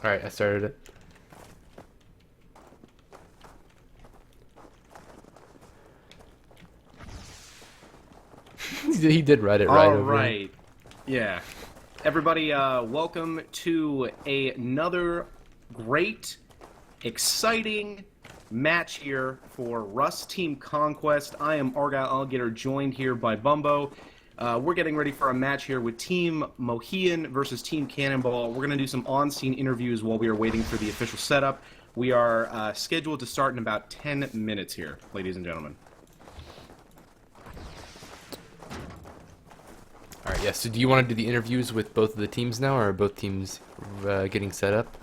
Alright, I started it. He did write it right over him. Alright. Yeah. Everybody, welcome to another great, exciting match here for Rust Team Conquest. I am Argyle Alligator, joined here by Bumbo. We're getting ready for a match here with Team Mohian versus Team Cannonball. We're going to do some on-scene interviews while we are waiting for the official setup. We are scheduled to start in about 10 minutes here, ladies and gentlemen. Alright, yeah, so do you want to do the interviews with both of the teams now, or are both teams getting set up?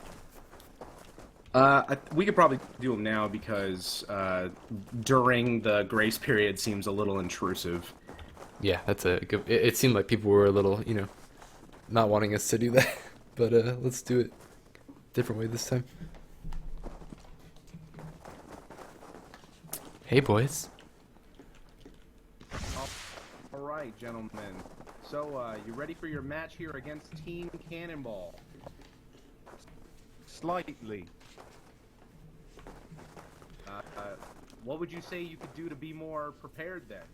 We could probably do them now because during the grace period seems a little intrusive. Yeah, that's a good... It seemed like people were a little, you know, not wanting us to do that. But let's do it a different way this time. Hey, boys. Alright, gentlemen. So, you ready for your match here against Team Cannonball? Slightly. What would you say you could do to be more prepared then?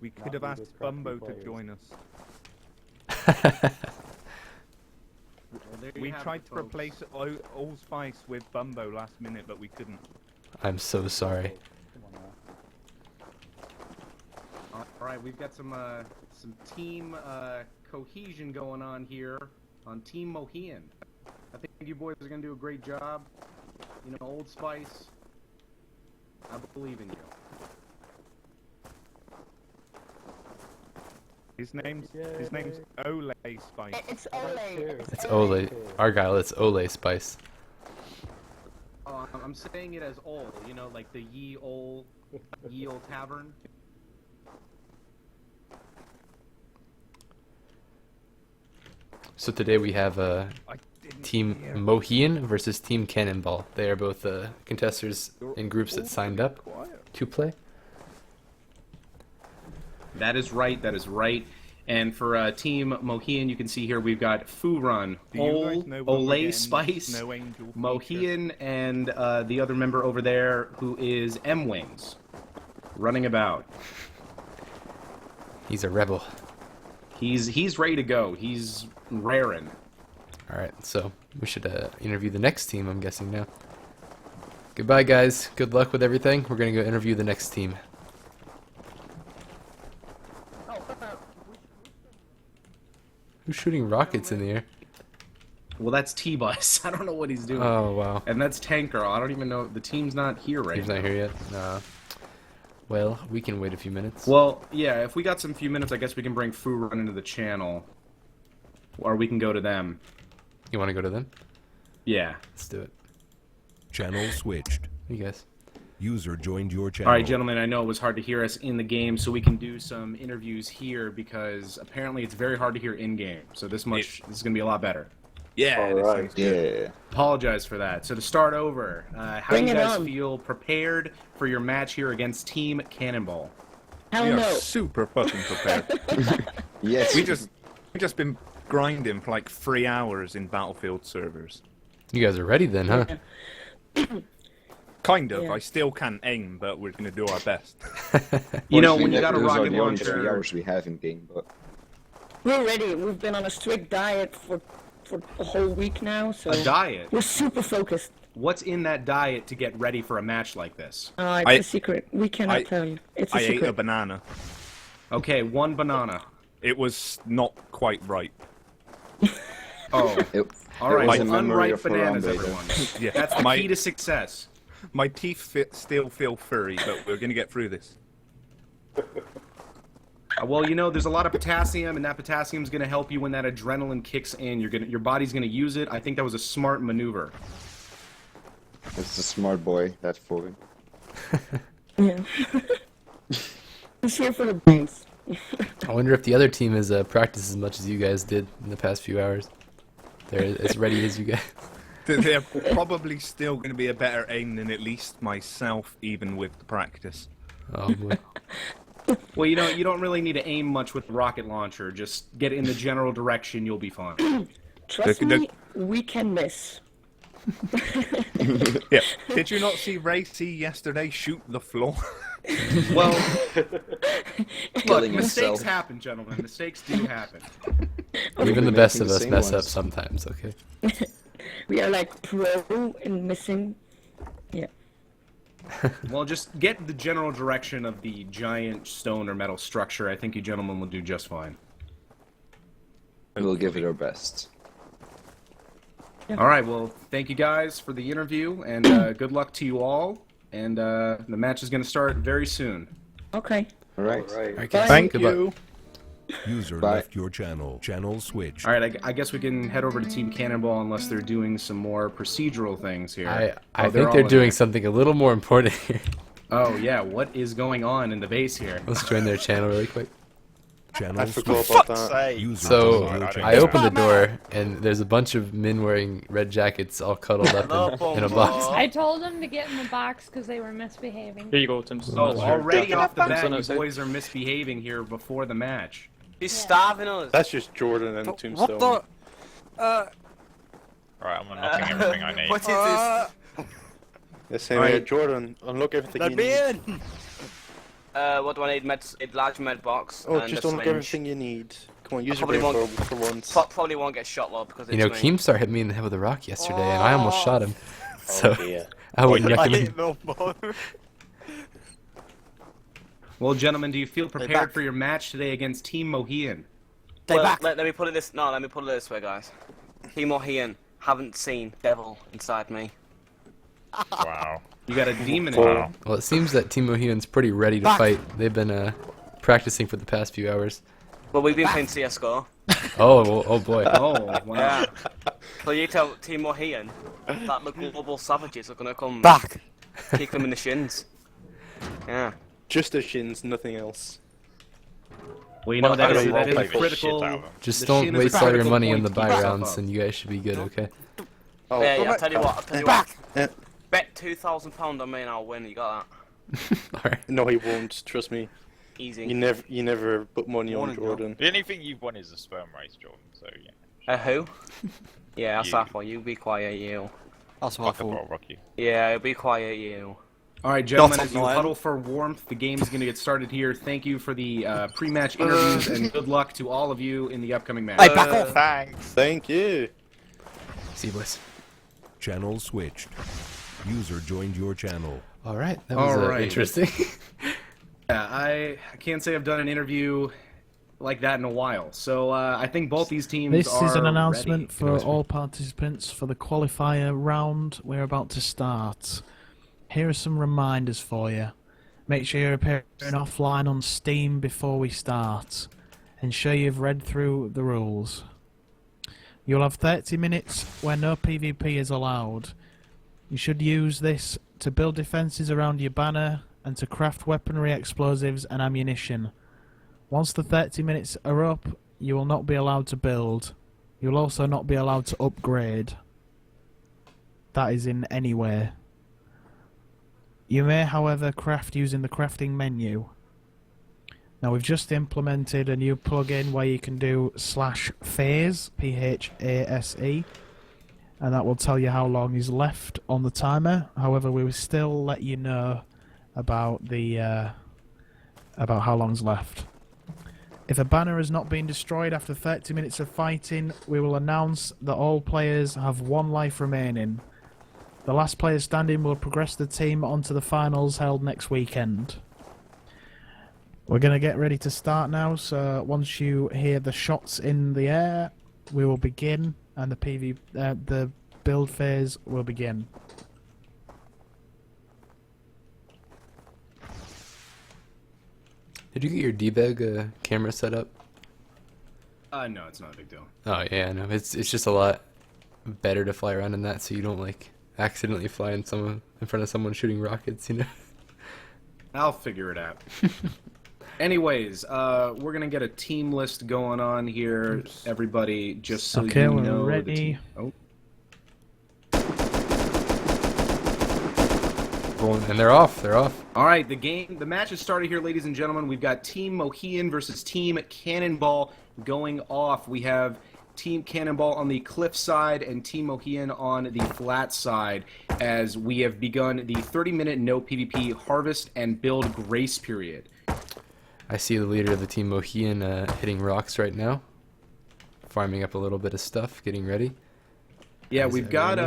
We could have asked Bumbo to join us. Well, We tried to replace Allspice with Bumbo last minute, but we couldn't. I'm so sorry. Alright, we've got some team cohesion going on here on Team Mohian. I think you boys are going to do a great job. You know, Old Spice, I believe in you. His name's Ole Spice. It's Ole. It's Ole. Argyle, it's Ole Spice. I'm saying it as Ole, you know, like the Ye Ole Tavern. So today we have Team Mohian versus Team Cannonball. They are both contestants in groups that signed up to play. That is right, that is right. And for Team Mohian, you can see here we've got Furun, Ole Spice, Mohian, and the other member over there who is M-Wings, running about. He's a rebel. He's ready to go. He's raring. Alright, so we should interview the next team, I'm guessing now. Goodbye, guys. Good luck with everything. We're going to go interview the next team. Who's shooting rockets in the air? Well, that's T-Bus. I don't know what he's doing. Oh, wow. And that's Tank Girl. I don't even know. The team's not here right now. Team's not here yet? Nah. Well, we can wait a few minutes. Well, yeah, if we got some few minutes, I guess we can bring Furun into the channel. Or we can go to them. You want to go to them? Yeah. Let's do it. Channel switched. You guys. User joined your channel. Alright, gentlemen, I know it was hard to hear us in the game, so we can do some interviews here, because apparently it's very hard to hear in-game. So this is going to be a lot better. Yeah, Alright, yeah. Apologize for that. So to start over, how do you guys feel prepared for your match here against Team Cannonball? Hell we are no. super fucking prepared. Yes. we just been grinding for like 3 hours in Battlefield servers. You guys are ready then, huh? Kind of. Yeah. I still can't aim, but we're gonna do our best. You know, when you got a rocket the only 3 launcher... hours we have in game, but We're ready. We've been on a strict diet for a whole week now, so A diet? we're super focused. What's in that diet to get ready for a match like this? It's a secret. We cannot tell you. It's a I ate a secret. banana. Okay, 1 banana. It was not quite right. Oh. it Alright, was so a memory unripe of bananas, Harambe, everyone. Yeah, That's the key to success. My teeth still feel furry, but we're gonna get through this. Well, you know, there's a lot of potassium, and that potassium's going to help you when that adrenaline kicks in. Your body's going to use it. I think that was a smart maneuver. It's a smart boy, that Foreign. Yeah. He's here for the brains. I wonder if the other team has practiced as much as you guys did in the past few hours. They're as ready as you guys. They're probably still going to be a better aim than at least myself, even with the practice. Oh, boy. Well, you know, you don't really need to aim much with the rocket launcher. Just get in the general direction, you'll be fine. Trust Look, me, we can miss. Yeah. Did you not see Racy yesterday shoot the floor? Well, look, Killing mistakes himself. happen, gentlemen. Mistakes do happen. Even the be best making of the us same mess up ones. sometimes. Okay. We are like pro in missing. Yeah. Well, just get the general direction of the giant stone or metal structure. I think you gentlemen will do just fine. We'll give it our best. All right, well, thank you guys for the interview, and good luck to you all. And the match is going to start very soon. Okay. All right. Okay. Thank Good luck. you. User Bye. left your channel. Channel switched. All right, I guess we can head over to Team Cannonball unless they're doing some more procedural things here. I Oh, think they're all in doing there. something a little more important here. Oh, yeah, what is going on in the base here? Let's join their channel really quick. Channel I switched. forgot about that. User So joined your I channel. opened the door and there's a bunch of men wearing red jackets all cuddled up in a box. I told them to get in the box because they were misbehaving. Here you go, Tim. Oh, already off the bat, you Tombstone. boys are misbehaving here before the match. He's starving us. That's just Jordan and Tombstone. What the? Right, I'm unlocking everything I need. What is this? Listen Alright. here, Jordan, unlock everything Let you me need. in! What do I need? A large med box. Oh, and just a unlock syringe. everything you need. Come on, use your probably brain won't- for once. Probably won't get shot, though, because it's You know, me. Keemstar hit me in the head with a rock yesterday and I almost shot him. So dear. I wouldn't I recommend. hate no more. Well, gentlemen, do you feel back. prepared for your match today against Team Mohian? Well, back. let me put it this. No, let me put it this way, guys. Team Mohian haven't seen devil inside me. Wow. You got a demon in Wow. Well, it seems that Team Mohian's pretty ready to Back. fight. They've been practicing for the past few hours. But we've been playing CS:GO. Oh boy. Oh, wow. Yeah. So you tell Team Mohian that the global savages are gonna come Back! kick them in the shins. Yeah. Just the shins, nothing else. Well, you know, that is I'll a play the shit critical... out of them. Just the don't shin is a waste all your critical money in point the to buy keep yourself rounds up. and you guys should be good, okay? Oh, Yeah, I'll tell you what. I'll tell you Back! what. Bet £2,000 on me and I'll win. You got that? Alright. no, he won't. Trust me. Easy. You never put money on Morning, Jordan. The only thing you've won is a sperm race, Jordan, so yeah. Who? Yeah, that's You. that for you. Be quiet, you. That's my Fuck up, fault. I'll rock you. Yeah, be quiet, you. All right, gentlemen, Not as you online. huddle for warmth, the game is going to get started here. Thank you for the pre-match interviews, and good luck to all of you in the upcoming match. Hey, back off! Thanks! Thank you. See you, boys. Channel switched. User joined your channel. Alright, that was Alright. interesting. Yeah, I can't say I've done an interview like that in a while. So I think both these teams This are is an announcement ready. for all participants for the qualifier round we're about to start. Here are some reminders for you. Make sure you're appearing offline on Steam before we start. Ensure you've read through the rules. You'll have 30 minutes where no PvP is allowed. You should use this to build defences around your banner and to craft weaponry, explosives and ammunition. Once the 30 minutes are up, you will not be allowed to build. You will also not be allowed to upgrade. That is in any way. You may, however, craft using the crafting menu. Now we've just implemented a new plugin where you can do /phase, P-H-A-S-E, and that will tell you how long is left on the timer. However, we will still let you know about the about how long's left. If a banner has not been destroyed after 30 minutes of fighting, we will announce that all players have 1 life remaining. The last player standing will progress the team onto the finals held next weekend. We're going to get ready to start now, so once you hear the shots in the air, we will begin, and the build phase will begin. Did you get your debug camera set up? No, it's not a big deal. Oh yeah, no, it's just a lot better to fly around in that, so you don't like accidentally fly in front of someone shooting rockets, you know. I'll figure it out. Anyways, we're gonna get a team list going on here, everybody. Just so Okay, you we're know. ready. Oh, And they're off. They're off. all right, the match has started here, ladies and gentlemen. We've got Team Mohian versus Team Cannonball going off. We have Team Cannonball on the cliff side and Team Mohian on the flat side, as we have begun the 30-minute no PvP harvest and build grace period. I see the leader of the Team Mohian hitting rocks right now, farming up a little bit of stuff, getting ready. Yeah, As we've got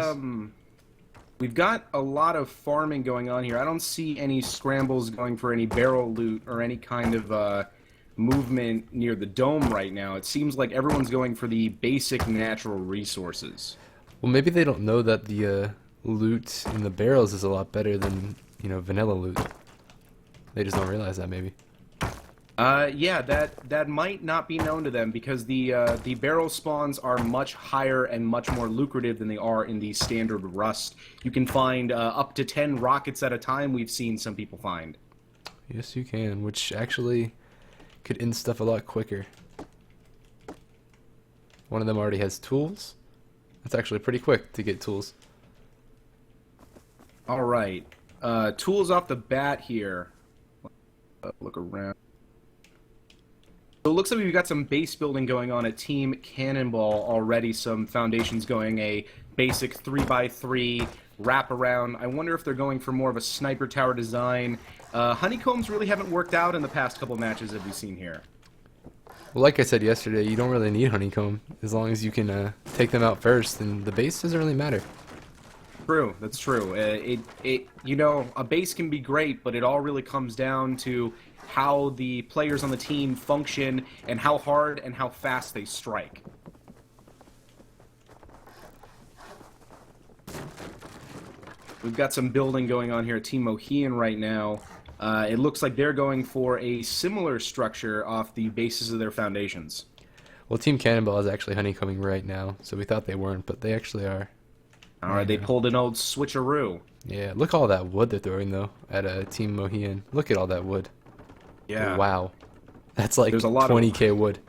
a lot of farming going on here. I don't see any scrambles going for any barrel loot or any kind of movement near the dome right now. It seems like everyone's going for the basic natural resources. Well, maybe they don't know that the loot in the barrels is a lot better than, you know, vanilla loot. They just don't realize that, maybe. Yeah, that might not be known to them, because the barrel spawns are much higher and much more lucrative than they are in the standard Rust. You can find up to 10 rockets at a time, we've seen some people find. Yes, you can, which actually could end stuff a lot quicker. One of them already has tools. That's actually pretty quick to get tools. Alright, tools off the bat here. Look around. So it looks like we've got some base building going on at Team Cannonball already, some foundations going, a basic 3x3 wraparound. I wonder if they're going for more of a sniper tower design. Honeycombs really haven't worked out in the past couple matches that we've seen here. Well, like I said yesterday, you don't really need honeycomb as long as you can take them out first, and the base doesn't really matter. True, that's true. You know, a base can be great, but it all really comes down to how the players on the team function and how hard and how fast they strike. We've got some building going on here at Team Mohian right now. It looks like they're going for a similar structure off the basis of their foundations. Well, Team Cannonball is actually honeycombing right now, so we thought they weren't, but they actually are. Alright, they pulled an old switcheroo. Yeah, look at all that wood they're throwing, though, at Team Mohian. Look at all that wood. Yeah. Wow. That's like There's a lot 20k wood.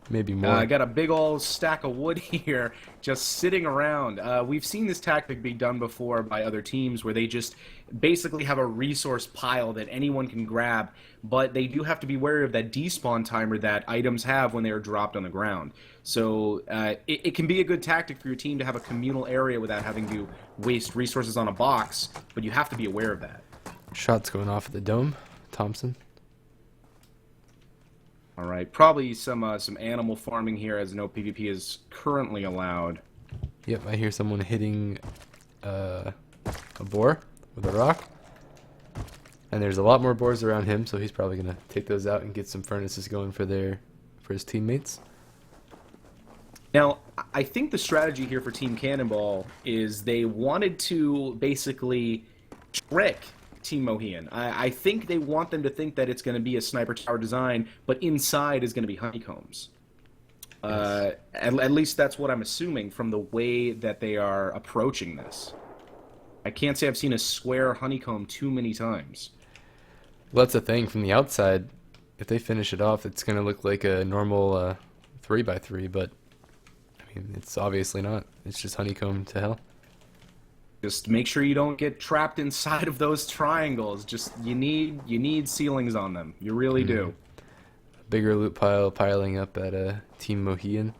Maybe more. I got a big old stack of wood here just sitting around. We've seen this tactic be done before by other teams where they just basically have a resource pile that anyone can grab, but they do have to be wary of that despawn timer that items have when they are dropped on the ground. So it can be a good tactic for your team to have a communal area without having to waste resources on a box, but you have to be aware of that. Shots going off at the dome. Thompson. All right, probably some animal farming here, as no PvP is currently allowed. Yep, I hear someone hitting a boar with a rock. And there's a lot more boars around him, so he's probably gonna take those out and get some furnaces going for his teammates. Now, I think the strategy here for Team Cannonball is they wanted to basically trick Team Mohian. I think they want them to think that it's going to be a sniper tower design, but inside is going to be honeycombs. Yes. At least that's what I'm assuming from the way that they are approaching this. I can't say I've seen a square honeycomb too many times. Well, that's the thing. From the outside, if they finish it off, it's going to look like a normal 3x3, but I mean, it's obviously not. It's just honeycomb to hell. Just make sure you don't get trapped inside of those triangles. Just you need ceilings on them. You really do. Bigger loot pile piling up at Team Mohian.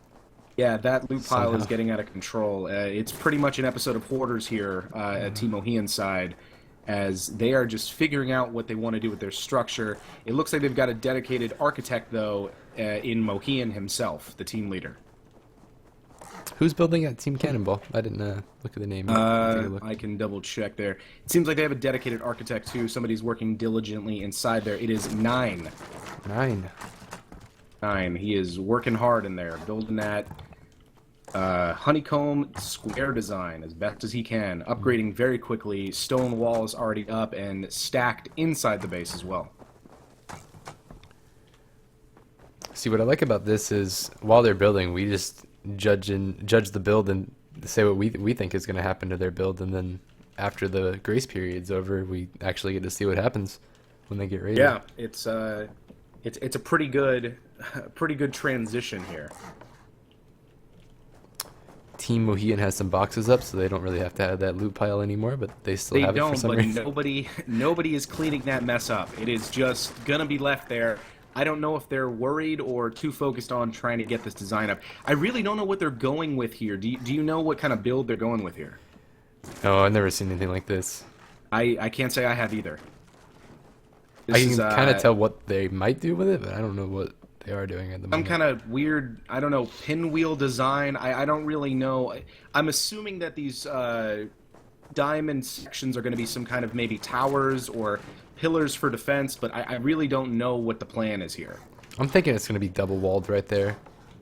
Yeah, that loot pile Somehow. is getting out of control. It's pretty much an episode of Hoarders here at Team Mohian's side, as they are just figuring out what they want to do with their structure. It looks like they've got a dedicated architect, though, in Mohian himself, the team leader. Who's building at Team Cannonball? I didn't look at the name. Take a look. I can double check there. It seems like they have a dedicated architect, too. Somebody's working diligently inside there. It is 9. 9. He is working hard in there, building that honeycomb square design as best as he can, upgrading very quickly. Stone walls already up and stacked inside the base as well. See, what I like about this is while they're building, we just judge the build and say what we think is going to happen to their build, and then after the grace period's over, we actually get to see what happens when they get ready. Yeah, it's a pretty good transition here. Team Mohian has some boxes up, so they don't really have to have that loot pile anymore, but they still have it for some reason. Nobody is cleaning that mess up. It is just gonna be left there. I don't know if they're worried or too focused on trying to get this design up. I really don't know what they're going with here. Do you know what kind of build they're going with here? Oh, I've never seen anything like this. I can't say I have either. I can kind of tell what they might do with it, but I don't know what they are doing at the Some moment. kind of weird, I don't know, pinwheel design. I don't really know. I'm assuming that these diamond sections are going to be some kind of maybe towers or pillars for defense, but I really don't know what the plan is here. I'm thinking it's going to be double walled right there.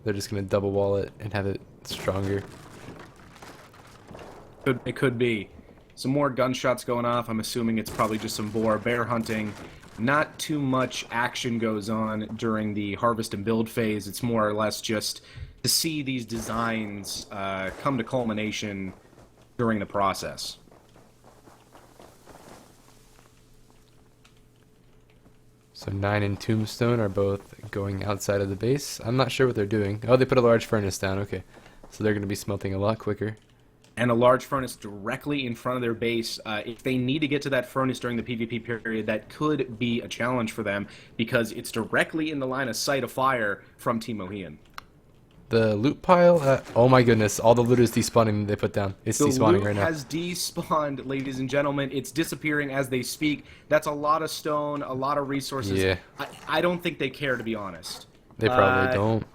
They're just going to double wall it and have it stronger. It could be. Some more gunshots going off. I'm assuming it's probably just some bear hunting. Not too much action goes on during the harvest and build phase. It's more or less just to see these designs come to culmination during the process. So 9 and Tombstone are both going outside of the base. I'm not sure what they're doing. Oh, they put a large furnace down. Okay. So they're going to be smelting a lot quicker. And a large furnace directly in front of their base. If they need to get to that furnace during the PvP period, that could be a challenge for them because it's directly in the line of sight of fire from Team Mohian. The loot pile, oh my goodness, all the loot is despawning they put down. It's despawning right now. The loot has despawned, ladies and gentlemen. It's disappearing as they speak. That's a lot of stone, a lot of resources. Yeah. I don't think they care, to be honest. They probably don't.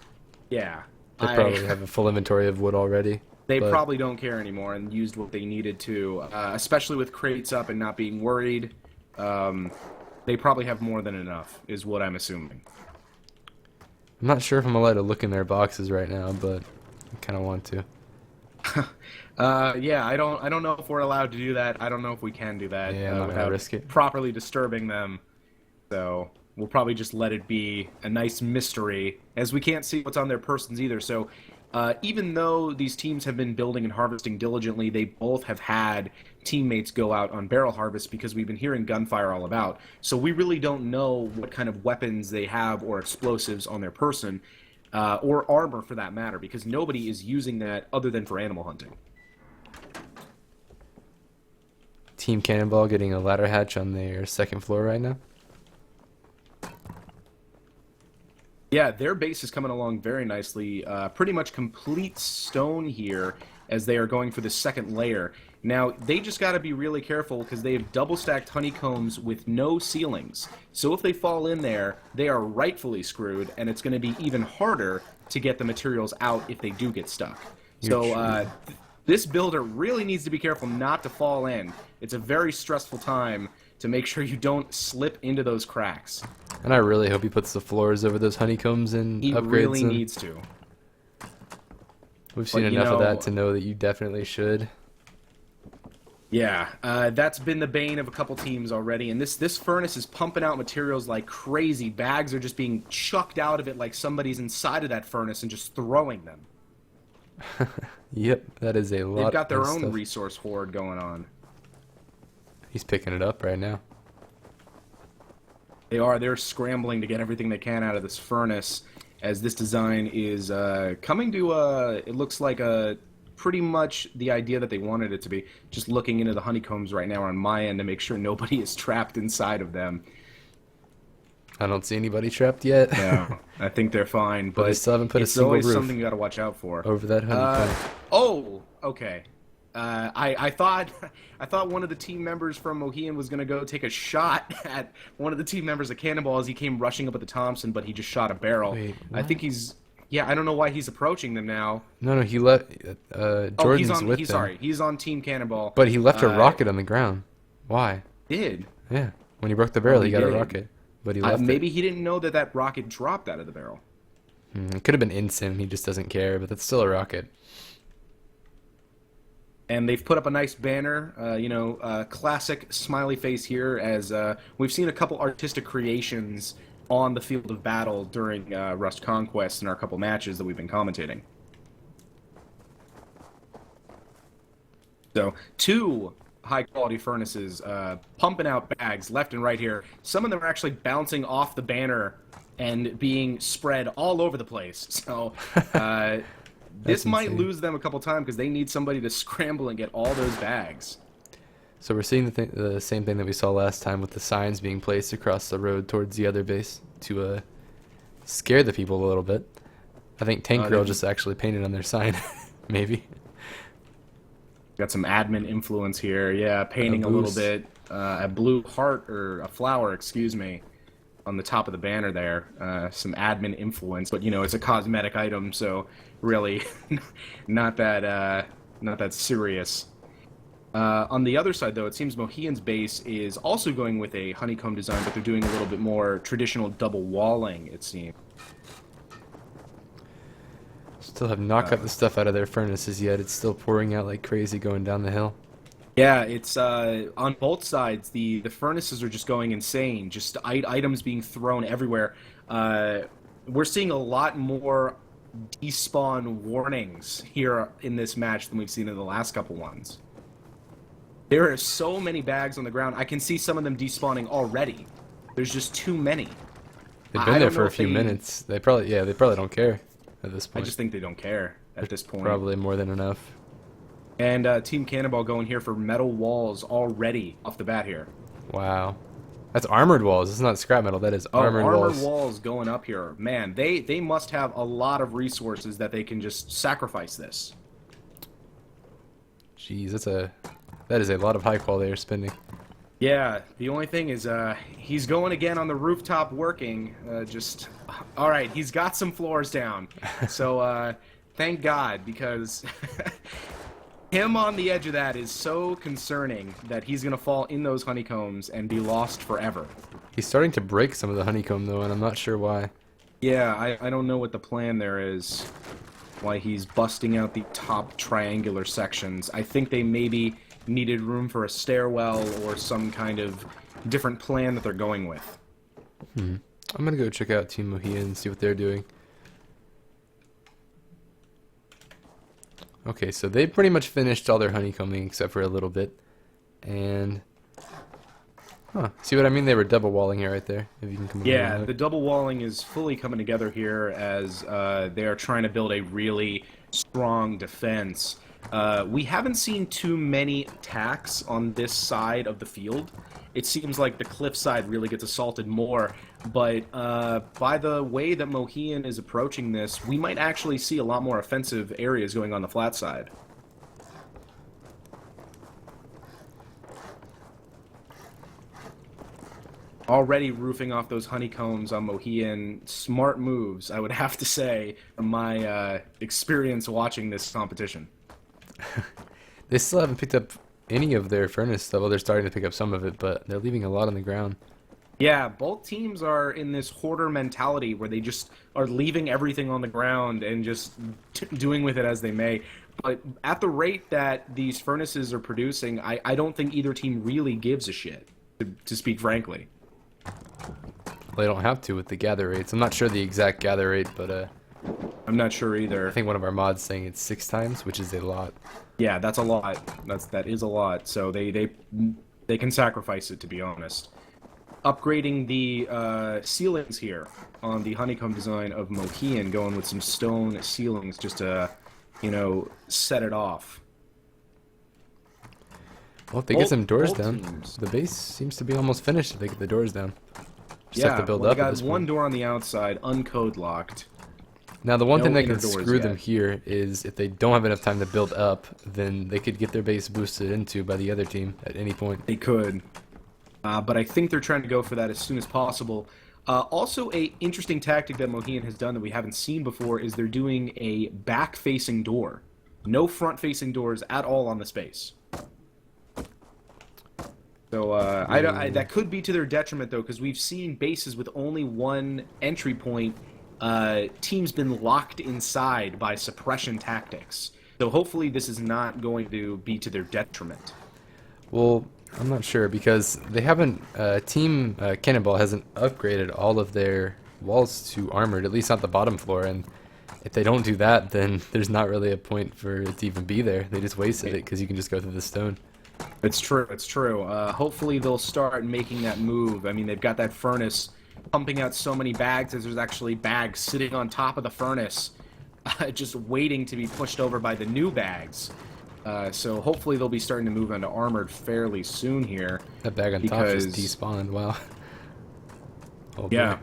Yeah. They probably have a full inventory of wood already. They probably don't care anymore and used what they needed to, especially with crates up and not being worried. They probably have more than enough, is what I'm assuming. I'm not sure if I'm allowed to look in their boxes right now, but I kind of want to. Yeah, I don't know if we're allowed to do that. I don't know if we can do that Yeah, I'm not gonna risk it. properly disturbing them. So we'll probably just let it be a nice mystery, as we can't see what's on their persons either. So even though these teams have been building and harvesting diligently, they both have had teammates go out on barrel harvest because we've been hearing gunfire all about. So we really don't know what kind of weapons they have or explosives on their person, or armor for that matter, because nobody is using that other than for animal hunting. Team Cannonball getting a ladder hatch on their second floor right now. Yeah, their base is coming along very nicely. Pretty much complete stone here as they are going for the second layer. Now, they just got to be really careful because they have double-stacked honeycombs with no ceilings. So if they fall in there, they are rightfully screwed, and it's going to be even harder to get the materials out if they do get stuck. So this builder really needs to be careful not to fall in. It's a very stressful time to make sure you don't slip into those cracks. And I really hope he puts the floors over those honeycombs and He upgrades really them. needs to. We've seen enough of that to know that you definitely should. Yeah, that's been the bane of a couple teams already, and this furnace is pumping out materials like crazy. Bags are just being chucked out of it like somebody's inside of that furnace and just throwing them. Yep, that is a lot. They've got their of own stuff. resource hoard going on. He's picking it up right now. They're scrambling to get everything they can out of this furnace, as this design is coming to, it looks like pretty much the idea that they wanted it to be. Just looking into the honeycombs right now on my end to make sure nobody is trapped inside of them. I don't see anybody trapped yet. No, I think they're fine, But they still haven't put a it's single always roof something you got to watch out for. over that honeycomb. Oh, okay. I thought one of the team members from Mohian was gonna go take a shot at one of the team members of Cannonball as he came rushing up at the Thompson, but he just shot a barrel. Wait, I think he's I don't know why he's approaching them now. No, he let Jordan's with them. Sorry, he's on Team Cannonball. But he left a rocket on the ground. Why? Did Yeah, when he broke the barrel, Oh, he he got a did. rocket. But he left maybe he didn't know that rocket dropped out of the barrel. it. It could have been Insim. He just doesn't care. But that's still a rocket. And they've put up a nice banner, classic smiley face here, as we've seen a couple artistic creations on the field of battle during Rust Conquest in our couple matches that we've been commentating. So, 2 high-quality furnaces pumping out bags left and right here. Some of them are actually bouncing off the banner and being spread all over the place. So, this might insane. lose them a couple times because they need somebody to scramble and get all those bags. So we're seeing the same thing that we saw last time with the signs being placed across the road towards the other base to scare the people a little bit. I think Tank Girl they- just actually painted on their sign, maybe. Got some admin influence here. Yeah, painting a little boost. bit. A blue heart, or a flower, excuse me, on the top of the banner there. Some admin influence, but you know, it's a cosmetic item, so really not that serious. On the other side, though, it seems Mohian's base is also going with a honeycomb design, but they're doing a little bit more traditional double walling, it seems. Still have not got the stuff out of their furnaces yet. It's still pouring out like crazy going down the hill. Yeah, it's on both sides. The furnaces are just going insane. Just items being thrown everywhere. We're seeing a lot more despawn warnings here in this match than we've seen in the last couple ones. There are so many bags on the ground. I can see some of them despawning already. There's just too many. They've I been there don't for know a if few they- minutes. They probably don't care at this I point. just think they don't care at this point. Probably more than enough. And Team Cannonball going here for metal walls already off the bat here. Wow. That's armored walls. It's not scrap metal. That is armored walls. Going up here. Man, they must have a lot of resources that they can just sacrifice this. Jeez, that is a lot of high qual they are spending. Yeah, the only thing is he's going again on the rooftop working. All right, he's got some floors down. So thank God, because him on the edge of that is so concerning that he's going to fall in those honeycombs and be lost forever. He's starting to break some of the honeycomb, though, and I'm not sure why. Yeah, I don't know what the plan there is. Why he's busting out the top triangular sections. I think they maybe needed room for a stairwell or some kind of different plan that they're going with. I'm going to go check out Team Mohia and see what they're doing. Okay, so they pretty much finished all their honeycombing except for a little bit. And see what I mean? They were double walling here right there. If you can come over Yeah, and the double walling is fully coming together here as they are trying to build a really strong defense. We haven't seen too many attacks on this side of the field. It seems like the cliff side really gets assaulted more, but by the way that Mohian is approaching this, we might actually see a lot more offensive areas going on the flat side. Already roofing off those honeycombs on Mohian. Smart moves, I would have to say, from my experience watching this competition. They still haven't picked up any of their furnace stuff. Well, they're starting to pick up some of it, but they're leaving a lot on the ground. Yeah, both teams are in this hoarder mentality where they just are leaving everything on the ground and just doing with it as they may. But at the rate that these furnaces are producing, I don't think either team really gives a shit, to speak frankly. They don't have to with the gather rates. I'm not sure the exact gather rate, but I'm not sure either. I think one of our mods saying it's 6 times, which is a lot. Yeah, that's a lot. That is a lot. So they can sacrifice it, to be honest. Upgrading the ceilings here on the honeycomb design of Mohian, going with some stone ceilings just to, set it off. Well, if they get some doors Both down, teams. the base seems to be almost finished if they get the doors down. Just Yeah, have to build well, up they at got this one point. door on the outside, uncode locked. Now, the one no thing that inner can doors screw them yet. here is if they don't have enough time to build up, then they could get their base boosted into by the other team at any point. They could. But I think they're trying to go for that as soon as possible. Also, a interesting tactic that Mohian has done that we haven't seen before is they're doing a back-facing door. No front-facing doors at all on the space. So that could be to their detriment, though, because we've seen bases with only one entry point. Teams been locked inside by suppression tactics. So hopefully this is not going to be to their detriment. Well, I'm not sure because they haven't. Team Cannonball hasn't upgraded all of their walls to armored, at least not the bottom floor. And if they don't do that, then there's not really a point for it to even be there. They just wasted it because you can just go through the stone. It's true. It's true. Hopefully they'll start making that move. I mean, they've got that furnace pumping out so many bags as there's actually bags sitting on top of the furnace, just waiting to be pushed over by the new bags. So hopefully they'll be starting to move onto armored fairly soon here. That bag on top just despawned. Wow. Oh, Yeah. boy.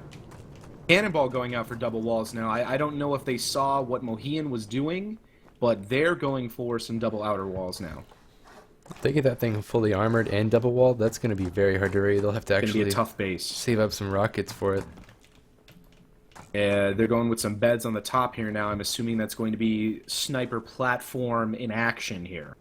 Cannonball going out for double walls now. I don't know if they saw what Mohian was doing, but they're going for some double outer walls now. If they get that thing fully armored and double walled, that's going to be very hard to raid. They'll have to It's actually gonna be a tough base. save up some rockets for it. They're going with some beds on the top here now. I'm assuming that's going to be sniper platform in action here.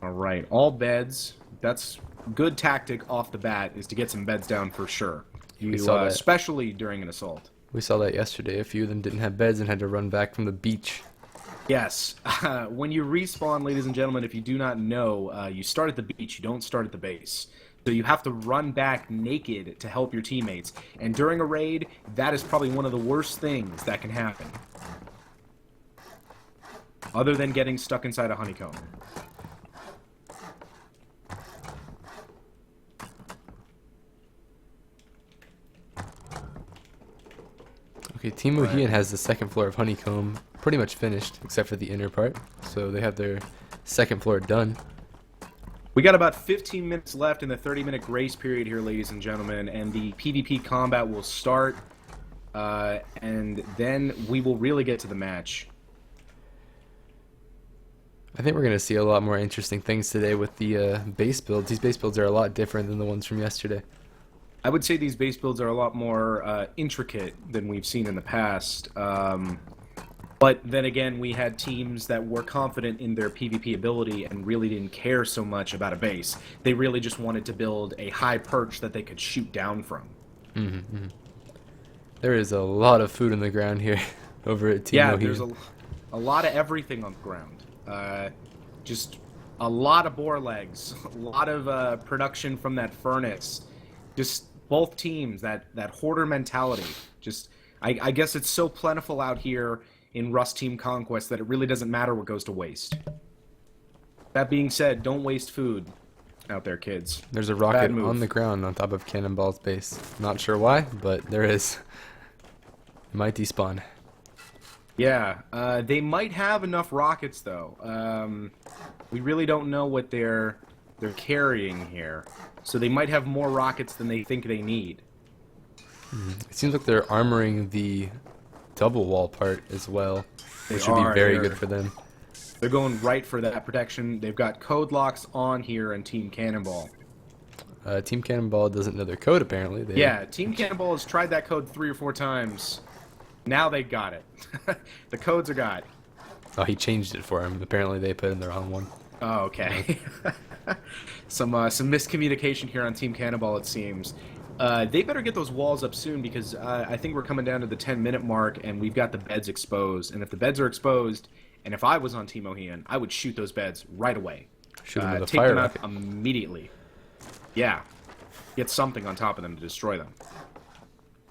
All right, all beds. That's good tactic off the bat, is to get some beds down for sure. saw that. Especially during an assault. We saw that yesterday. A few of them didn't have beds and had to run back from the beach. Yes. When you respawn, ladies and gentlemen, if you do not know, you start at the beach. You don't start at the base. So you have to run back naked to help your teammates. And during a raid, that is probably one of the worst things that can happen. Other than getting stuck inside a honeycomb. Okay, Team Mohian has the second floor of Honeycomb pretty much finished, except for the inner part. So they have their second floor done. We got about 15 minutes left in the 30-minute grace period here, ladies and gentlemen, and the PvP combat will start, and then we will really get to the match. I think we're going to see a lot more interesting things today with the base builds. These base builds are a lot different than the ones from yesterday. I would say these base builds are a lot more intricate than we've seen in the past. But then again, we had teams that were confident in their PvP ability and really didn't care so much about a base. They really just wanted to build a high perch that they could shoot down from. There is a lot of food on the ground here over at Team Mohian. There's a lot of everything on the ground. Just a lot of boar legs, a lot of production from that furnace. Just both teams, that hoarder mentality. Just, I guess it's so plentiful out here in Rust Team Conquest that it really doesn't matter what goes to waste. That being said, don't waste food out there, kids. There's a rocket on the ground on top of Cannonball's base. Not sure why, but there is. It might despawn. Yeah, they might have enough rockets though. We really don't know what they're carrying here, so they might have more rockets than they think they need. It seems like they're armoring the double wall part as well, which should be very good for them. They're going right for that protection. They've got code locks on here in Team Cannonball. Team Cannonball doesn't know their code apparently. Yeah, Team Cannonball has tried that code 3 or 4 times. Now they got it. The codes are got. Oh, he changed it for him. Apparently they put in the wrong one. Oh, okay. Some miscommunication here on Team Cannonball, it seems. They better get those walls up soon because I think we're coming down to the 10-minute mark and we've got the beds exposed. And if the beds are exposed, and if I was on Team Mohian, I would shoot those beds right away. Shoot them with a take fire them out rocket. immediately. Yeah. Get something on top of them to destroy them.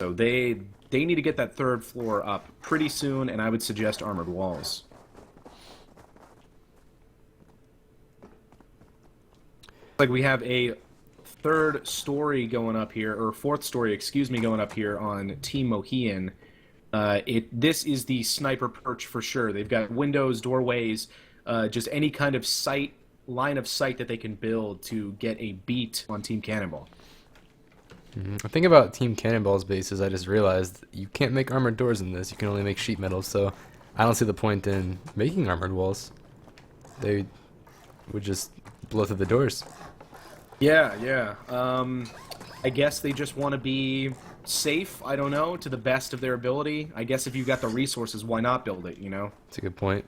So they need to get that third floor up pretty soon, and I would suggest armored walls. Like we have a third story going up here, or fourth story, excuse me, going up here on Team Mohian. This is the sniper perch for sure. They've got windows, doorways, just any kind of line of sight that they can build to get a beat on Team Cannonball. The thing about Team Cannonball's base is I just realized you can't make armored doors in this. You can only make sheet metal, so I don't see the point in making armored walls. They would just blow through the doors. Yeah. I guess they just want to be safe, I don't know, to the best of their ability. I guess if you've got the resources, why not build it, you know? That's a good point.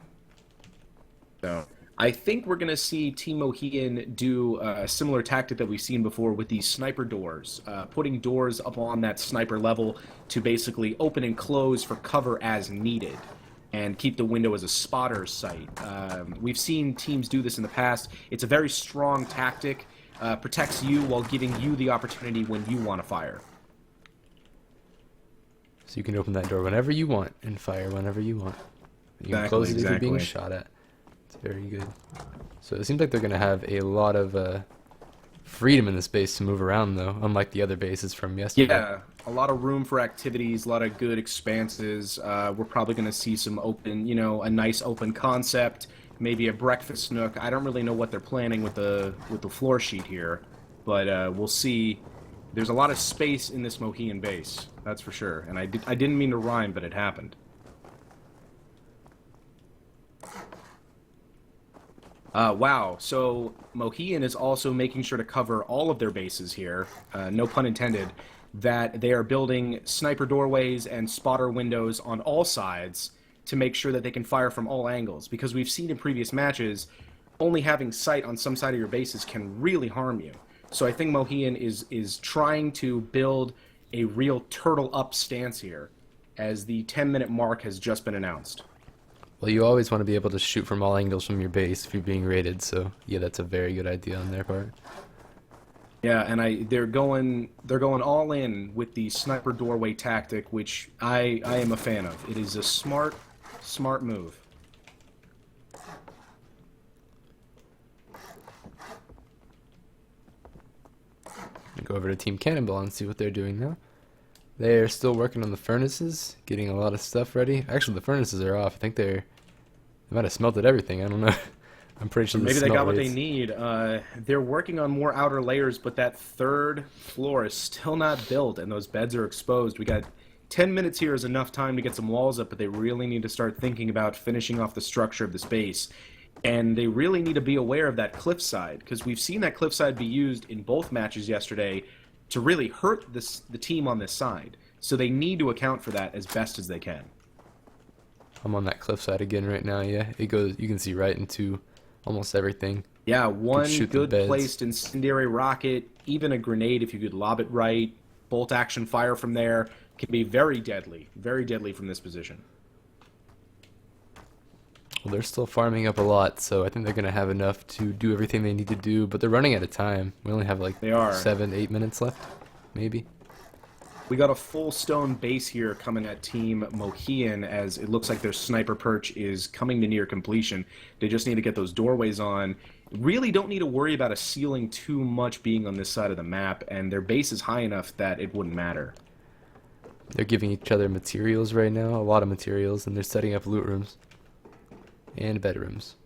So I think we're going to see Team Mohian do a similar tactic that we've seen before with these sniper doors, putting doors up on that sniper level to basically open and close for cover as needed and keep the window as a spotter's site. We've seen teams do this in the past. It's a very strong tactic, protects you while giving you the opportunity when you want to fire. So you can open that door whenever you want and fire whenever you want. You can close it if you're being shot at. It's very good. So it seems like they're going to have a lot of freedom in the space to move around, though, unlike the other bases from yesterday. Yeah, a lot of room for activities, a lot of good expanses. We're probably going to see some open, a nice open concept, maybe a breakfast nook. I don't really know what they're planning with the floor sheet here. but we'll see. There's a lot of space in this Mohian base, that's for sure. And I didn't mean to rhyme, but it happened. Wow, so Mohian is also making sure to cover all of their bases here, no pun intended, that they are building sniper doorways and spotter windows on all sides to make sure that they can fire from all angles. Because we've seen in previous matches, only having sight on some side of your bases can really harm you. So I think Mohian is trying to build a real turtle-up stance here, as the 10-minute mark has just been announced. Well, you always want to be able to shoot from all angles from your base if you're being raided, so yeah, that's a very good idea on their part. Yeah, and they're going all in with the sniper doorway tactic, which I am a fan of. It is a smart move. Go over to Team Cannonball and see what they're doing now. They're still working on the furnaces, getting a lot of stuff ready. Actually, the furnaces are off. I think they might have smelted everything. I don't know. I'm pretty sure maybe they got what they need. They're working on more outer layers, but that third floor is still not built, and those beds are exposed. We got 10 minutes here is enough time to get some walls up, but they really need to start thinking about finishing off the structure of this base. And they really need to be aware of that cliffside, because we've seen that cliffside be used in both matches yesterday to really hurt the team on this side. So they need to account for that as best as they can. I'm on that cliffside again right now, yeah. It goes, you can see right into almost everything. Yeah, one good placed incendiary rocket, even a grenade if you could lob it right, bolt action fire from there, can be very deadly from this position. Well, they're still farming up a lot, so I think they're going to have enough to do everything they need to do, but they're running out of time. We only have like 7-8 minutes left, maybe. We got a full stone base here coming at Team Mohian, as it looks like their sniper perch is coming to near completion. They just need to get those doorways on. Really don't need to worry about a ceiling too much being on this side of the map, and their base is high enough that it wouldn't matter. They're giving each other materials right now, a lot of materials, and they're setting up loot rooms and bedrooms.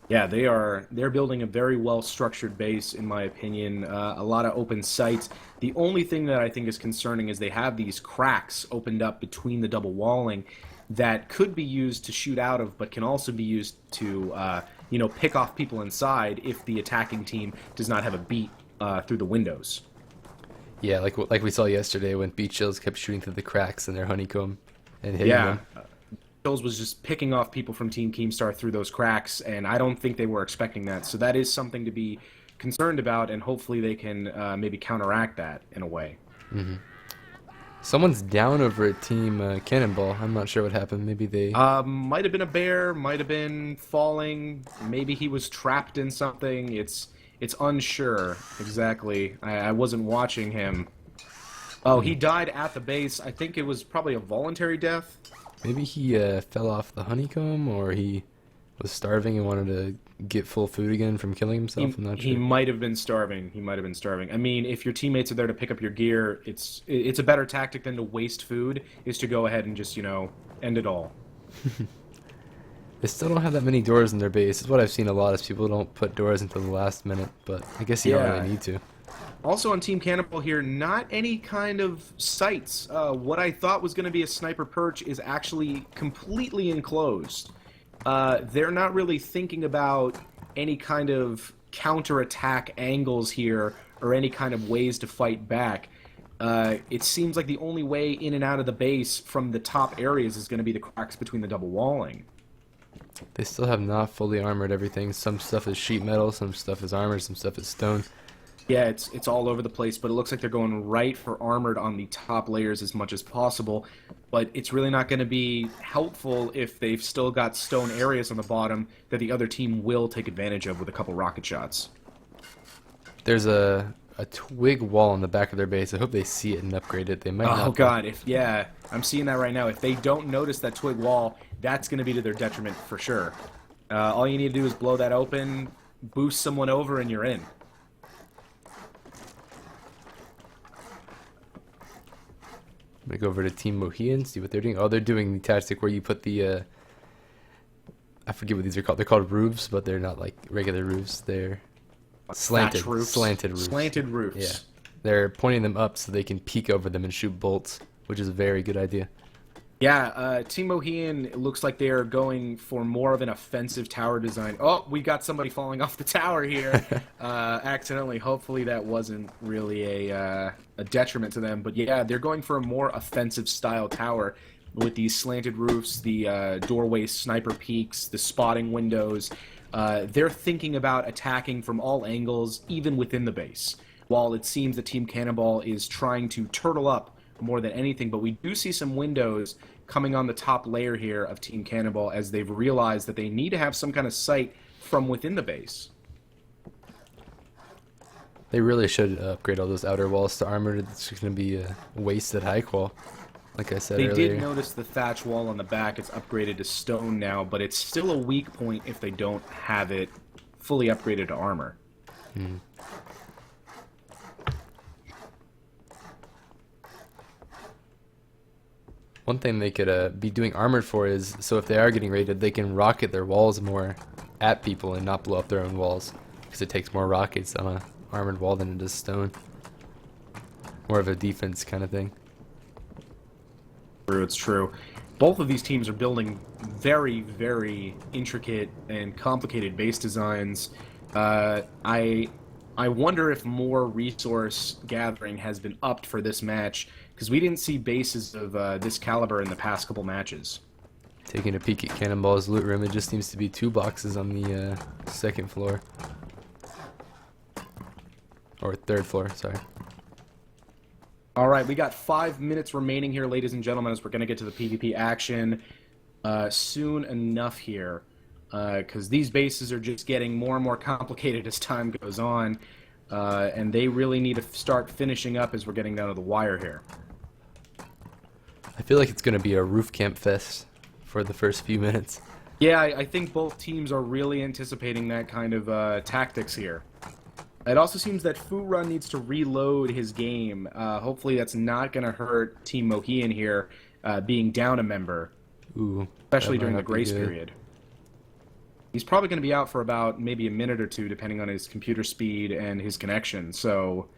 Yeah, they're building a very well-structured base, in my opinion. A lot of open sites. The only thing that I think is concerning is they have these cracks opened up between the double walling that could be used to shoot out of, but can also be used to, pick off people inside if the attacking team does not have a beat through the windows. Yeah, like we saw yesterday when Beach Chills kept shooting through the cracks in their honeycomb and hitting them. Hills was just picking off people from Team Keemstar through those cracks, and I don't think they were expecting that. So that is something to be concerned about, and hopefully they can maybe counteract that in a way. Mm-hmm. Someone's down over at Team Cannonball. I'm not sure what happened. Maybe they... might have been a bear, might have been falling, maybe he was trapped in something. It's unsure exactly. I wasn't watching him. Oh, he died at the base. I think it was probably a voluntary death. Maybe he fell off the honeycomb, or he was starving and wanted to get full food again from killing himself. I'm not sure. He might have been starving. I mean, if your teammates are there to pick up your gear, it's a better tactic than to waste food, is to go ahead and just, end it all. They still don't have that many doors in their base. It's what I've seen a lot, is people don't put doors until the last minute, but I guess you don't really need to. Also on Team Cannonball here, not any kind of sights. What I thought was going to be a sniper perch is actually completely enclosed. They're not really thinking about any kind of counterattack angles here or any kind of ways to fight back. It seems like the only way in and out of the base from the top areas is going to be the cracks between the double walling. They still have not fully armored everything. Some stuff is sheet metal, some stuff is armor, some stuff is stone. Yeah, it's all over the place, but it looks like they're going right for armored on the top layers as much as possible. But it's really not going to be helpful if they've still got stone areas on the bottom that the other team will take advantage of with a couple rocket shots. There's a twig wall in the back of their base. I hope they see it and upgrade it. They might not. Oh god, I'm seeing that right now. If they don't notice that twig wall, that's going to be to their detriment for sure. All you need to do is blow that open, boost someone over, and you're in. I'm going to go over to Team Mohian, see what they're doing. Oh, they're doing the tactic where you put the, I forget what these are called. They're called roofs, but they're not like regular roofs. They're Slanted, thatch roofs. slanted roofs. Slanted roofs. Yeah. They're pointing them up so they can peek over them and shoot bolts, which is a very good idea. Yeah, Team Mohian, it looks like they are going for more of an offensive tower design. Oh, we got somebody falling off the tower here accidentally. Hopefully that wasn't really a detriment to them. But yeah, they're going for a more offensive style tower with these slanted roofs, the doorway sniper peaks, the spotting windows. They're thinking about attacking from all angles, even within the base. While it seems that Team Cannonball is trying to turtle up more than anything, but we do see some windows coming on the top layer here of Team Cannonball as they've realized that they need to have some kind of sight from within the base. They really should upgrade all those outer walls to armor. It's just going to be a wasted high qual, like I said They earlier. did notice the thatch wall on the back is upgraded to stone now, but it's still a weak point if they don't have it fully upgraded to armor. Hmm. One thing they could be doing armored for is, so if they are getting raided, they can rocket their walls more at people and not blow up their own walls. Because it takes more rockets on a armored wall than it does stone. More of a defense kind of thing. True, it's true. Both of these teams are building very, very intricate and complicated base designs. I wonder if more resource gathering has been upped for this match, because we didn't see bases of this caliber in the past couple matches. Taking a peek at Cannonball's loot room, it just seems to be 2 boxes on the second floor. Or third floor, sorry. All right, we got 5 minutes remaining here, ladies and gentlemen, as we're going to get to the PvP action soon enough here. Because these bases are just getting more and more complicated as time goes on. And they really need to start finishing up as we're getting down to the wire here. I feel like it's going to be a roof camp fest for the first few minutes. Yeah, I think both teams are really anticipating that kind of tactics here. It also seems that Fu Run needs to reload his game. Hopefully that's not going to hurt Team Mohian here, being down a member. Ooh, especially that during might the not be grace good. period. He's probably going to be out for about maybe a minute or two, depending on his computer speed and his connection. So,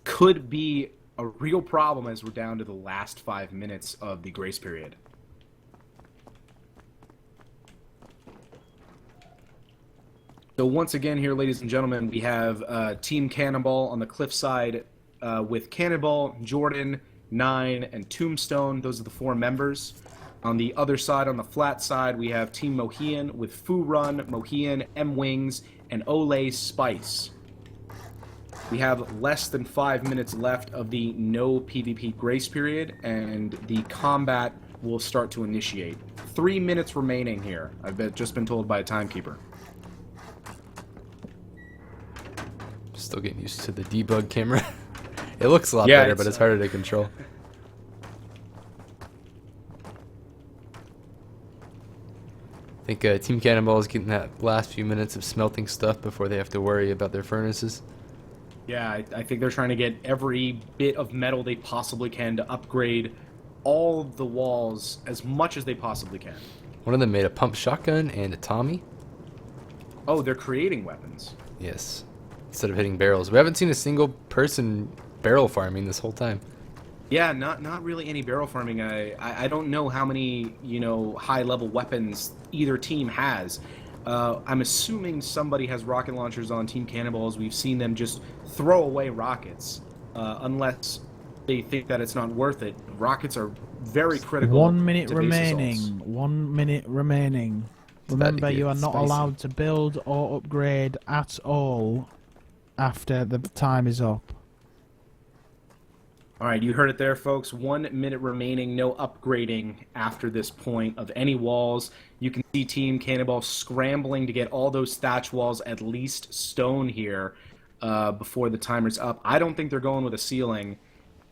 could be a real problem as we're down to the last 5 minutes of the grace period. So once again here, ladies and gentlemen, we have Team Cannonball on the cliffside with Cannonball, Jordan, Nine, and Tombstone. Those are the 4 members. On the other side, on the flat side, we have Team Mohian with Fu Run, Mohian, M-Wings, and Olay Spice. We have less than 5 minutes left of the no PvP grace period, and the combat will start to initiate. 3 minutes remaining here. I've just been told by a timekeeper. Still getting used to the debug camera. It looks a lot Yeah, better, but it's harder to control. I think Team Cannonball is getting that last few minutes of smelting stuff before they have to worry about their furnaces. Yeah, I think they're trying to get every bit of metal they possibly can to upgrade all of the walls as much as they possibly can. One of them made a pump shotgun and a Tommy. Oh, they're creating weapons. Yes. Instead of hitting barrels. We haven't seen a single person barrel farming this whole time. Yeah, not really any barrel farming. I don't know how many, high-level weapons either team has. I'm assuming somebody has rocket launchers on Team Cannonballs. We've seen them just throw away rockets, unless they think that it's not worth it. Rockets are very critical. 1 minute to base remaining. assaults. 1 minute remaining. Remember, you are not allowed to build or upgrade at all after the time is up. All right, you heard it there, folks. 1 minute remaining. No upgrading after this point of any walls. You can see Team Cannonball scrambling to get all those thatch walls at least stone here before the timer's up. I don't think they're going with a ceiling.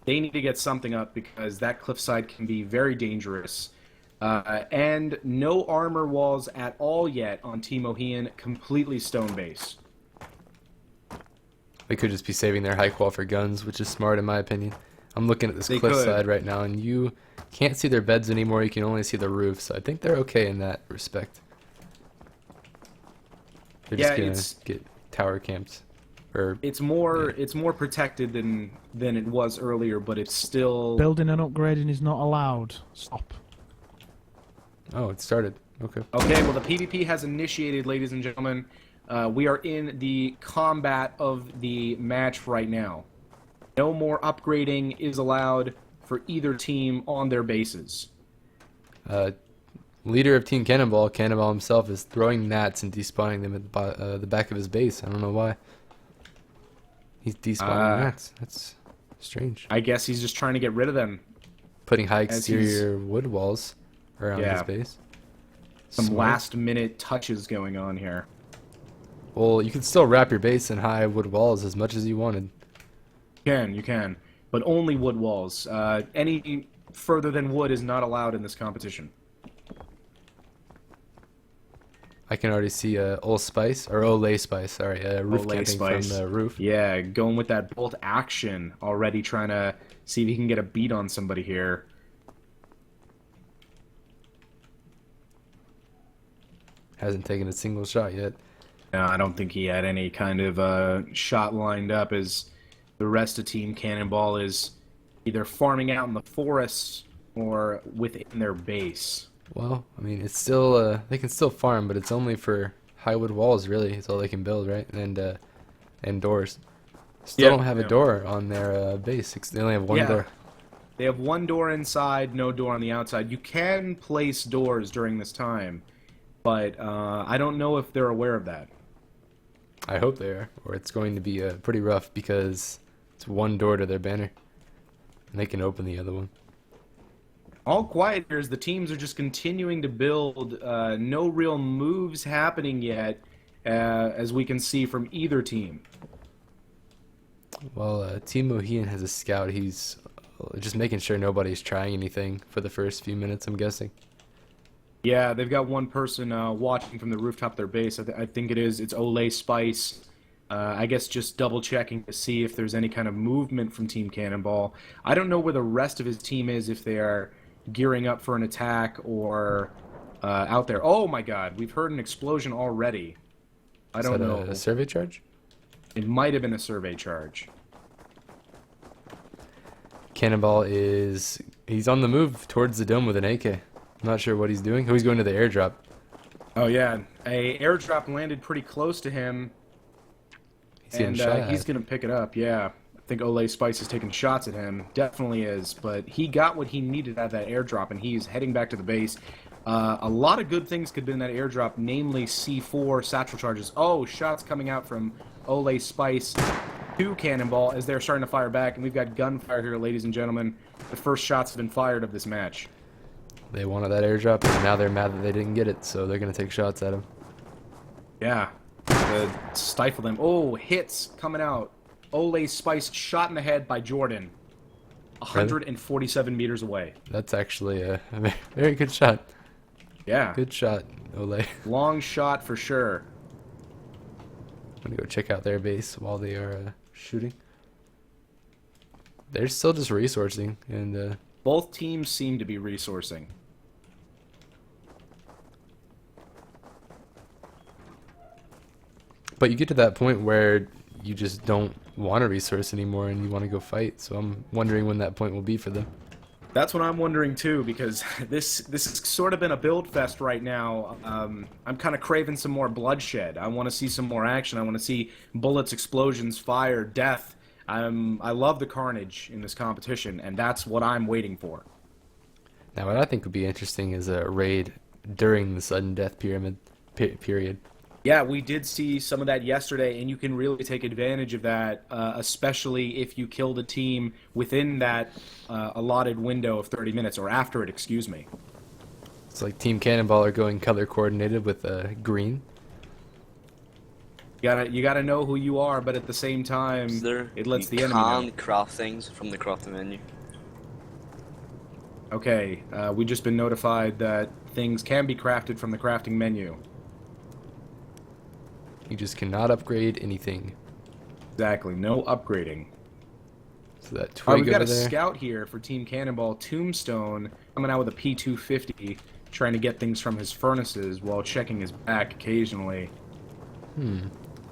They need to get something up because that cliffside can be very dangerous. And no armor walls at all yet on Team Mohian. Completely stone base. They could just be saving their high qual for guns, which is smart in my opinion. I'm looking at this They cliffside could. right now, and you can't see their beds anymore. You can only see the roof, so I think they're okay in that respect. They're Yeah, just gonna it's- get tower camped. Or It's more protected than it was earlier, but it's still. Building and upgrading is not allowed. Stop. oh, it started. Okay. Okay, well the PvP has initiated, ladies and gentlemen. We are in the combat of the match right now. No more upgrading is allowed for either team on their bases. Leader of Team Cannonball, Cannonball himself, is throwing gnats and despawning them at the back of his base. I don't know why. He's despawning gnats. That's strange. I guess he's just trying to get rid of them. Putting high As he's- exterior wood walls around his base. Some Smart. last-minute touches going on here. Well, you can still wrap your base in high wood walls as much as you wanted. You can, but only wood walls. Any further than wood is not allowed in this competition. I can already see Ole Spice, or Ole Spice, sorry, roof Ole camping Spice. from the roof. Yeah, going with that bolt action already, trying to see if he can get a beat on somebody here. Hasn't taken a single shot yet. No, I don't think he had any kind of shot lined up, as the rest of Team Cannonball is either farming out in the forests or within their base. Well, I mean, it's still they can still farm, but it's only for high wood walls. Really, it's all they can build, right? And doors. Still don't have a door on their base. They only have one door. They have one door inside, no door on the outside. You can place doors during this time, but I don't know if they're aware of that. I hope they are, or it's going to be pretty rough because it's one door to their banner, and they can open the other one. All quiet here as the teams are just continuing to build. No real moves happening yet, as we can see from either team. Well, Team Mohian has a scout. He's just making sure nobody's trying anything for the first few minutes, I'm guessing. Yeah, they've got one person watching from the rooftop of their base. I think it's Ole Spice. I guess just double checking to see if there's any kind of movement from Team Cannonball. I don't know where the rest of his team is, if they are gearing up for an attack or out there. Oh my god, we've heard an explosion already. I don't know. A survey charge? It might have been a survey charge. Cannonball he's on the move towards the dome with an AK. I'm not sure what he's doing. Oh, he's going to the airdrop. Oh yeah, a airdrop landed pretty close to him, and he's gonna pick it up. Yeah, I think Ole Spice is taking shots at him. Definitely is, but he got what he needed out of that airdrop, and he's heading back to the base. A lot of good things could be in that airdrop, namely C4 satchel charges. Oh, shots coming out from Ole Spice to Cannonball as they're starting to fire back, and we've got gunfire here, ladies and gentlemen. The first shots have been fired of this match. They wanted that airdrop, and now they're mad that they didn't get it, so they're going to take shots at him. Yeah, stifle them. Oh, hits coming out. Ole Spice shot in the head by Jordan, 147 meters away. That's actually a very good shot. Yeah. Good shot, Ole. Long shot for sure. I'm going to go check out their base while they are shooting. They're still just resourcing, and both teams seem to be resourcing. but you get to that point where you just don't want to resource anymore and you want to go fight. So I'm wondering when that point will be for them. That's what I'm wondering too, because this has sort of been a build fest right now. I'm kind of craving some more bloodshed. I want to see some more action. I want to see bullets, explosions, fire, death. I love the carnage in this competition, and that's what I'm waiting for. Now, what I think would be interesting is a raid during the sudden death period. Yeah, we did see some of that yesterday, and you can really take advantage of that, especially if you kill the team within that allotted window of 30 minutes, or after it, excuse me. It's like Team Cannonball are going color coordinated with green. You gotta know who you are, but at the same time, it lets the enemy know. You can't craft things from the crafting menu. Okay, we just been notified that things can be crafted from the crafting menu. You just cannot upgrade anything. Exactly, no upgrading. So that twig we've got over a there. scout here for Team Cannonball, Tombstone, coming out with a P250, trying to get things from his furnaces while checking his back occasionally.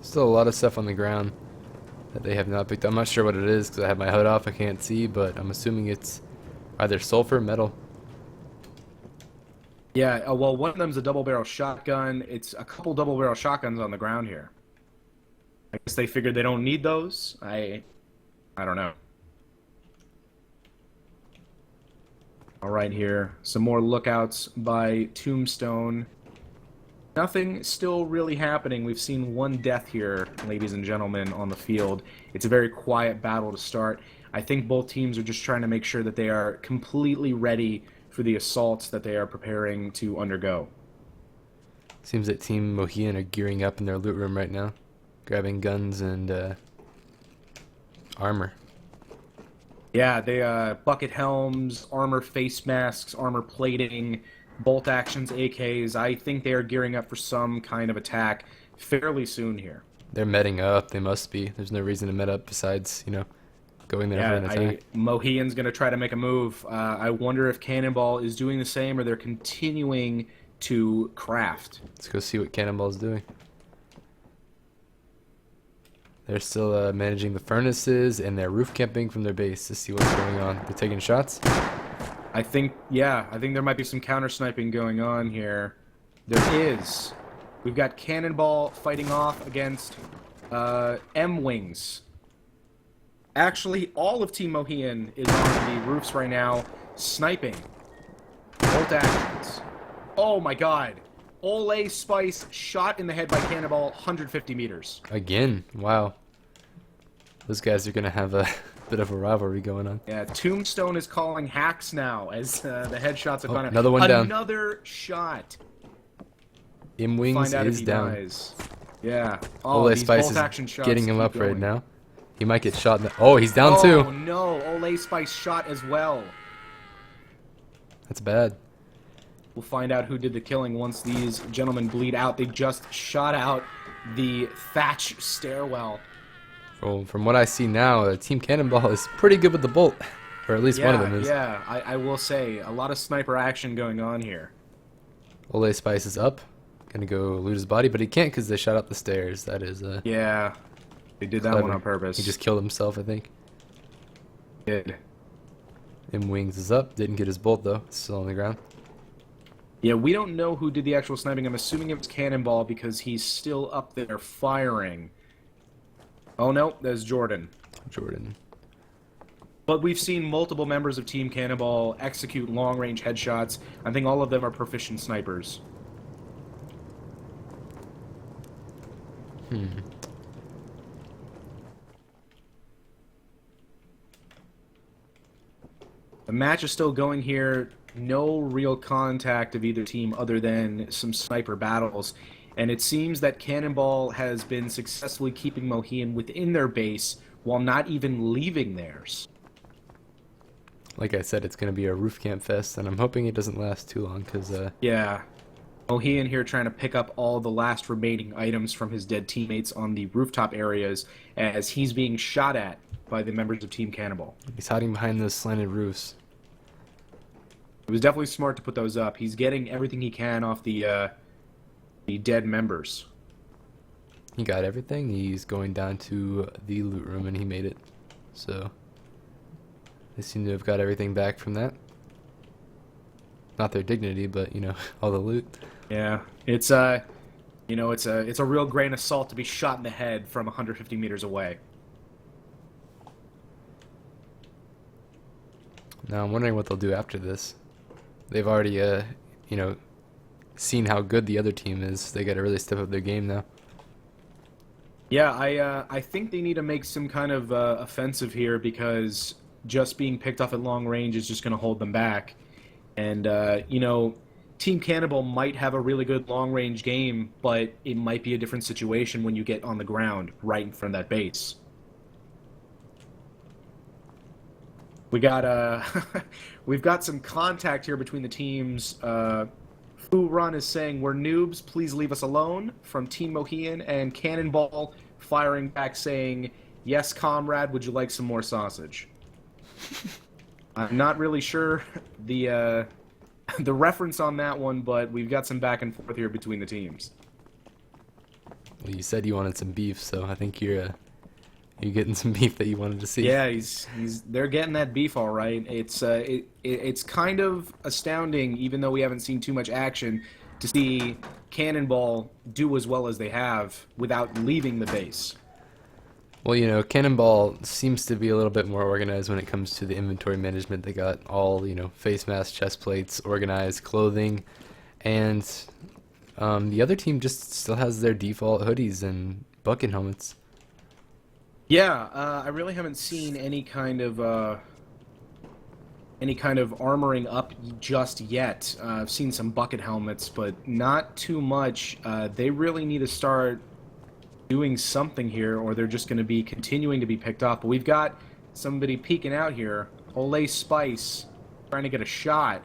Still a lot of stuff on the ground. that they have not picked. I'm not sure what it is because I have my HUD off. I can't see, but I'm assuming it's either sulfur, metal. Yeah, well, one of them's a double-barrel shotgun. It's a couple double-barrel shotguns on the ground here. I guess they figured they don't need those. I don't know. All right, here. Some more lookouts by Tombstone. Nothing still really happening. We've seen one death here, ladies and gentlemen, on the field. It's a very quiet battle to start. I think both teams are just trying to make sure that they are completely ready for the assaults that they are preparing to undergo. Seems that Team Mohian are gearing up in their loot room right now, grabbing guns and armor. Yeah, they bucket helms, armor face masks, armor plating, bolt actions, AKs. I think they are gearing up for some kind of attack fairly soon here. They're meting up. They must be. There's no reason to met up besides, you know, going there for an attack. Mohian's going to try to make a move. I wonder if Cannonball is doing the same or they're continuing to craft. Let's go see what Cannonball's doing. They're still managing the furnaces and they're roof camping from their base to see what's going on. They're taking shots. I think there might be some counter sniping going on here. There is. We've got Cannonball fighting off against M-Wings. Actually, all of Team Mohian is on the roofs right now, sniping. Bolt actions. Oh my god. Ole Spice shot in the head by Cannonball, 150 meters. Again, wow. Those guys are going to have a bit of a rivalry going on. Yeah, Tombstone is calling hacks now as the headshots have gone out. Another one down. Another shot. M-Wings is down. Dies. Yeah. Ole these Spice bolt action is shots getting him keep up right going. now. He might get shot. Oh, he's down too. Oh no, Ole Spice shot as well. That's bad. We'll find out who did the killing once these gentlemen bleed out. They just shot out the thatch stairwell. Well, from what I see now, Team Cannonball is pretty good with the bolt. Or at least one of them is. Yeah, I will say, a lot of sniper action going on here. Ole Spice is up. Gonna go loot his body, but he can't because they shot up the stairs. That is Yeah, they did that clever. one on purpose. He just killed himself, I think. did. M-Wings is up. Didn't get his bolt, though. It's still on the ground. Yeah, we don't know who did the actual sniping. I'm assuming it was Cannonball because he's still up there firing. Oh no, there's Jordan. Jordan. But we've seen multiple members of Team Cannonball execute long-range headshots. I think all of them are proficient snipers. The match is still going here. No real contact of either team other than some sniper battles. And it seems that Cannonball has been successfully keeping Mohian within their base while not even leaving theirs. Like I said, it's going to be a roof camp fest, and I'm hoping it doesn't last too long, because... Yeah. Mohian here trying to pick up all the last remaining items from his dead teammates on the rooftop areas as he's being shot at by the members of Team Cannonball. He's hiding behind those slanted roofs. It was definitely smart to put those up. He's getting everything he can off the dead members. He got everything. He's going down to the loot room, and he made it. So, they seem to have got everything back from that. Not their dignity, but, you know, all the loot. Yeah, it's you know, it's a real grain of salt to be shot in the head from 150 meters away. Now I'm wondering what they'll do after this. They've already, you know, seen how good the other team is. They got to really step up their game now. Yeah, I think they need to make some kind of offensive here because just being picked off at long range is just going to hold them back. And, you know, Team Cannibal might have a really good long-range game, but it might be a different situation when you get on the ground right in front of that base. We got we've got some contact here between the teams. Fu Run is saying, "We're noobs, please leave us alone," from Team Mohian, and Cannonball firing back saying, "Yes, comrade, would you like some more sausage?" I'm not really sure the reference on that one, but we've got some back and forth here between the teams. Well, you said you wanted some beef, so I think you're You getting some beef that you wanted to see? Yeah, they're getting that beef all right. It's kind of astounding, even though we haven't seen too much action, to see Cannonball do as well as they have without leaving the base. Well, you know, Cannonball seems to be a little bit more organized when it comes to the inventory management. They got all, you know, face masks, chest plates, organized clothing, and the other team just still has their default hoodies and bucket helmets. Yeah, I really haven't seen any kind of armoring up just yet. I've seen some bucket helmets, but not too much. They really need to start doing something here, or they're just going to be continuing to be picked off. But we've got somebody peeking out here. Ole Spice trying to get a shot.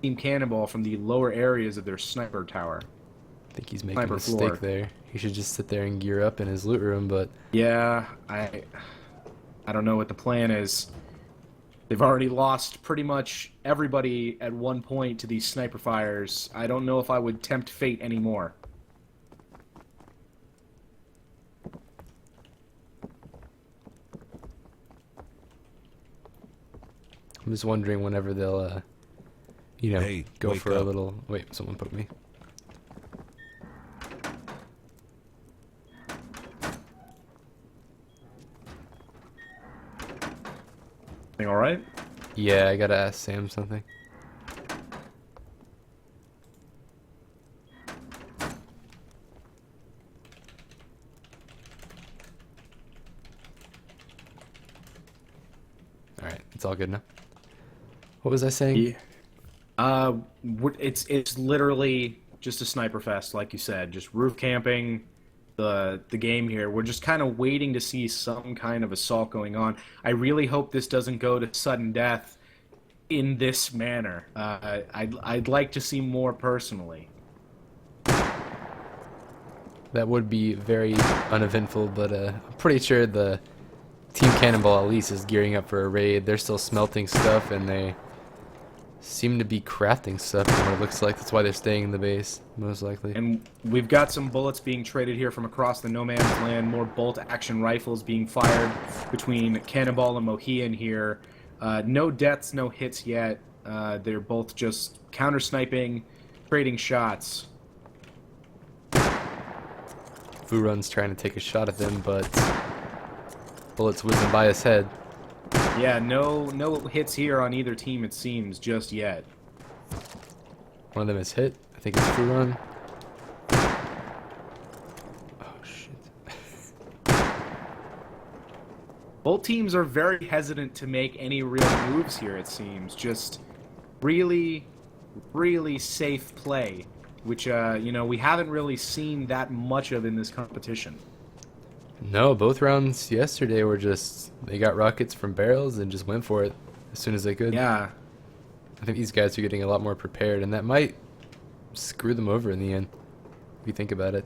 Team Cannonball from the lower areas of their sniper tower. I think he's making a mistake there. He should just sit there and gear up in his loot room, but... Yeah, I don't know what the plan is. They've already lost pretty much everybody at one point to these sniper fires. I don't know if I would tempt fate anymore. I'm just wondering whenever they'll, you know, Hey, go wake for a up. little... Wait, someone poked me. All right? Yeah, I gotta ask Sam something. Alright, it's all good now. What was I saying? Yeah. It's literally just a sniper fest, like you said. Just roof camping the game here. We're just kind of waiting to see some kind of assault going on. I really hope this doesn't go to sudden death in this manner. I'd like to see more personally. That would be very uneventful, but I'm pretty sure the Team Cannonball at least is gearing up for a raid. They're still smelting stuff, and they seem to be crafting stuff from what it looks like. That's why they're staying in the base, most likely. And we've got some bullets being traded here from across the no man's land. More bolt-action rifles being fired between Cannonball and Mohian here. No deaths, no hits yet. They're both just counter-sniping, trading shots. Furun's trying to take a shot at them, but bullets whizzing by his head. Yeah, no hits here on either team, it seems, just yet. One of them is hit. I think it's Furun. Oh, shit. Both teams are very hesitant to make any real moves here, it seems. Just really, really safe play, which, you know, we haven't really seen that much of in this competition. No, both rounds yesterday were just... They got rockets from barrels and just went for it as soon as they could. Yeah. I think these guys are getting a lot more prepared, and that might screw them over in the end, if you think about it.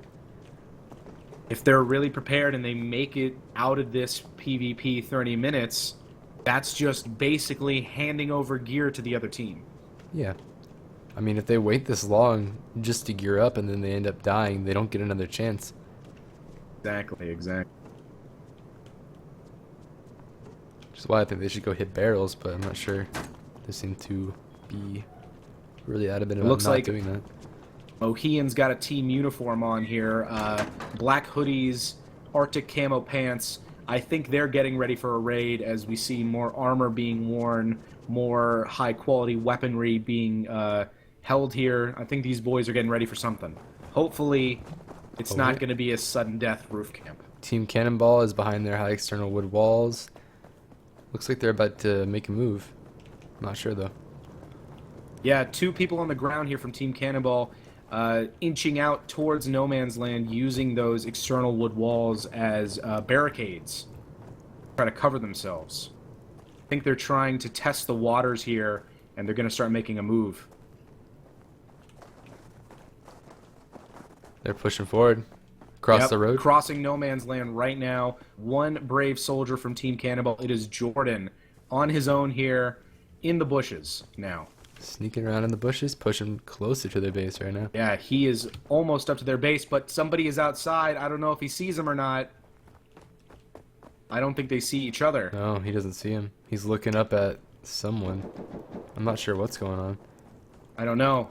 If they're really prepared and they make it out of this PvP 30 minutes, that's just basically handing over gear to the other team. Yeah. I mean, if they wait this long just to gear up and then they end up dying, they don't get another chance. Exactly. Which is why I think they should go hit barrels, but I'm not sure. They seem to be really adamant about not doing that. Mohian's got a team uniform on here. Black hoodies, Arctic camo pants. I think they're getting ready for a raid as we see more armor being worn, more high-quality weaponry being held here. I think these boys are getting ready for something. Hopefully, it's not going to be a sudden death roof camp. Team Cannonball is behind their high external wood walls. Looks like they're about to make a move. I'm not sure, though. Yeah, two people on the ground here from Team Cannonball inching out towards no man's land using those external wood walls as barricades. Try to cover themselves. I think they're trying to test the waters here, and they're going to start making a move. They're pushing forward. Across the road. Crossing no man's land right now. One brave soldier from Team Cannonball. It is Jordan on his own here in the bushes now. Sneaking around in the bushes, pushing closer to their base right now. Yeah, he is almost up to their base, but somebody is outside. I don't know if he sees him or not. I don't think they see each other. No, he doesn't see him. He's looking up at someone. I'm not sure what's going on. I don't know,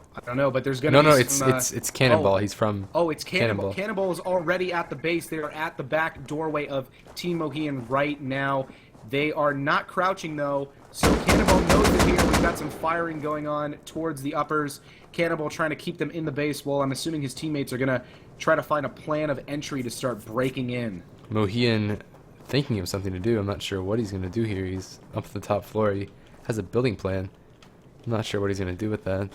but there's gonna be it's Cannonball. Oh. He's from. Oh, it's Cannonball. Cannonball. Cannonball is already at the base. They are at the back doorway of Team Mohian right now. They are not crouching, though, so Cannonball knows they're here. We've got some firing going on towards the uppers. Cannonball trying to keep them in the base, while I'm assuming his teammates are going to try to find a plan of entry to start breaking in. Mohian thinking of something to do. I'm not sure what he's going to do here. He's up to the top floor. He has a building plan. I'm not sure what he's going to do with that.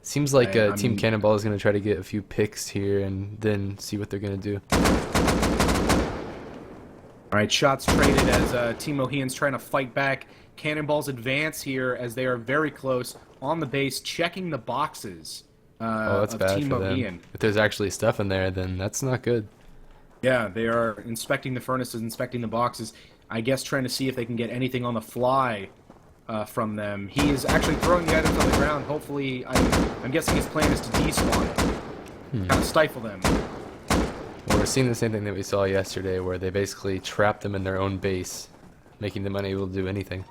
Seems like Team Cannonball is going to try to get a few picks here and then see what they're going to do. All right, shots traded as Team Mohian's trying to fight back. Cannonball's advance here as they are very close on the base, checking the boxes Oh, that's of bad Team for Mohian. them. If there's actually stuff in there, then that's not good. Yeah, they are inspecting the furnaces, inspecting the boxes. I guess trying to see if they can get anything on the fly from them. He is actually throwing the items on the ground. Hopefully, I'm guessing his plan is to despawn it. Kind of stifle them. Well, we're seeing the same thing that we saw yesterday, where they basically trap them in their own base, making them unable to do anything.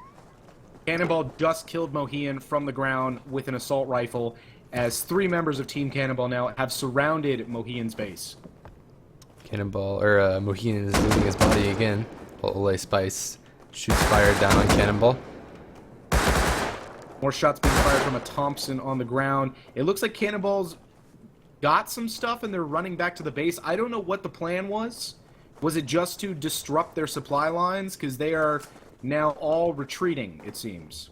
Cannonball just killed Mohian from the ground with an assault rifle, as 3 members of Team Cannonball now have surrounded Mohian's base. Mohian is losing his body again, while Ole Spice shoots fire down on Cannonball. More shots being fired from a Thompson on the ground. It looks like Cannonball's got some stuff and they're running back to the base. I don't know what the plan was. Was it just to disrupt their supply lines? Because they are now all retreating, it seems.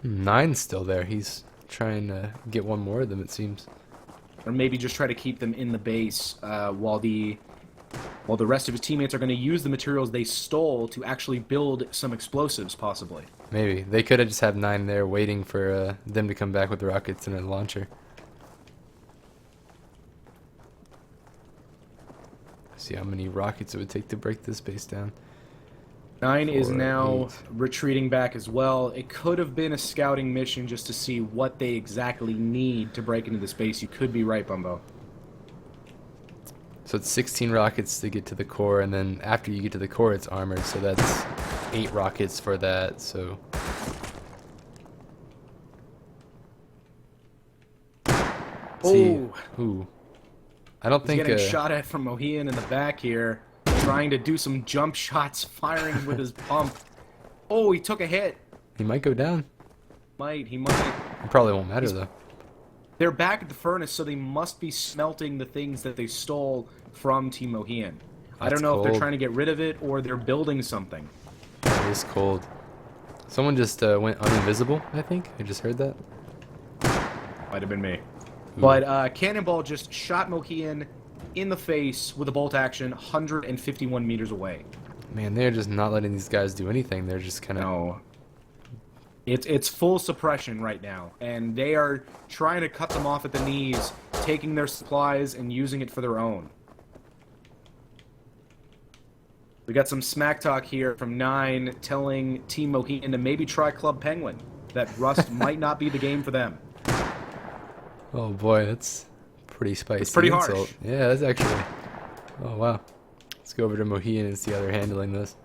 9's still there. He's trying to get one more of them, it seems. Or maybe just try to keep them in the base while the rest of his teammates are going to use the materials they stole to actually build some explosives, possibly. Maybe. They could have just had 9 there waiting for them to come back with the rockets and a launcher. See how many rockets it would take to break this base down. 9 is 4, now 8. retreating back as well. It could have been a scouting mission just to see what they exactly need to break into this base. You could be right, Bumbo. So it's 16 rockets to get to the core, and then after you get to the core, it's armored. So that's 8 rockets for that. So ooh, I don't think getting shot at from Mohian in the back here, trying to do some jump shots, firing with his pump. Oh, he took a hit. he might go down. He might. It probably won't matter though. They're back at the furnace, so they must be smelting the things that they stole from Team Mohian. I don't know if they're cold. trying to get rid of it or they're building something. It is cold. Someone just went uninvisible, I think. I just heard that. Might have been me. But Cannonball just shot Mohian in the face with a bolt action 151 meters away. Man, they're just not letting these guys do anything. They're just kind of... No. It's full suppression right now, and they are trying to cut them off at the knees, taking their supplies and using it for their own. We got some smack talk here from 9 telling Team Mohian to maybe try Club Penguin, that Rust might not be the game for them. Oh boy, that's pretty spicy. It's pretty insult. harsh. Yeah, that's actually... Oh wow. Let's go over to Mohian and see how they're handling this.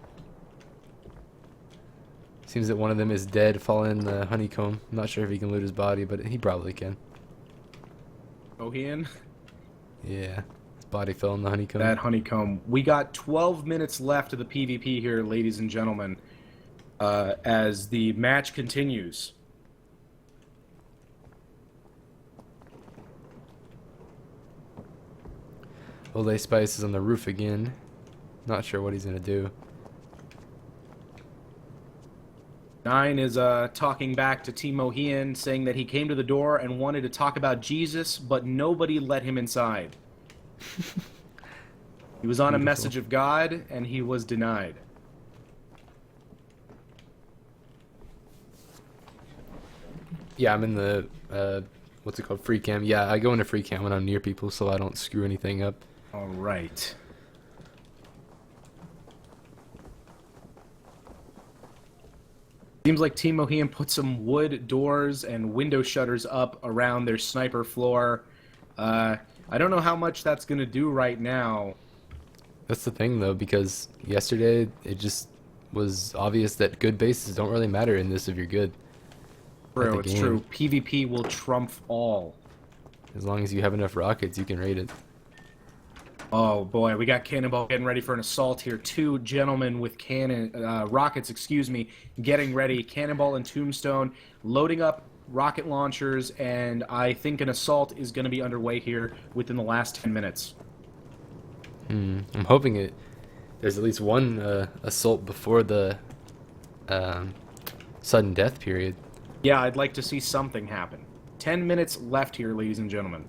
Seems that one of them is dead, falling in the honeycomb. I'm not sure if he can loot his body, but he probably can. Mohian? Yeah. His body fell in the honeycomb. That honeycomb. We got 12 minutes left of the PvP here, ladies and gentlemen, as the match continues. Ole Spice is on the roof again. Not sure what he's going to do. 9 is talking back to Team Mohian, saying that he came to the door and wanted to talk about Jesus, but nobody let him inside. He was on a message of God, and he was denied. Yeah, I'm in the, what's it called, free cam. Yeah, I go into free cam when I'm near people so I don't screw anything up. All right. Seems like Team Mohian put some wood doors and window shutters up around their sniper floor. I don't know how much that's going to do right now. That's the thing, though, because yesterday it just was obvious that good bases don't really matter in this if you're good. True, the it's game. true. PvP will trump all. As long as you have enough rockets, you can raid it. Oh boy, we got Cannonball getting ready for an assault here. Two gentlemen with rockets, excuse me, getting ready. Cannonball and Tombstone loading up rocket launchers, and I think an assault is going to be underway here within the last 10 minutes. I'm hoping there's at least one assault before the sudden death period. Yeah, I'd like to see something happen. 10 minutes left here, ladies and gentlemen.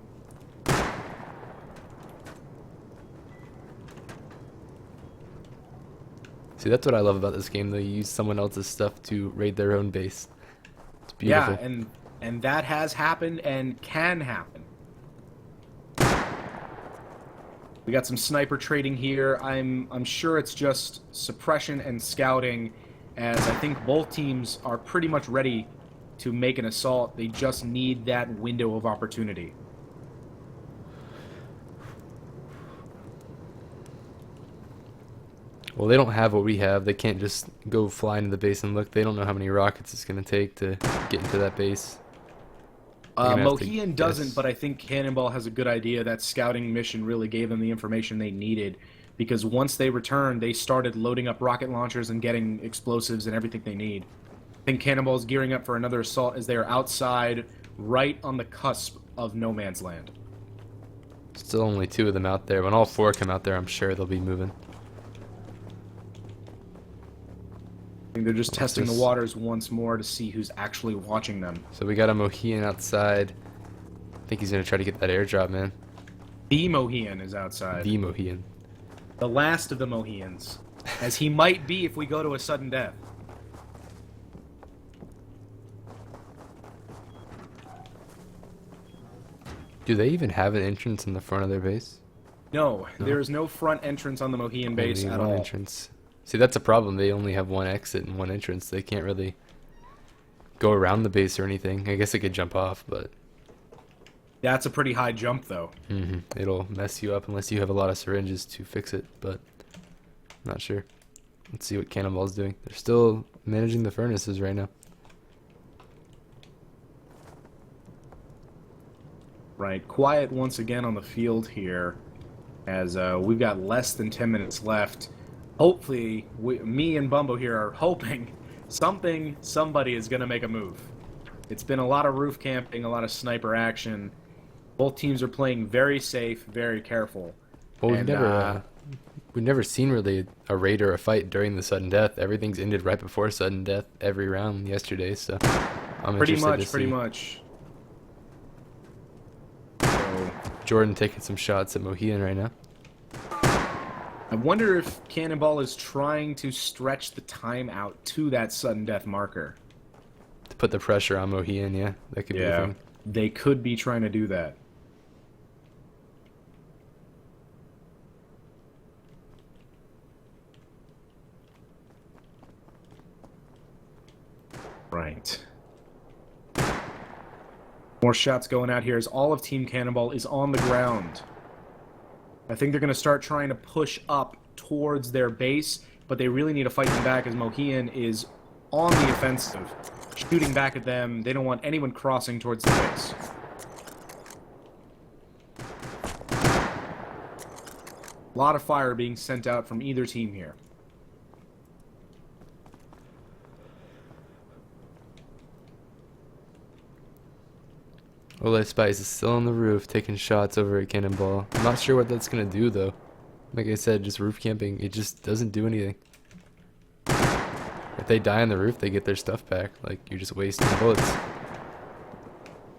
See, that's what I love about this game, though. You use someone else's stuff to raid their own base. It's beautiful. Yeah, and that has happened and can happen. We got some sniper trading here. I'm sure it's just suppression and scouting, as I think both teams are pretty much ready to make an assault. They just need that window of opportunity. Well, they don't have what we have. They can't just go fly into the base and look. They don't know how many rockets it's going to take to get into that base. Mohian doesn't, but I think Cannonball has a good idea. That scouting mission really gave them the information they needed, because once they returned, they started loading up rocket launchers and getting explosives and everything they need. I think Cannonball is gearing up for another assault as they are outside, right on the cusp of no man's land. Still only 2 of them out there. When all 4 come out there, I'm sure they'll be moving. I think they're just testing the waters once more to see who's actually watching them. So we got a Mohian outside. I think he's going to try to get that airdrop, man. The Mohian is outside. The Mohian. The last of the Mohians. As he might be if we go to a sudden death. Do they even have an entrance in the front of their base? No, there is no front entrance on the Mohian base Only at one all. entrance. See, that's a problem. They only have one exit and one entrance. They can't really go around the base or anything. I guess they could jump off, but... That's a pretty high jump, though. It'll mess you up unless you have a lot of syringes to fix it, but not sure. Let's see what Cannonball's doing. They're still managing the furnaces right now. Right, quiet once again on the field here, as we've got less than 10 minutes left. Hopefully, me and Bumbo here are hoping somebody is going to make a move. It's been a lot of roof camping, a lot of sniper action. Both teams are playing very safe, very careful. Well, And, we've never seen really a raid or a fight during the sudden death. Everything's ended right before sudden death every round yesterday, so I'm pretty interested to see. much. So, Jordan taking some shots at Mohian right now. I wonder if Cannonball is trying to stretch the time out to that sudden death marker. To put the pressure on Mohian, yeah, that could be a thing. They could be trying to do that. Right. More shots going out here as all of Team Cannonball is on the ground. I think they're going to start trying to push up towards their base, but they really need to fight them back as Mohian is on the offensive, shooting back at them. They don't want anyone crossing towards the base. A lot of fire being sent out from either team here. Ole Spice is still on the roof taking shots over at Cannonball. I'm not sure what that's going to do, though. Like I said, just roof camping, it just doesn't do anything. If they die on the roof, they get their stuff back. Like, you're just wasting bullets.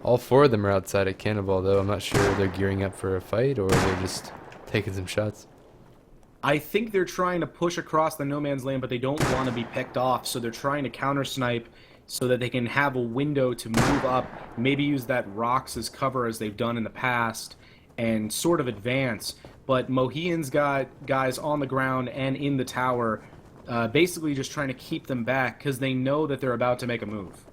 All 4 of them are outside at Cannonball, though. I'm not sure they're gearing up for a fight or they're just taking some shots. I think they're trying to push across the no man's land, but they don't want to be picked off, so they're trying to counter snipe so that they can have a window to move up, maybe use that rocks as cover as they've done in the past, and sort of advance. But Mohian's got guys on the ground and in the tower, basically just trying to keep them back because they know that they're about to make a move.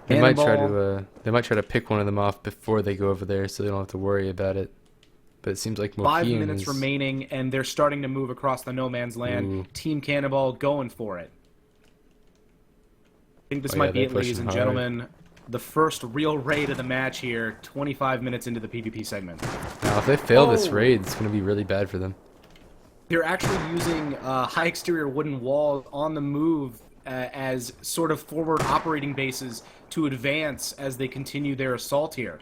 They might try Cannonball. to pick one of them off before they go over there, so they don't have to worry about it. But it seems like 5 Mohian minutes is... remaining, and they're starting to move across the no man's land. Ooh. Team Cannonball going for it. I think this Oh, might yeah, be they're it, ladies pushing and hard. gentlemen. The first real raid of the match here, 25 minutes into the PvP segment. Now, if they fail this Oh. raid, it's going to be really bad for them. They're actually using high exterior wooden walls on the move as sort of forward operating bases to advance as they continue their assault here.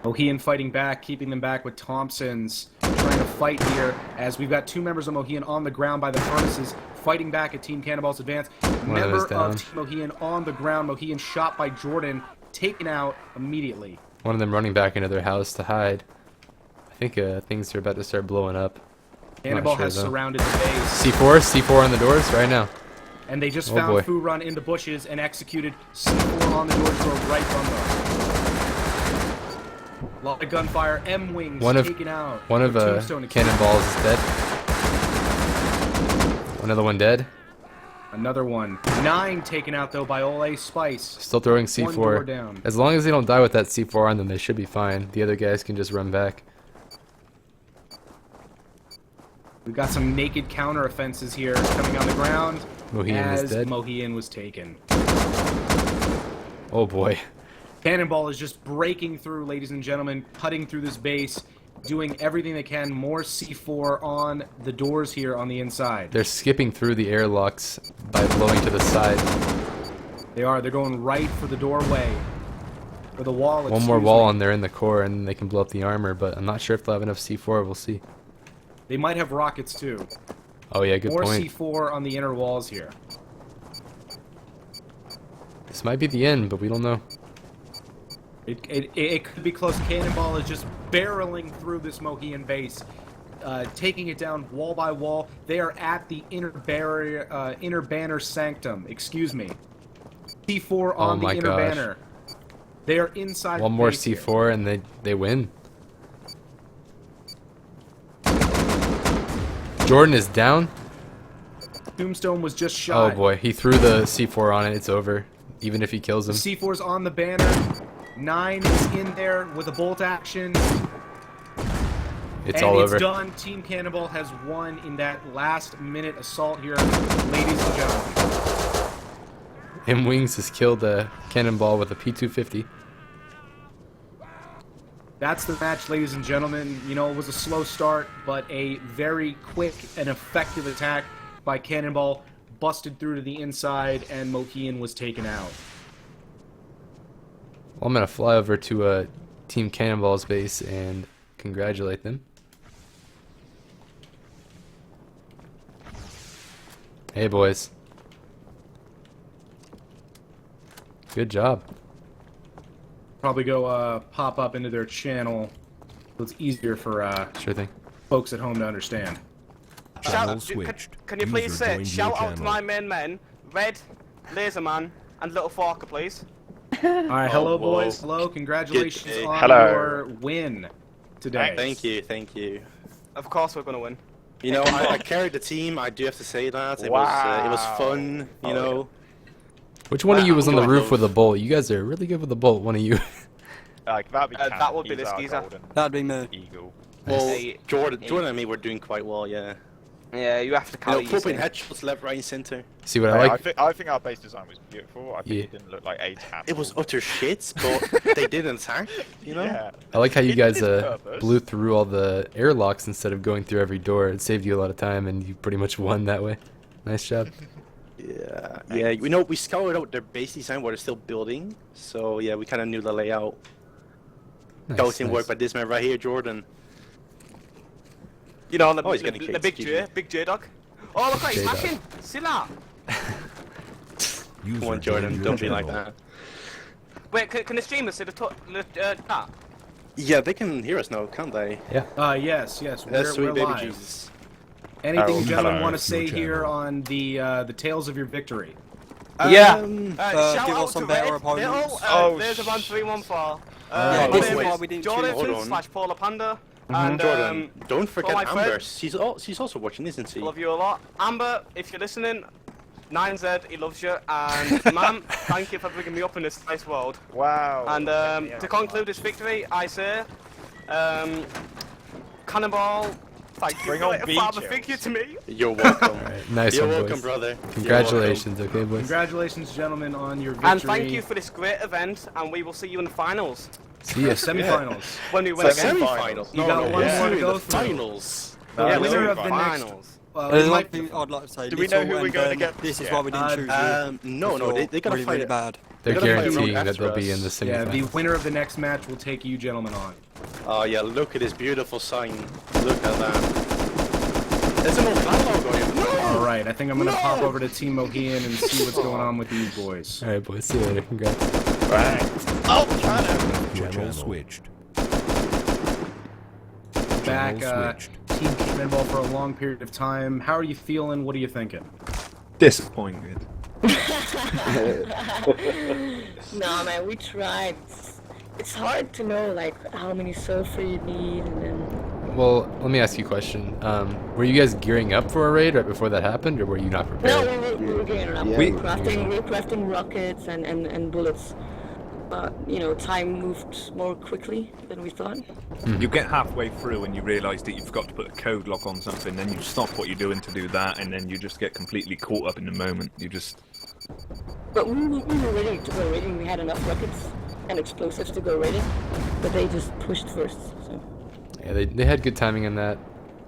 Mohian fighting back, keeping them back with Thompsons, trying to fight here as we've got 2 members of Mohian on the ground by the furnaces, fighting back at Team Cannonball's advance. One of them is Member down. of Team Mohian on the ground. Mohian shot by Jordan, taken out immediately. One of them running back into their house to hide. I think things are about to start blowing up. Cannonball sure, has though. surrounded the base, C4 on the doors right now. and they just Oh, found boy. Fu Run in the bushes and executed C4 on the doors door right from them. A lot of gunfire. M-Wings taken out. One of Tombstone Cannonballs is dead. Another one dead. Another one. 9 taken out, though, by Ole Spice. Still throwing One door C4. down. As long as they don't die with that C4 on them, they should be fine. The other guys can just run back. We've got some naked counter offenses here coming on the ground Mohian is as dead. Mohian was taken. Oh boy. Cannonball is just breaking through, ladies and gentlemen, cutting through this base, doing everything they can. More C4 on the doors here on the inside. They're skipping through the airlocks by blowing to the side. They are. They're going right for the doorway. Or the wall, One more excuse wall me. on there in the core and they can blow up the armor, but I'm not sure if they'll have enough C4. We'll see. They might have rockets, too. Oh yeah, good More point. C4 on the inner walls here. This might be the end, but we don't know. It could be close. Cannonball is just barreling through this Mohian base, taking it down wall by wall. They are at the inner barrier, inner banner sanctum. Excuse me. C4 on the my inner gosh. banner. They are inside. One the more base here. C4 and they win. Jordan is down. Tombstone was just shot. Oh boy, he threw the C4 on it. It's over. Even if he kills him. C4's on the banner. 9 is in there with a bolt action. It's and all it's over. done. Team Cannonball has won in that last-minute assault here, ladies and gentlemen. M-Wings has killed a Cannonball with a P250. That's the match, ladies and gentlemen. You know, it was a slow start, but a very quick and effective attack by Cannonball. Busted through to the inside, and Mohian was taken out. Well, I'm going to fly over to Team Cannonball's base and congratulate them. Hey, boys. Good job. Probably go pop up into their channel so it's easier for Sure thing. folks at home to understand. Channel switched. Can you please User say joined shout your out to channel. my main men, Red, Laserman, and Little Forker, please? All right, hello, whoa. boys. Hello, congratulations Good day. on Hello. your win today. Thank you, thank you. Of course we're gonna win. You know, I carried the team. I do have to say that it was fun. You know, Which one of you was on the God, roof those- with a bolt? You guys are really good with a bolt, one of you. Like, that'd be that would be He's the our skeezer. golden That'd be me. Eagle. well, Hey, Jordan and me were doing quite well. Yeah, Yeah, you have to you count know, it. flipping headshots left, right, and center. See what I Hey, like? I think our base design was beautiful. I think Yeah. it didn't look like a tap. It was utter shit, but they didn't attack. You know. Yeah. I like how you It guys did purpose. blew through all the airlocks instead of going through every door. It saved you a lot of time, and you pretty much won that way. Nice job. Yeah, yeah. You know, we scouted out their base design while they're still building, so yeah, we kind of knew the layout. Nice, Scouting nice. work by this man right here, Jordan. You know, the, Oh, he's getting the kicked, big excuse J, big J dog. Oh, look, he's J-Dog. smashing. See that? User Come on, joined Jordan, your don't be like channel. that. Wait, can the streamers see the chat? Yeah, they can hear us now, can't they? Yes, That's we're sweet baby live. Jesus. Anything, Oh, gentlemen, hello. want to say Your here channel. on the tales of your victory? Yeah. Um, Shout give out us some to better Red, opponents. Little, Oh, there's a 1314. Yeah, this this is is why why we didn't choose Jonathan Hold on. /Polar Panda. And Jordan, don't for forget my Amber. friend- She's also watching, isn't she? love you a lot. Amber, if you're listening, 9Z, he loves you. And ma'am, thank you for bringing me up in this nice world. Wow. And to conclude this victory, I say, Cannonball, thank you Bring for on letting B father chills. figure to me. You're welcome. Nice You're one, welcome, boys. brother. Congratulations, okay, boys? Congratulations, gentlemen, on your victory. And thank you for this great event, and we will see you in the finals. See ya. Semifinals. When we win again. Semi-finals. You got one more to go through. Finals. Yeah, winner we're of the next. finals. There's It one might thing I'd like to say. Do we know Little who we're and, going against? This is Yeah. why we didn't choose you. No, they gotta really, fight really it. bad. They're They're gonna fight guaranteeing around that they'll be in the after Yeah, the semifinals. winner of the next match will take you gentlemen on. Oh yeah, look at this beautiful sign. Look at that. There's an old flag logo here. No! Alright, I think I'm gonna pop over to Team Mohian and see what's going on with these boys. All right, boys. See you later. Congrats. Right. Oh, Channel switched. Back, Channel switched. Team Cannonball for a long period of time. How are you feeling? What are you thinking? Disappointed. No, man, we tried. It's hard to know, like, how many sulfur you need, and then... Well, let me ask you a question. Were you guys gearing up for a raid right before that happened, or were you not No, prepared? we were getting it up. Yeah, we we- were crafting rockets and bullets. But, you know, time moved more quickly than we thought. You get halfway through and you realise that you forgot to put a code lock on something, then you stop what you're doing to do that, and then you just get completely caught up in the moment. You just... But we were ready to go raiding. We had enough rockets and explosives to go raiding. But they just pushed first, so... Yeah, they had good timing on that,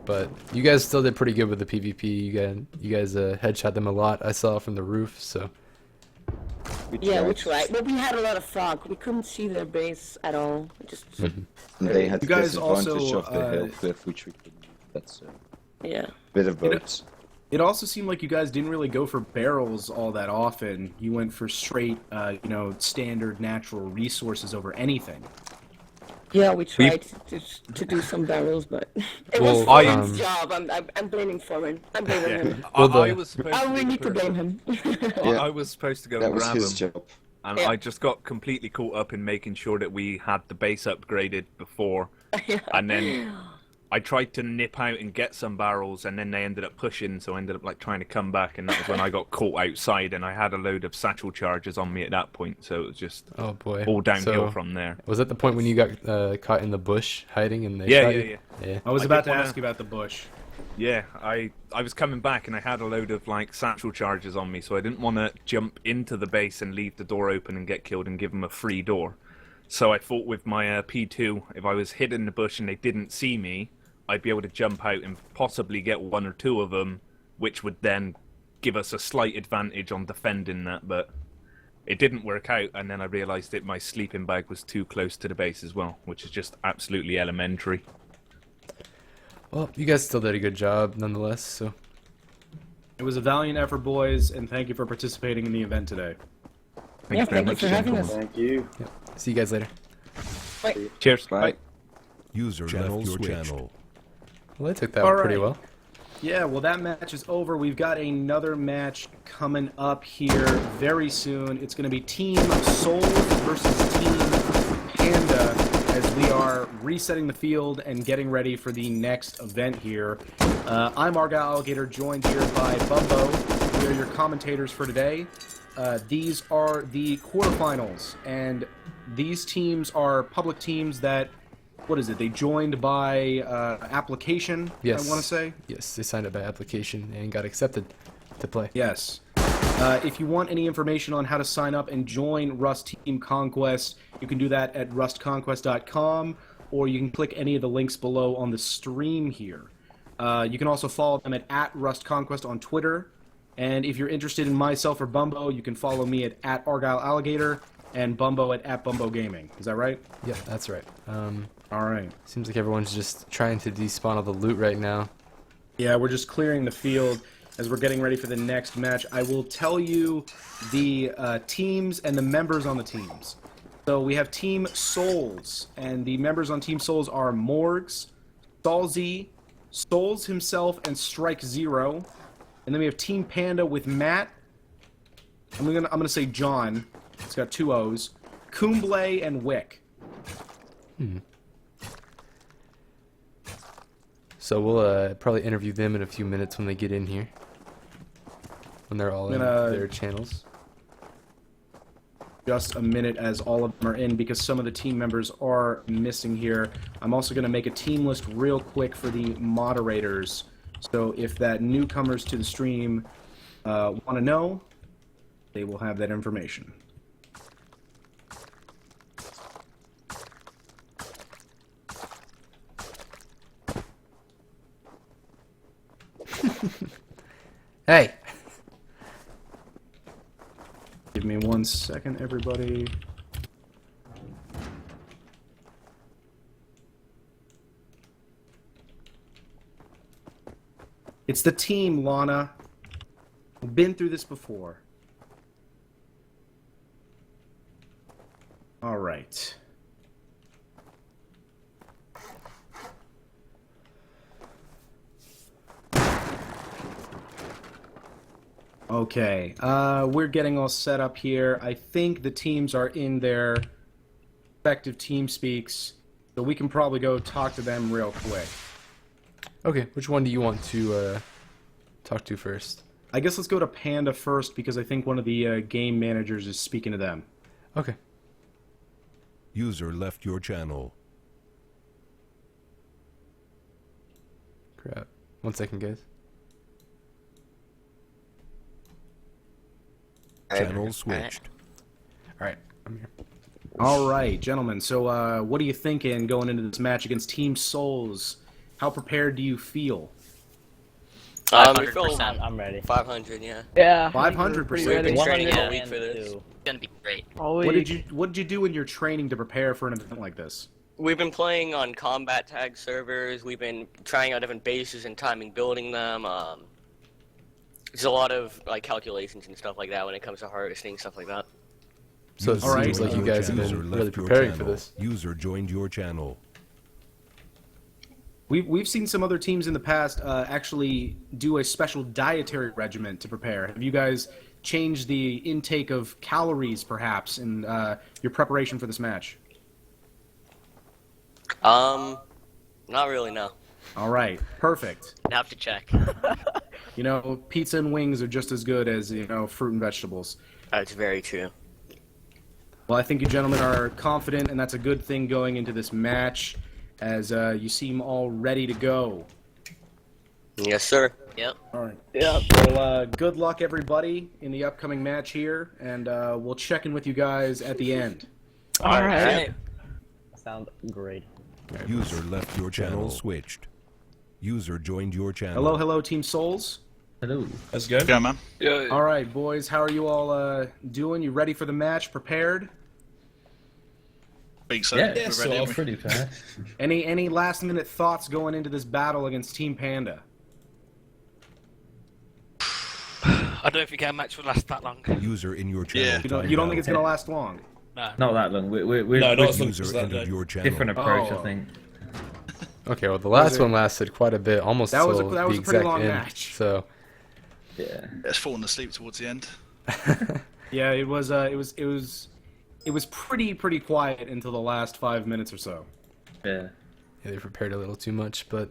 but you guys still did pretty good with the PvP. You guys headshot them a lot. I saw from the roof, so... Yeah, we tried. But we had a lot of fog. We couldn't see their base at all. We just... And they had You the guys disadvantage also, of the hill cliff, which we couldn't do. That's a Yeah. bit of both. It also seemed like you guys didn't really go for barrels all that often. You went for straight, standard natural resources over anything. Yeah, we tried to do some barrels, but it Well, was Foreman's job. I'm blaming Foreman. I'm blaming him. I was supposed I to really be need the to blame person- him. I was supposed to go That and was grab his them, job. and Yeah. I just got completely caught up in making sure that we had the base upgraded before, and then I tried to nip out and get some barrels, and then they ended up pushing, so I ended up like trying to come back, and that was when I got caught outside, and I had a load of satchel charges on me at that point, so it was just Oh boy. all downhill So, from there. Was that the point when you got caught in the bush hiding and they Yeah, shot yeah, you? Yeah. I was I about to did wanna- ask you about the bush. Yeah, I was coming back and I had a load of like satchel charges on me, so I didn't want to jump into the base and leave the door open and get killed and give them a free door. So I thought with my P2, if I was hidden in the bush and they didn't see me, I'd be able to jump out and possibly get one or two of them, which would then give us a slight advantage on defending that, but it didn't work out, and then I realised that my sleeping bag was too close to the base as well, which is just absolutely elementary. Well, you guys still did a good job nonetheless, so... It was a valiant effort, boys, and thank you for participating in the event today. Yeah, thank you for having us. Thank you. See you guys later. Cheers. Bye. User Channel left your switched. channel. Well, they took that All one pretty right. well. Yeah, well, that match is over. We've got another match coming up here very soon. It's going to be Team Soul versus Team Panda as we are resetting the field and getting ready for the next event here. I'm Argyle Alligator, joined here by Bumbo. We are your commentators for today. These are the quarterfinals, and these teams are public teams that, what is it, they joined by application, Yes. I want to say? Yes, they signed up by application and got accepted to play. Yes. If you want any information on how to sign up and join Rust Team Conquest, you can do that at rustconquest.com, or you can click any of the links below on the stream here. You can also follow them at rustconquest on Twitter, and if you're interested in myself or Bumbo, you can follow me at Argyle Alligator and Bumbo at Bumbo Gaming. Is that right? Yeah, that's right. All right. Seems like everyone's just trying to despawn all the loot right now. Yeah, we're just clearing the field as we're getting ready for the next match. I will tell you the teams and the members on the teams. So we have Team Souls, and the members on Team Souls are Morgs, Salzy, Souls himself, and Strike Zero. And then we have Team Panda with Matt. I'm gonna say John. It's got two O's. Kumble and Wick. So we'll probably interview them in a few minutes when they get in here. When they're all in their channels. Just a minute as all of them are in because some of the team members are missing here. I'm also going to make a team list real quick for the moderators. So if that newcomers to the stream want to know, they will have that information. Hey! Give me 1 second, everybody. It's the team, Lana. We've been through this before. All right. Okay, we're getting all set up here. I think the teams are in their respective team speaks, so we can probably go talk to them real quick. Okay, which one do you want to talk to first? I guess let's go to Panda first because I think one of the game managers is speaking to them. Okay. User left your channel. Crap. 1 second, guys. Channel switched. Alright, I'm here. All right, gentlemen. So, what are you thinking going into this match against Team Souls? How prepared do you feel? 500%. I'm ready. 500, yeah. Yeah. 500%. We've been training all week Yeah. for this. It's gonna be great. What did you do in your training to prepare for an event like this? We've been playing on combat tag servers. We've been trying out different bases and timing building them. There's a lot of like calculations and stuff like that when it comes to harvesting, stuff like that. So it seems like you guys have been really preparing for this. User joined your channel. We've seen some other teams in the past actually do a special dietary regimen to prepare. Have you guys changed the intake of calories, perhaps, in your preparation for this match? Not really, no. All right, perfect. I'd have to check. You know, pizza and wings are just as good as, you know, fruit and vegetables. That's very true. Well, I think you gentlemen are confident, and that's a good thing going into this match, as you seem all ready to go. Yes, sir. Yep. All right. Yeah. Well, good luck, everybody, in the upcoming match here, and we'll check in with you guys at the end. All right. Sound great. User left your channel switched. User joined your channel. Hello, hello, Team Souls. Hello. Let's go. Yeah, man. Yeah. All right, boys, how are you all doing? You ready for the match? Prepared? Think so. Yeah, We're so ready. I'm pretty fair. Any last-minute thoughts going into this battle against Team Panda? I don't think our match will last that long. User in your channel. Yeah. You don't think it's going to last long? Not that long. We're No, not as long User as that. entered No. your channel. different approach, Oh. I think. Okay, well the last one lasted quite a bit, almost That was till that was the a pretty exact long end. match. So Yeah. It's fallen asleep towards the end. Yeah, it was pretty quiet until the last 5 minutes or so. Yeah. yeah, they prepared a little too much, but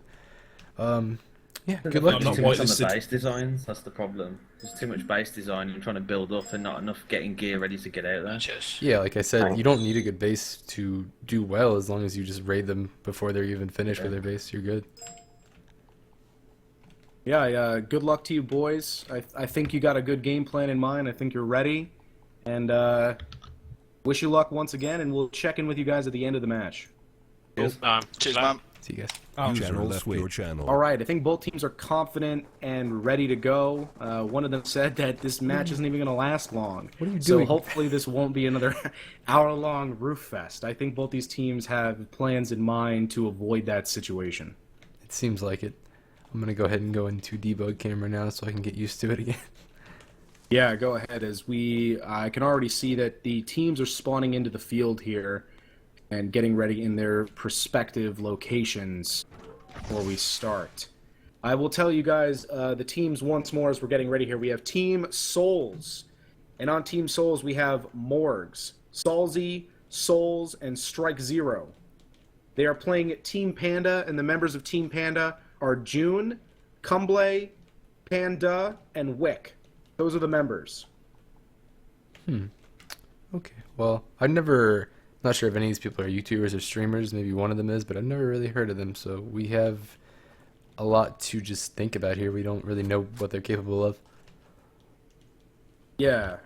yeah, There's good luck. too not much on quite the base designs. That's the problem. There's too much base design and trying to build up and not enough getting gear ready to get out there. Yeah, like I said, you don't need a good base to do well as long as you just raid them before they're even finished with their base. You're good. Yeah, good luck to you, boys. I think you got a good game plan in mind. I think you're ready. And wish you luck once again, and we'll check in with you guys at the end of the match. Cheers, man. See you guys. User Channel left your channel. All right, I think both teams are confident and ready to go. One of them said that this match isn't even going to last long. What are you So doing? hopefully this won't be another hour-long roof fest. I think both these teams have plans in mind to avoid that situation. It seems like it. I'm gonna go ahead and go into debug camera now so I can get used to it again. Yeah, go ahead. I can already see that the teams are spawning into the field here and getting ready in their respective locations before we start. I will tell you guys the teams once more as we're getting ready here. We have Team Souls, and on Team Souls we have Morgs, Salzy, Souls, and Strike Zero. They are playing Team Panda, and the members of Team Panda are June, Cumblay, Panda, and Wick. Those are the members. Okay. Well, not sure if any of these people are YouTubers or streamers. Maybe one of them is, but I've never really heard of them. So we have a lot to just think about here. We don't really know what they're capable of. Yeah.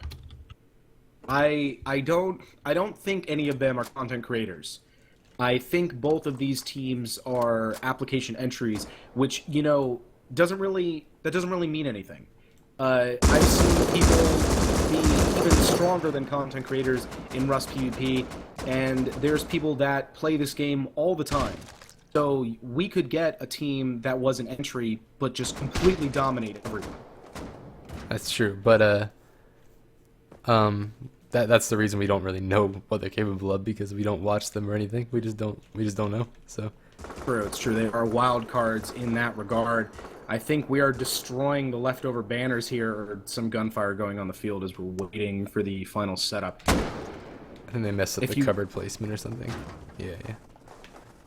I don't think any of them are content creators. I think both of these teams are application entries, which, you know, doesn't really mean anything. I've seen people be even stronger than content creators in Rust PvP, and there's people that play this game all the time. So we could get a team that was an entry, but just completely dominate everyone. That's true, but that's the reason we don't really know what they're capable of, because we don't watch them or anything. We just don't know. So True, it's true. They are wild cards in that regard. I think we are destroying the leftover banners here, or some gunfire going on the field as we're waiting for the final setup. I think they messed up the cupboard placement or something. Yeah.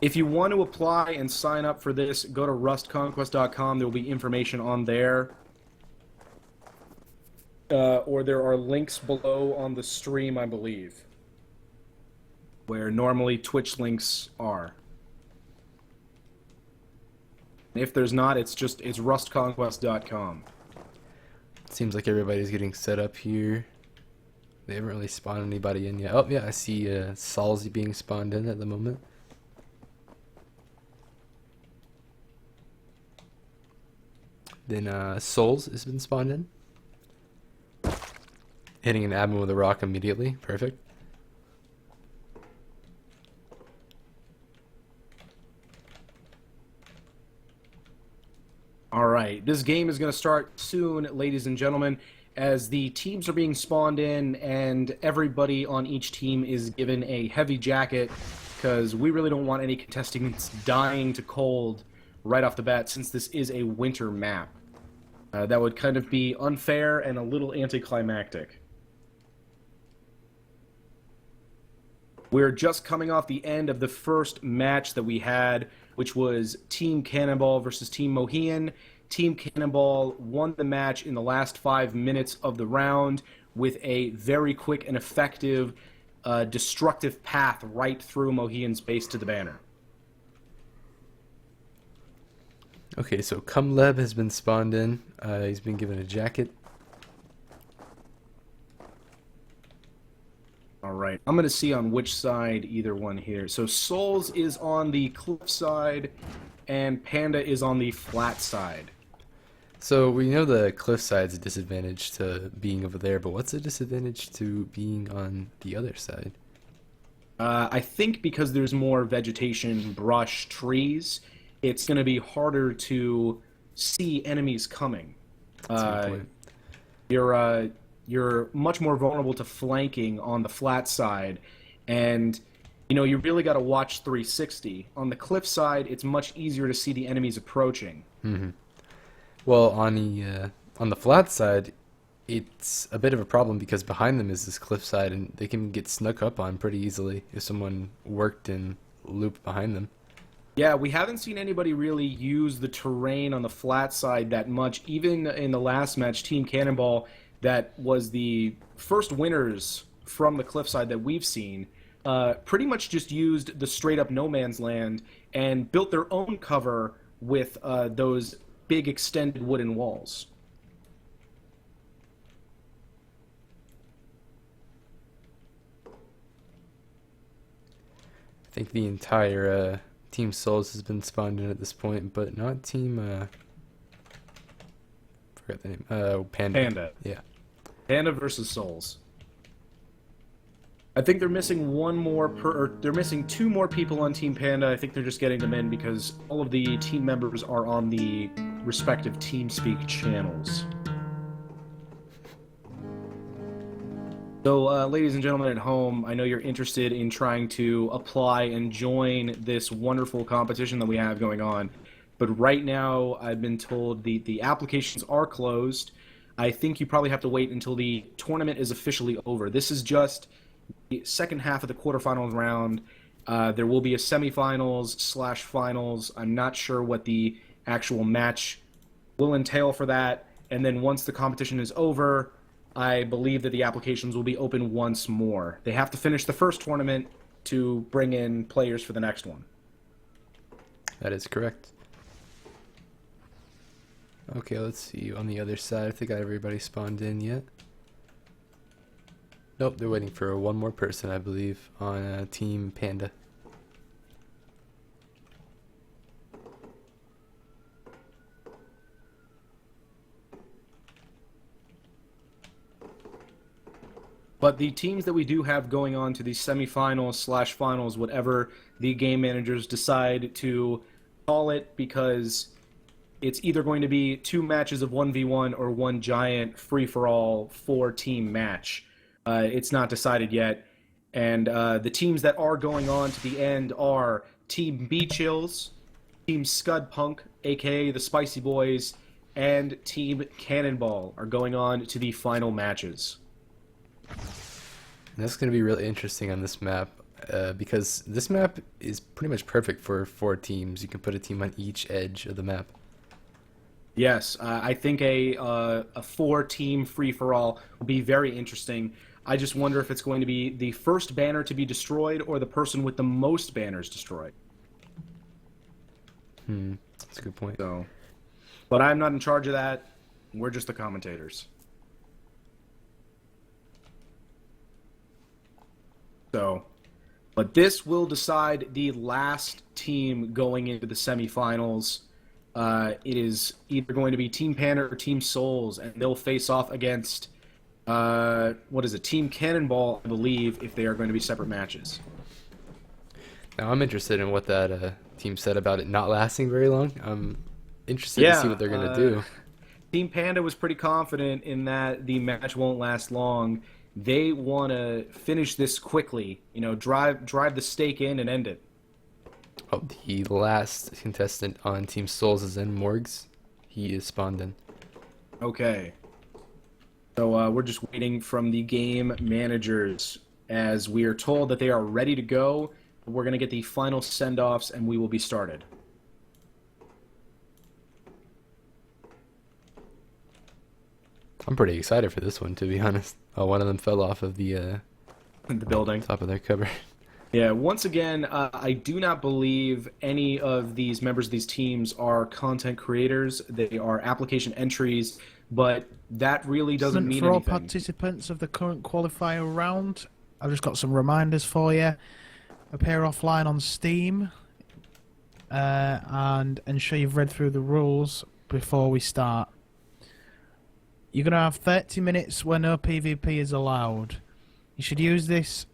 If you want to apply and sign up for this, go to rustconquest.com. There will be information on there. Or there are links below on the stream, I believe, where normally Twitch links are. If there's not, it's rustconquest.com. Seems like everybody's getting set up here. They haven't really spawned anybody in yet. Oh yeah, I see Salzy being spawned in at the moment. Then Souls has been spawned in. Hitting an admin with a rock immediately. Perfect. Alright, this game is going to start soon, ladies and gentlemen, as the teams are being spawned in and everybody on each team is given a heavy jacket, because we really don't want any contestants dying to cold right off the bat, since this is a winter map. That would kind of be unfair and a little anticlimactic. We're just coming off the end of the first match that we had, which was Team Cannonball versus Team Mohian. Team Cannonball won the match in the last 5 minutes of the round with a very quick and effective destructive path right through Mohian's base to the banner. Okay, so Cumleb has been spawned in. He's been given a jacket. Alright, I'm going to see on which side either one here. So Souls is on the cliff side, and Panda is on the flat side. So we know the cliff side's a disadvantage to being over there, but what's the disadvantage to being on the other side? I think because there's more vegetation, brush, trees, it's going to be harder to see enemies coming. That's a good point. You're much more vulnerable to flanking on the flat side, and you know you really got to watch 360. On the cliff side, it's much easier to see the enemies approaching. Mm-hmm. Well, on the flat side, it's a bit of a problem because behind them is this cliff side, and they can get snuck up on pretty easily if someone worked and looped behind them. Yeah, we haven't seen anybody really use the terrain on the flat side that much. Even in the last match, Team Cannonball, that was the first winners from the cliffside that we've seen, pretty much just used the straight-up no man's land and built their own cover with those big extended wooden walls. I think the entire Team Souls has been spawned in at this point, but not Team... forgot the name. Panda. Panda. Yeah. Panda versus Souls. I think they're missing they're missing 2 more people on Team Panda. I think they're just getting them in because all of the team members are on the respective TeamSpeak channels. So, ladies and gentlemen at home, I know you're interested in trying to apply and join this wonderful competition that we have going on, but right now I've been told the applications are closed. I think you probably have to wait until the tournament is officially over. This is just the second half of the quarterfinals round. There will be a semifinals/finals. I'm not sure what the actual match will entail for that. And then once the competition is over, I believe that the applications will be open once more. They have to finish the first tournament to bring in players for the next one. That is correct. Okay, let's see on the other side. I think everybody spawned in yet. Nope, they're waiting for one more person, I believe, on Team Panda. But the teams that we do have going on to the semifinals / finals, whatever the game managers decide to call it, because it's either going to be 2 matches of 1v1 or one giant free-for-all 4-team match. It's not decided yet. And the teams that are going on to the end are Team B-Chills, Team Scud Punk, aka the Spicy Boys, and Team Cannonball are going on to the final matches. And that's going to be really interesting on this map, because this map is pretty much perfect for 4 teams. You can put a team on each edge of the map. Yes, I think a 4-team free-for-all will be very interesting. I just wonder if it's going to be the first banner to be destroyed or the person with the most banners destroyed. That's a good point. So, but I'm not in charge of that. We're just the commentators. So, but this will decide the last team going into the semifinals. It is either going to be Team Panda or Team Souls, and they'll face off against, what is it, Team Cannonball, I believe, if they are going to be separate matches. Now, I'm interested in what that team said about it not lasting very long. I'm interested to see what they're going to do. Team Panda was pretty confident in that the match won't last long. They want to finish this quickly, you know, drive the stake in and end it. Oh, the last contestant on Team Souls is in Morgs. He is spawned in. Okay. So we're just waiting from the game managers as we are told that they are ready to go. We're going to get the final send-offs and we will be started. I'm pretty excited for this one, to be honest. Oh, one of them fell off of the building. Top of their cover. Yeah, once again, I do not believe any of these members of these teams are content creators. They are application entries, but that really doesn't mean for all anything. participants of the current qualifier round, I've just got some reminders for you. Appear offline on Steam, and ensure you've read through the rules before we start. You're going to have 30 minutes where no PvP is allowed. You should use this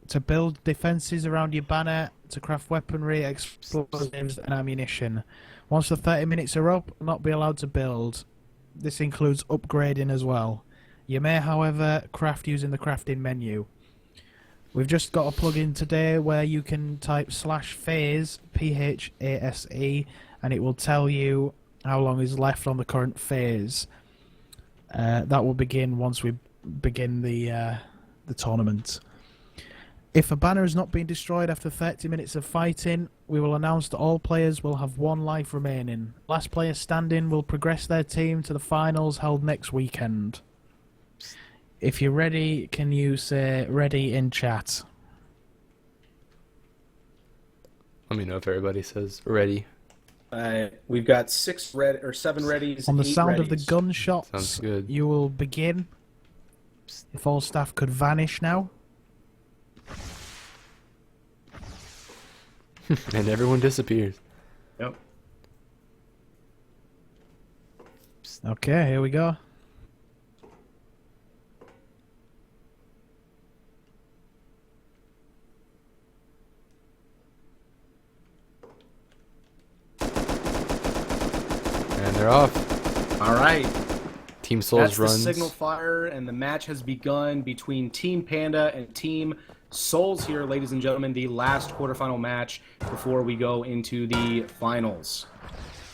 to build defences around your banner, to craft weaponry, explosives and ammunition. Once the 30 minutes are up, not be allowed to build. This includes upgrading as well. You may, however, craft using the crafting menu. We've just got a plugin today where you can type /phase, Phase, and it will tell you how long is left on the current phase. That will begin once we begin the tournament. If a banner has not been destroyed after 30 minutes of fighting, we will announce that all players will have 1 life remaining. Last player standing will progress their team to the finals held next weekend. If you're ready, can you say ready in chat? Let me know if everybody says ready. We've got 7 readies. On the 8 sound of the readies. gunshots, Sounds good. you will begin. If all staff could vanish now. And everyone disappears. Yep. Okay, here we go. And they're off. All right. Team Souls That's runs. the signal fire, and the match has begun between Team Panda and Team Souls here, ladies and gentlemen. The last quarterfinal match before we go into the finals.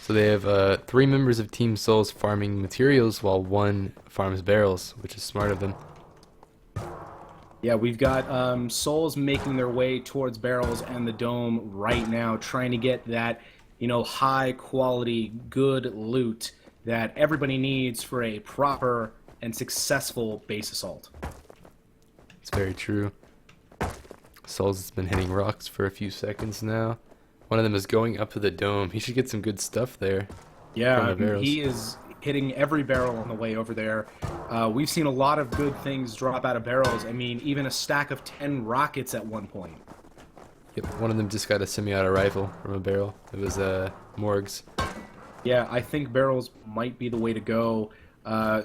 So they have 3 members of Team Souls farming materials while 1 farms barrels, which is smart of them. Yeah, we've got Souls making their way towards barrels and the dome right now, trying to get that high quality, good loot that everybody needs for a proper and successful base assault. It's very true. Souls has been hitting rocks for a few seconds now. One of them is going up to the dome. He should get some good stuff there. Yeah, he is hitting every barrel on the way over there. We've seen a lot of good things drop out of barrels. I mean, even a stack of 10 rockets at one point. Yep, one of them just got a semi-auto rifle from a barrel. It was Morg's. Yeah, I think barrels might be the way to go.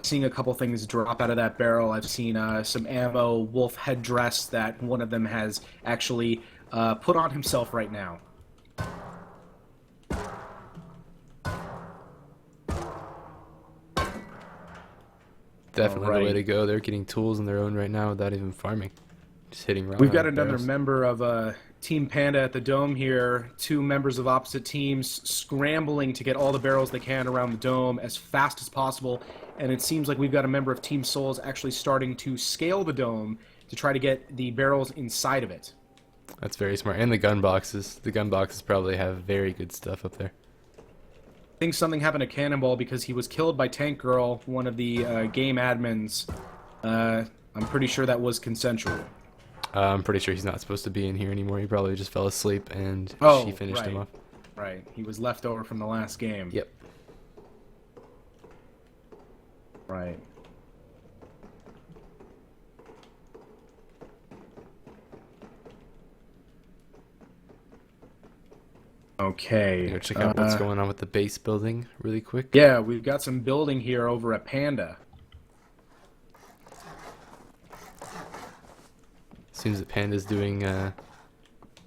Seeing a couple things drop out of that barrel. I've seen some ammo, wolf headdress that one of them has actually put on himself right now. Definitely the way to go. They're getting tools on their own right now without even farming. Just hitting rocks. We've got another member of Team Panda at the dome here. 2 members of opposite teams scrambling to get all the barrels they can around the dome as fast as possible. And it seems like we've got a member of Team Souls actually starting to scale the dome to try to get the barrels inside of it. That's very smart. And the gun boxes. The gun boxes probably have very good stuff up there. I think something happened to Cannonball because he was killed by Tank Girl, one of the game admins. I'm pretty sure that was consensual. I'm pretty sure he's not supposed to be in here anymore. He probably just fell asleep and she finished him off. Right. He was left over from the last game. Yep. Right. Okay. Go check out what's going on with the base building really quick. Yeah, we've got some building here over at Panda. Seems that Panda's doing,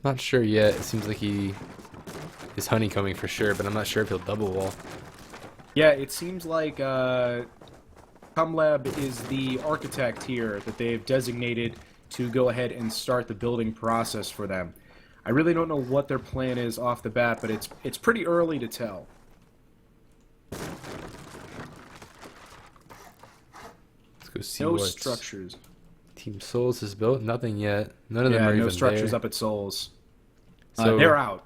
not sure yet. It seems like he is honeycombing for sure, but I'm not sure if he'll double wall. Yeah, it seems like Cumlab is the architect here that they've designated to go ahead and start the building process for them. I really don't know what their plan is off the bat, but it's pretty early to tell. Let's go see no what structures. Team Souls has built. Nothing yet. None of them are no even structures there. up at Souls. So they're out.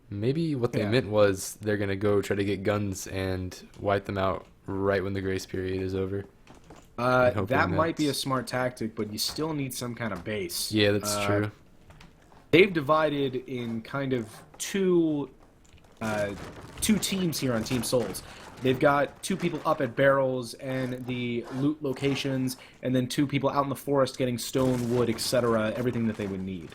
Maybe what they meant was they're gonna go try to get guns and wipe them out right when the grace period is over. That might be a smart tactic, but you still need some kind of base. Yeah, that's true. They've divided in kind of two teams here on Team Souls. They've got 2 people up at barrels and the loot locations, and then 2 people out in the forest getting stone, wood, etc., everything that they would need.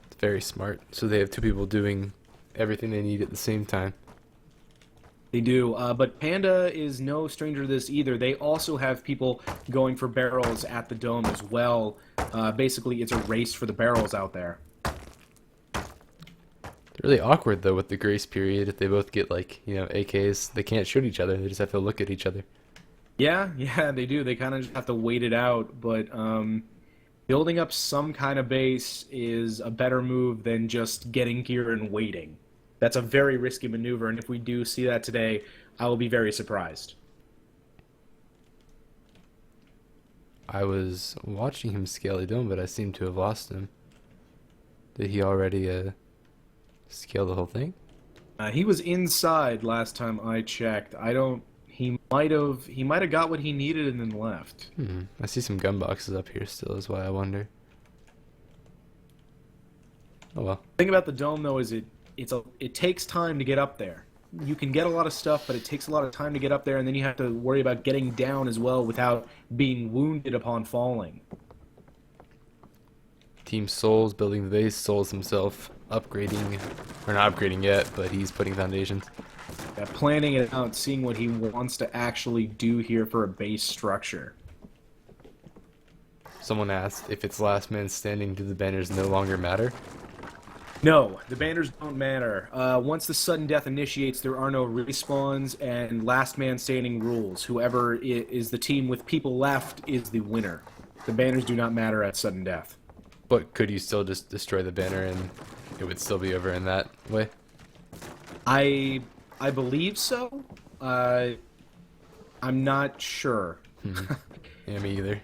It's very smart. So they have 2 people doing everything they need at the same time. They do, but Panda is no stranger to this either. They also have people going for barrels at the dome as well. Basically, it's a race for the barrels out there. It's really awkward, though, with the grace period. If they both get, like, AKs, they can't shoot each other. They just have to look at each other. Yeah, they do. They kind of just have to wait it out. But building up some kind of base is a better move than just getting gear and waiting. That's a very risky maneuver, and if we do see that today, I will be very surprised. I was watching him scale the dome, but I seem to have lost him. Did he already scale the whole thing? He was inside last time I checked. He might have got what he needed and then left. I see some gun boxes up here still, is why I wonder. Oh well. The thing about the dome, though, is it takes time to get up there. You can get a lot of stuff, but it takes a lot of time to get up there, and then you have to worry about getting down as well without being wounded upon falling. Team Souls building the base. Souls himself upgrading, or not upgrading yet, but he's putting foundations. Yeah, planning it out, seeing what he wants to actually do here for a base structure. Someone asked if it's last man standing, do the banners no longer matter? No, the banners don't matter. Once the sudden death initiates, there are no respawns, and last man standing rules. Whoever is the team with people left is the winner. The banners do not matter at sudden death. But could you still just destroy the banner and it would still be over in that way? I believe so. I'm not sure. Yeah, me either.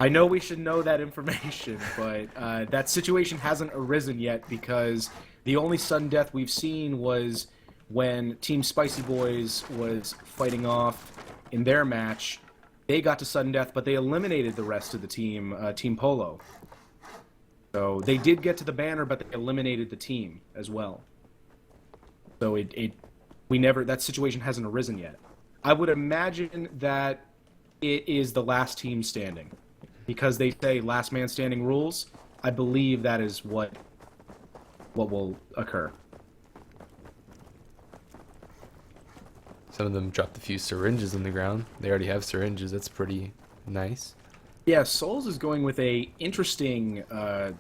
I know we should know that information, but that situation hasn't arisen yet because the only sudden death we've seen was when Team Spicy Boys was fighting off in their match. They got to sudden death, but they eliminated the rest of the team, Team Polo. So they did get to the banner, but they eliminated the team as well. So that situation hasn't arisen yet. I would imagine that it is the last team standing. Because they say last man standing rules, I believe that is what will occur. Some of them dropped a few syringes on the ground. They already have syringes. That's pretty nice. Yeah, Souls is going with a interesting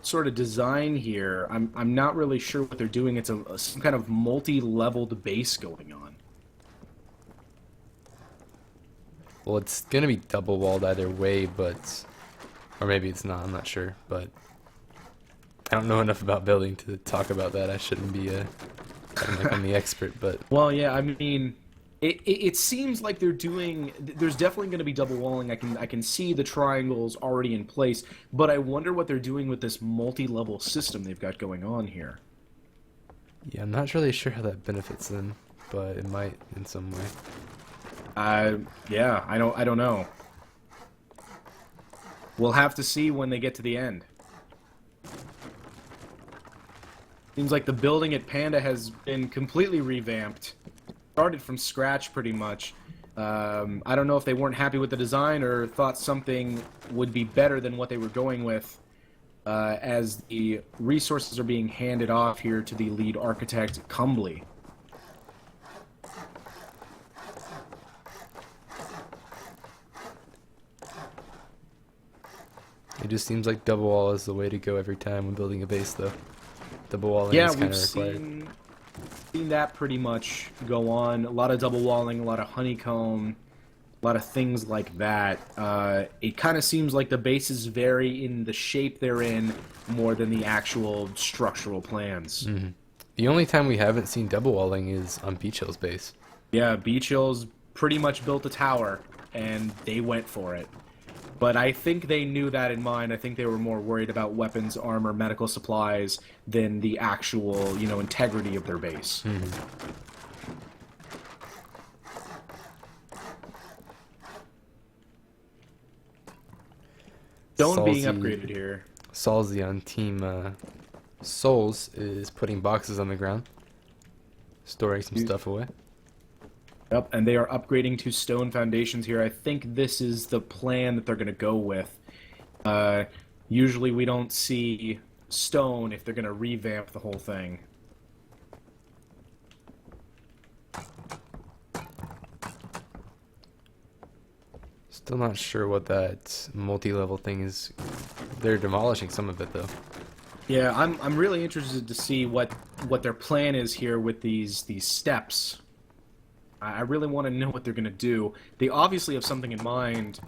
sort of design here. I'm not really sure what they're doing. It's some kind of multi-leveled base going on. Well, it's gonna be double walled either way, but or maybe it's not. I'm not sure, but I don't know enough about building to talk about that. I shouldn't be like I'm the expert, but well, yeah, I mean. It seems like they're doing. There's definitely going to be double walling. I can see the triangles already in place, but I wonder what they're doing with this multi-level system they've got going on here. Yeah, I'm not really sure how that benefits them, but it might in some way. Yeah, I don't know. We'll have to see when they get to the end. Seems like the building at Panda has been completely revamped. Started from scratch pretty much. I don't know if they weren't happy with the design or thought something would be better than what they were going with as the resources are being handed off here to the lead architect, Cumbly. It just seems like double wall is the way to go every time when building a base, though. Double walling is kind of required. Seen that pretty much go on. A lot of double walling, a lot of honeycomb, a lot of things like that. It kind of seems like the bases vary in the shape they're in more than the actual structural plans. Mm-hmm. The only time we haven't seen double walling is on Beach Hill's base. Yeah, Beach Hill's pretty much built a tower, and they went for it. But I think they knew that in mind. I think they were more worried about weapons, armor, medical supplies than the actual, integrity of their base. Mm-hmm. Stone being upgraded here. Salzy on Team Souls is putting boxes on the ground, storing some stuff away. Yep, and they are upgrading to stone foundations here. I think this is the plan that they're going to go with. Usually we don't see stone if they're going to revamp the whole thing. Still not sure what that multi-level thing is. They're demolishing some of it, though. Yeah, I'm really interested to see what their plan is here with these steps. I really want to know what they're going to do. They obviously have something in mind.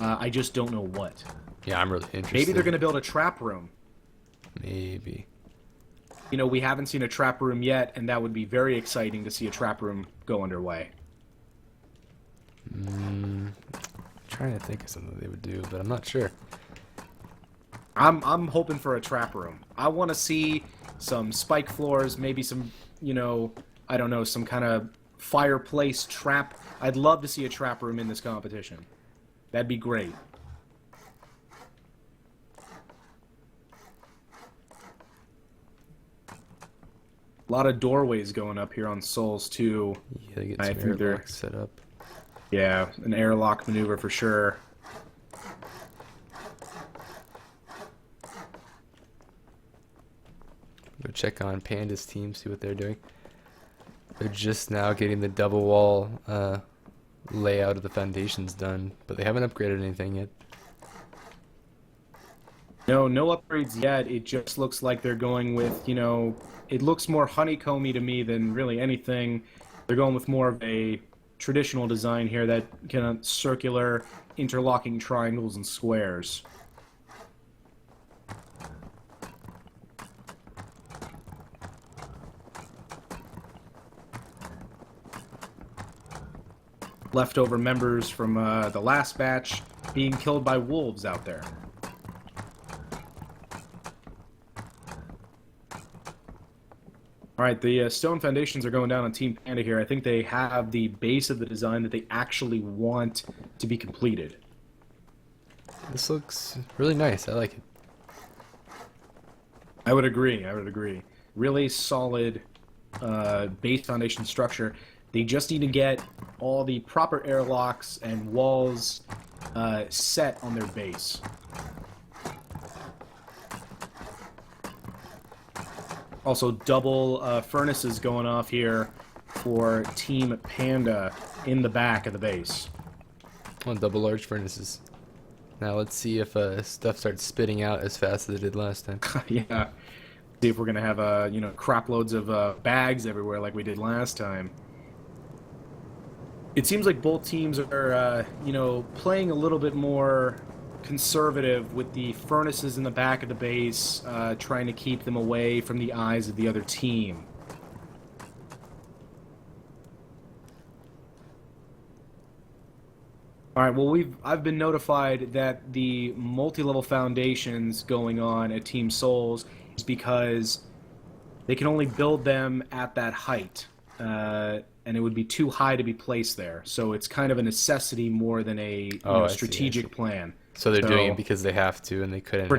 I just don't know what. Yeah, I'm really interested. Maybe they're going to build a trap room. Maybe. We haven't seen a trap room yet, and that would be very exciting to see a trap room go underway. Trying to think of something they would do, but I'm not sure. I'm hoping for a trap room. I want to see some spike floors, maybe some, I don't know, some kind of fireplace trap. I'd love to see a trap room in this competition. That'd be great. A lot of doorways going up here on Souls too. Yeah, they get some airlocks set up. Yeah, an airlock maneuver for sure. Go check on Panda's team, see what they're doing. They're just now getting the double wall layout of the foundations done, but they haven't upgraded anything yet. No upgrades yet. It just looks like they're going with, it looks more honeycomby to me than really anything. They're going with more of a traditional design here, that kind of circular interlocking triangles and squares. Leftover members from the last batch being killed by wolves out there. All right, the stone foundations are going down on Team Panda here. I think they have the base of the design that they actually want to be completed. This looks really nice. I like it. I would agree. Really solid base foundation structure. They just need to get all the proper airlocks and walls set on their base. Also, double furnaces going off here for Team Panda in the back of the base. Well, double large furnaces. Now let's see if stuff starts spitting out as fast as it did last time. Yeah. See if we're gonna have crap loads of bags everywhere like we did last time. It seems like both teams are playing a little bit more conservative with the furnaces in the back of the base, trying to keep them away from the eyes of the other team. All right, well, I've been notified that the multi-level foundations going on at Team Souls is because they can only build them at that height, and it would be too high to be placed there. So it's kind of a necessity more than a strategic plan. So they're doing it because they have to, and they couldn't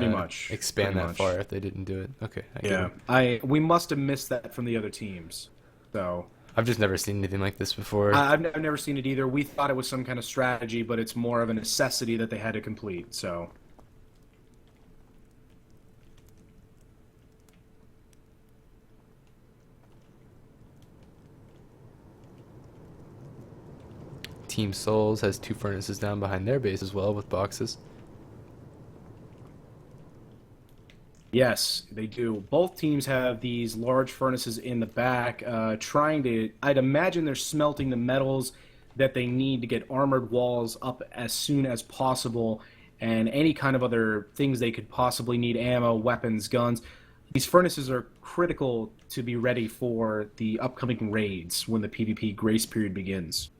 expand that far if they didn't do it. Okay. We must have missed that from the other teams. So I've just never seen anything like this before. I've never seen it either. We thought it was some kind of strategy, but it's more of a necessity that they had to complete. So. Team Souls has 2 furnaces down behind their base as well with boxes. Yes, they do. Both teams have these large furnaces in the back, I'd imagine they're smelting the metals that they need to get armored walls up as soon as possible, and any kind of other things they could possibly need, ammo, weapons, guns. These furnaces are critical to be ready for the upcoming raids when the PvP grace period begins.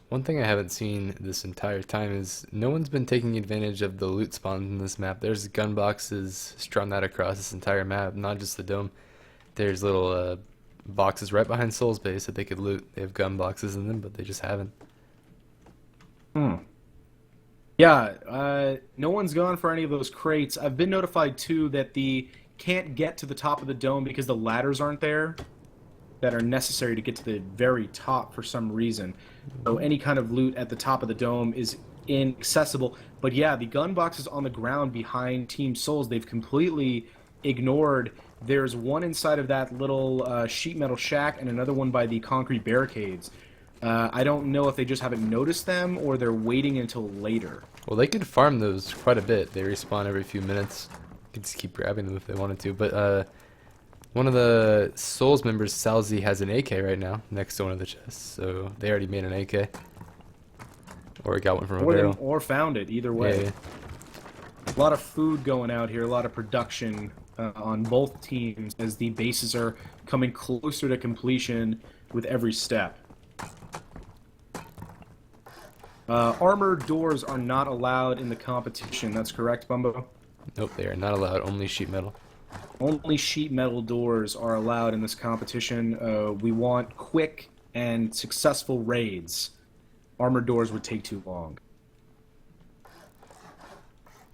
One thing I haven't seen this entire time is no one's been taking advantage of the loot spawns in this map. There's gun boxes strung out across this entire map, not just the dome. There's little boxes right behind Soul's base that they could loot. They have gun boxes in them, but they just haven't. Yeah, no one's gone for any of those crates. I've been notified, too, that the can't get to the top of the dome because the ladders aren't there that are necessary to get to the very top for some reason. So any kind of loot at the top of the dome is inaccessible. But yeah, the gun boxes on the ground behind Team Souls, they've completely ignored. There's one inside of that little sheet metal shack and another one by the concrete barricades. I don't know if they just haven't noticed them or they're waiting until later. Well, they could farm those quite a bit. They respawn every few minutes. You could just keep grabbing them if they wanted to. But one of the Souls members, Salzy, has an AK right now next to one of the chests. So they already made an AK. Or got one from a barrel. Or found it, either way. Yeah. A lot of food going out here, a lot of production on both teams as the bases are coming closer to completion with every step. Armored doors are not allowed in the competition. That's correct, Bumbo? Nope, they are not allowed. Only sheet metal. Only sheet metal doors are allowed in this competition. We want quick and successful raids. Armored doors would take too long.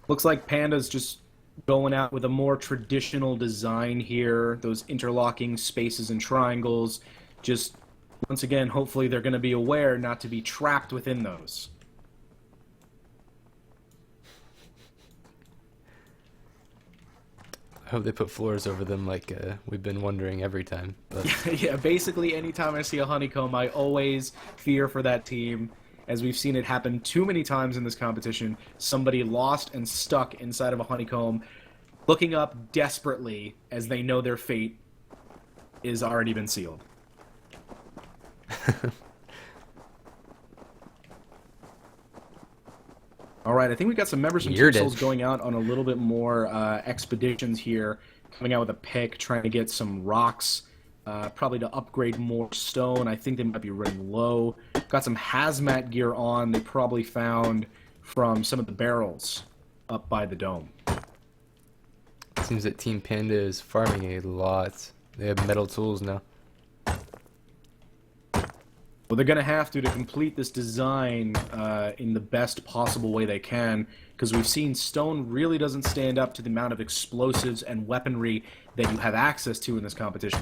Looks like Panda's just going out with a more traditional design here. Those interlocking spaces and triangles. Just, once again, hopefully they're going to be aware not to be trapped within those. I hope they put floors over them like we've been wondering every time. But Yeah, basically anytime I see a honeycomb, I always fear for that team. As we've seen it happen too many times in this competition, somebody lost and stuck inside of a honeycomb, looking up desperately as they know their fate is already been sealed. All right, I think we got some members from Team Souls going out on a little bit more expeditions here, coming out with a pick, trying to get some rocks, probably to upgrade more stone. I think they might be running low. Got some hazmat gear on. They probably found from some of the barrels up by the dome. It seems that Team Panda is farming a lot. They have metal tools now. Well, they're going to have to complete this design in the best possible way they can, because we've seen stone really doesn't stand up to the amount of explosives and weaponry that you have access to in this competition.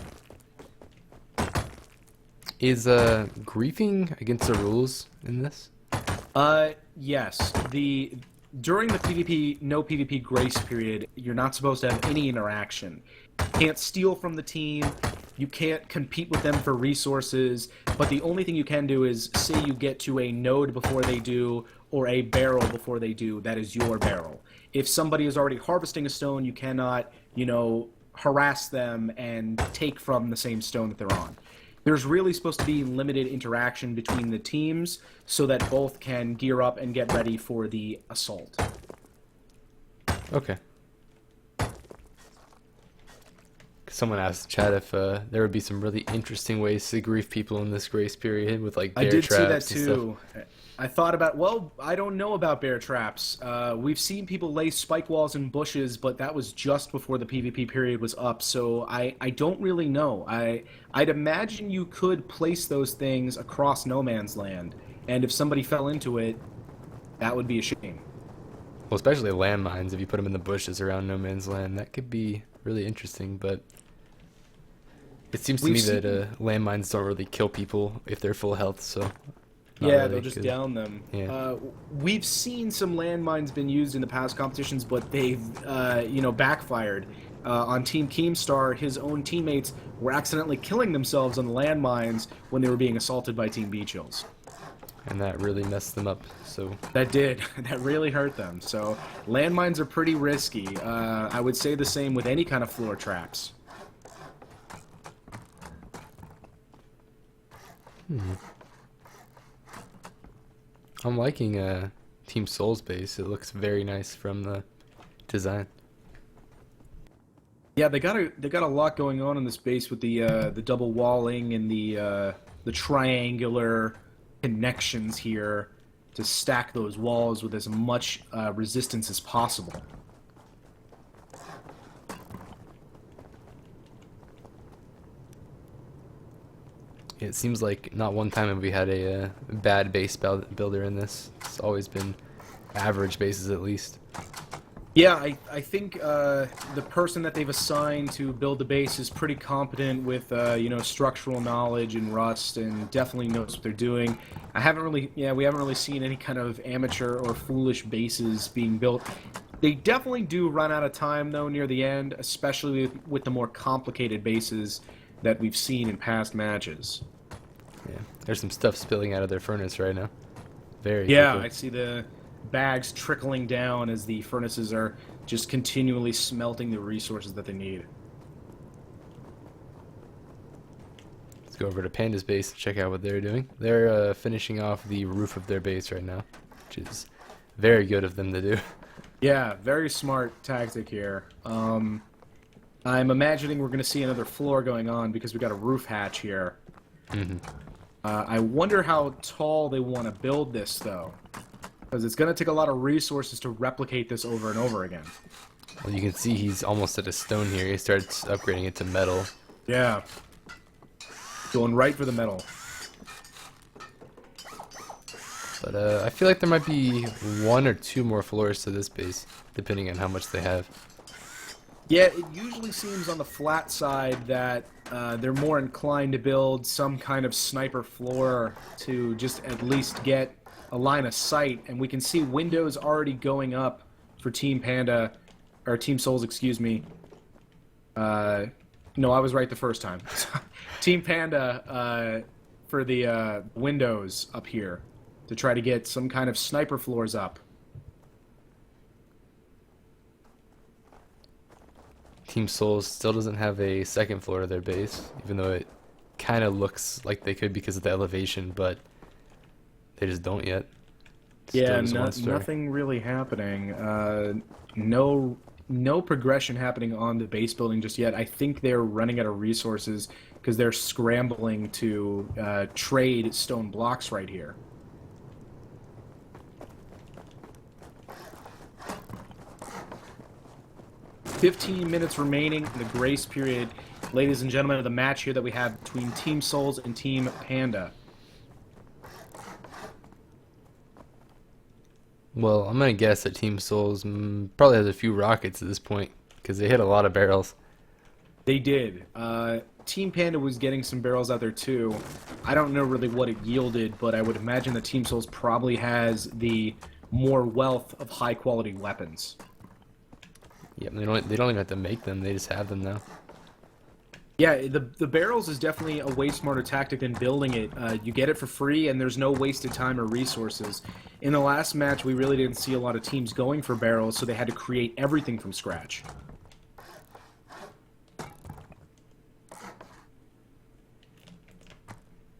Is griefing against the rules in this? Yes. During the PvP, no PvP grace period, you're not supposed to have any interaction. You can't steal from the team, you can't compete with them for resources, but the only thing you can do is say you get to a node before they do, or a barrel before they do, that is your barrel. If somebody is already harvesting a stone, you cannot, harass them and take from the same stone that they're on. There's really supposed to be limited interaction between the teams so that both can gear up and get ready for the assault. Okay. Someone asked Chad if there would be some really interesting ways to grief people in this grace period with like bear traps. I did see that too. I thought I don't know about bear traps. We've seen people lay spike walls in bushes, but that was just before the PvP period was up, so I don't really know. I'd imagine you could place those things across no man's land, and if somebody fell into it, that would be a shame. Well, especially landmines, if you put them in the bushes around no man's land, that could be really interesting, but it seems to me that landmines don't really kill people if they're full health, so... Yeah, they'll just down them. Yeah. We've seen some landmines been used in the past competitions, but they've, backfired. On Team Keemstar, his own teammates were accidentally killing themselves on the landmines when they were being assaulted by Team Beach Hills. And that really messed them up, so... That did. That really hurt them. So, landmines are pretty risky. I would say the same with any kind of floor traps. I'm liking Team Soul's base. It looks very nice from the design. Yeah, they got a lot going on in this base with the double walling and the triangular connections here to stack those walls with as much resistance as possible. It seems like not one time have we had a bad base builder in this. It's always been average bases at least. Yeah, I think the person that they've assigned to build the base is pretty competent with structural knowledge and Rust, and definitely knows what they're doing. We haven't really seen any kind of amateur or foolish bases being built. They definitely do run out of time though near the end, especially with the more complicated bases that we've seen in past matches. Yeah, there's some stuff spilling out of their furnace right now. Very yeah, quickly. I see the bags trickling down as the furnaces are just continually smelting the resources that they need. Let's go over to Panda's base and check out what they're doing. They're finishing off the roof of their base right now, which is very good of them to do. Yeah, very smart tactic here. I'm imagining we're going to see another floor going on because we got a roof hatch here. Mm-hmm. I wonder how tall they want to build this, though. Because it's going to take a lot of resources to replicate this over and over again. Well, you can see he's almost at a stone here. He starts upgrading it to metal. Yeah. Going right for the metal. But I feel like there might be one or two more floors to this base, depending on how much they have. Yeah, it usually seems on the flat side that they're more inclined to build some kind of sniper floor to just at least get a line of sight, and we can see windows already going up for Team Panda, or Team Souls, excuse me. No, I was right the first time. Team Panda for the windows up here to try to get some kind of sniper floors up. Team Souls still doesn't have a second floor to their base, even though it kind of looks like they could because of the elevation, but they just don't yet. Yeah, nothing really happening. No progression happening on the base building just yet. I think they're running out of resources because they're scrambling to trade stone blocks right here. 15 minutes remaining in the grace period, ladies and gentlemen, of the match here that we have between Team Souls and Team Panda. Well, I'm gonna guess that Team Souls probably has a few rockets at this point because they hit a lot of barrels. They did. Team Panda was getting some barrels out there too. I don't know really what it yielded, but I would imagine that Team Souls probably has the more wealth of high-quality weapons. Yeah, they don't even have to make them; they just have them now. Yeah, the barrels is definitely a way smarter tactic than building it. You get it for free, and there's no wasted time or resources. In the last match, we really didn't see a lot of teams going for barrels, so they had to create everything from scratch.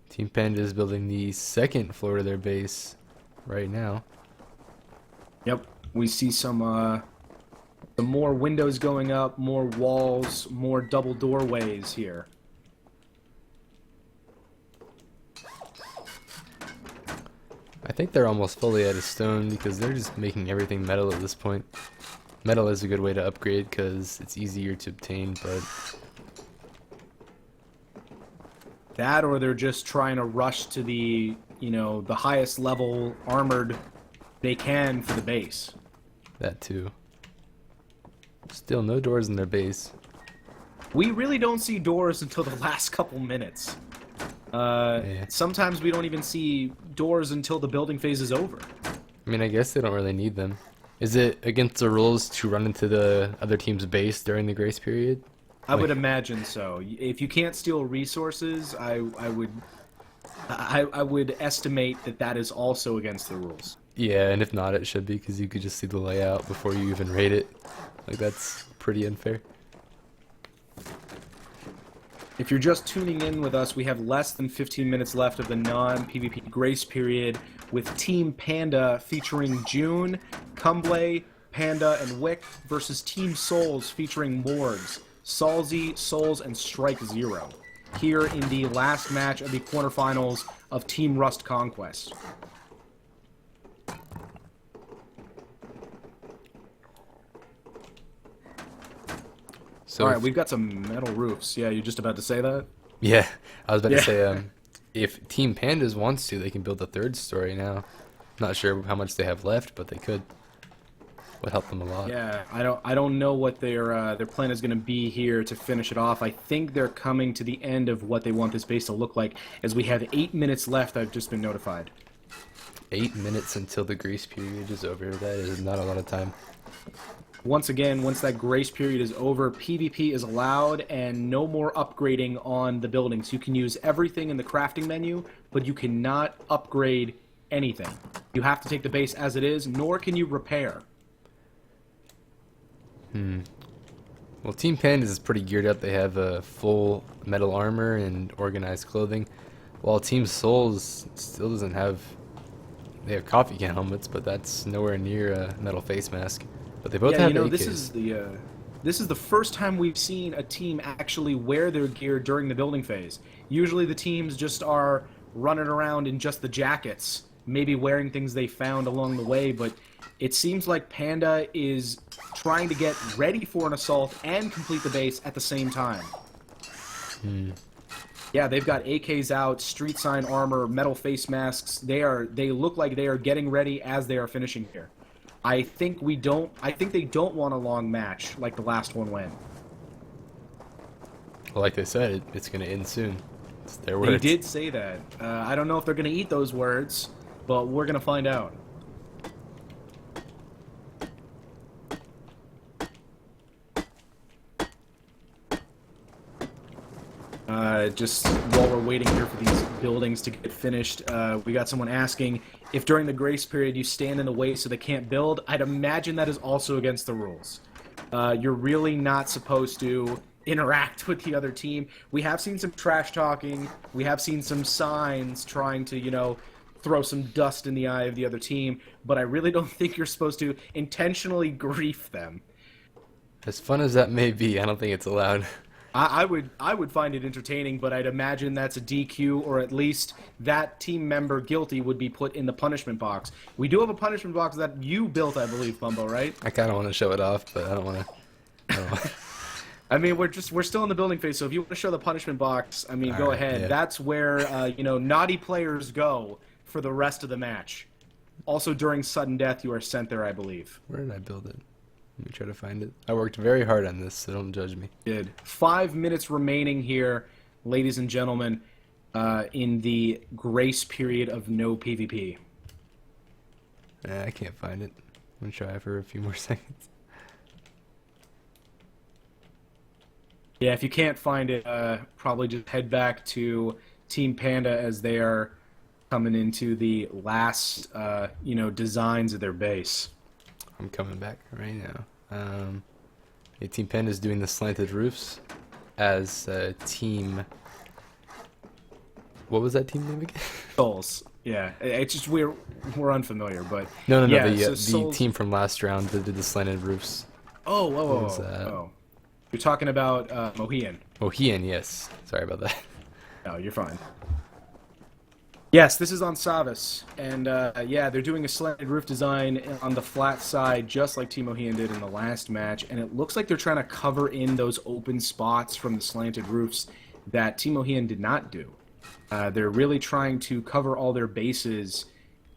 Team Panda is building the second floor of their base right now. Yep, we see some more windows going up, more walls, more double doorways here. I think they're almost fully out of stone because they're just making everything metal at this point. Metal is a good way to upgrade because it's easier to obtain, but... That, or they're just trying to rush to the, the highest level armored they can for the base. That too. Still no doors in their base. We really don't see doors until the last couple minutes. Sometimes we don't even see doors until the building phase is over. I mean, I guess they don't really need them. Is it against the rules to run into the other team's base during the grace period? I would imagine so. If you can't steal resources, I would estimate that is also against the rules. Yeah, and if not, it should be because you could just see the layout before you even raid it. Like, that's pretty unfair. If you're just tuning in with us, we have less than 15 minutes left of the non-PvP grace period with Team Panda featuring June, Cumblay, Panda, and Wick versus Team Souls featuring Morgs, Salzy, Souls, and Strike Zero here in the last match of the quarterfinals of Team Rust Conquest. So all right, we've got some metal roofs. Yeah, you're just about to say that? Yeah, I was about to say, if Team Pandas wants to, they can build a third story now. Not sure how much they have left, but they could. Would help them a lot. Yeah, I don't know what their plan is going to be here to finish it off. I think they're coming to the end of what they want this base to look like, as we have 8 minutes left. I've just been notified. 8 minutes until the grace period is over. That is not a lot of time. Once again, once that grace period is over, PvP is allowed and no more upgrading on the buildings. You can use everything in the crafting menu, but you cannot upgrade anything. You have to take the base as it is, nor can you repair. Well, Team Pandas is pretty geared up. They have a full metal armor and organized clothing, while Team Souls still doesn't have... They have coffee can helmets, but that's nowhere near a metal face mask. But they both have AKs. This is the first time we've seen a team actually wear their gear during the building phase. Usually the teams just are running around in just the jackets, maybe wearing things they found along the way, but it seems like Panda is trying to get ready for an assault and complete the base at the same time. Yeah, they've got AKs out, street sign armor, metal face masks. They look like they are getting ready as they are finishing here. I think they don't want a long match like the last one went. Well, like they said, it's going to end soon. It's their words. They did say that. I don't know if they're going to eat those words, but we're going to find out. Just while we're waiting here for these buildings to get finished, we got someone asking if during the grace period you stand in the way so they can't build. I'd imagine that is also against the rules. You're really not supposed to interact with the other team. We have seen some trash talking. We have seen some signs trying to, throw some dust in the eye of the other team, but I really don't think you're supposed to intentionally grief them. As fun as that may be, I don't think it's allowed. I would find it entertaining, but I'd imagine that's a DQ, or at least that team member guilty would be put in the punishment box. We do have a punishment box that you built, I believe, Bumbo, right? I kind of want to show it off, but I don't want to Oh. I mean, we're still in the building phase, so if you want to show the punishment box, I mean, go ahead. Yeah. That's where naughty players go for the rest of the match. Also, during sudden death, you are sent there, I believe. Where did I build it? Let me try to find it. I worked very hard on this, so don't judge me. Did 5 minutes remaining here, ladies and gentlemen, in the grace period of no PvP. I can't find it. I'm gonna try for a few more seconds. Yeah, if you can't find it, probably just head back to Team Panda as they are coming into the last, designs of their base. I'm coming back right now. Team Panda's doing the slanted roofs as Team... What was that team name again? Souls. Yeah, it's just we're unfamiliar, but... No, yeah, the Souls... team from last round that did the slanted roofs. Oh. You're talking about Mohian. Mohian, yes. Sorry about that. No, you're fine. Yes, this is on Savas, and they're doing a slanted roof design on the flat side, just like Team Mohian did in the last match, and it looks like they're trying to cover in those open spots from the slanted roofs that Team Mohian did not do. They're really trying to cover all their bases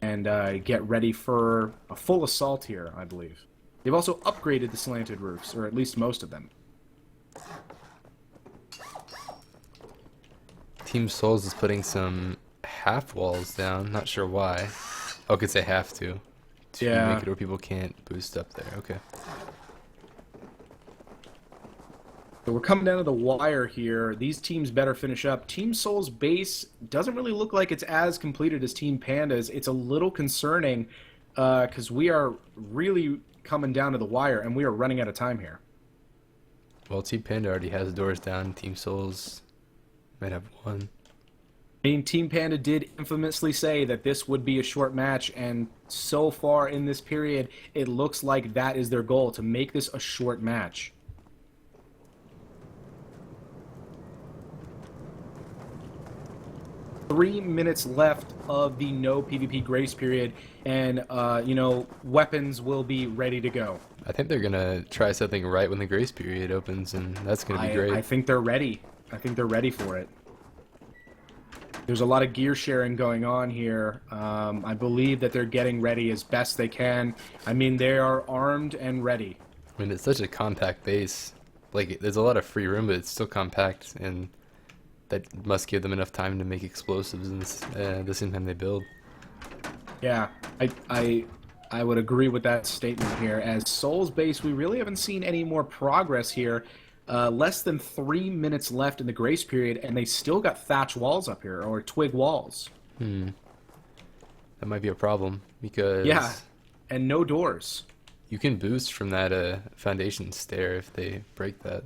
and get ready for a full assault here, I believe. They've also upgraded the slanted roofs, or at least most of them. Team Souls is putting some half walls down. Not sure why. Oh, because they have to make it where people can't boost up there. Okay. So we're coming down to the wire here. These teams better finish up. Team Soul's base doesn't really look like it's as completed as Team Panda's. It's a little concerning because we are really coming down to the wire and we are running out of time here. Well, Team Panda already has doors down. Team Souls might have one. I mean, Team Panda did infamously say that this would be a short match, and so far in this period, it looks like that is their goal, to make this a short match. Three minutes left of the no PvP grace period, and, weapons will be ready to go. I think they're going to try something right when the grace period opens, and that's going to be great. I think they're ready. I think they're ready for it. There's a lot of gear sharing going on here. I believe that they're getting ready as best they can. I mean, they are armed and ready. I mean, it's such a compact base. Like, there's a lot of free room, but it's still compact, and that must give them enough time to make explosives in the same time they build. Yeah, I would agree with that statement here. As Soul's base, we really haven't seen any more progress here. Less than 3 minutes left in the grace period, and they still got thatch walls up here, or twig walls. That might be a problem, because... Yeah, and no doors. You can boost from that foundation stair if they break that.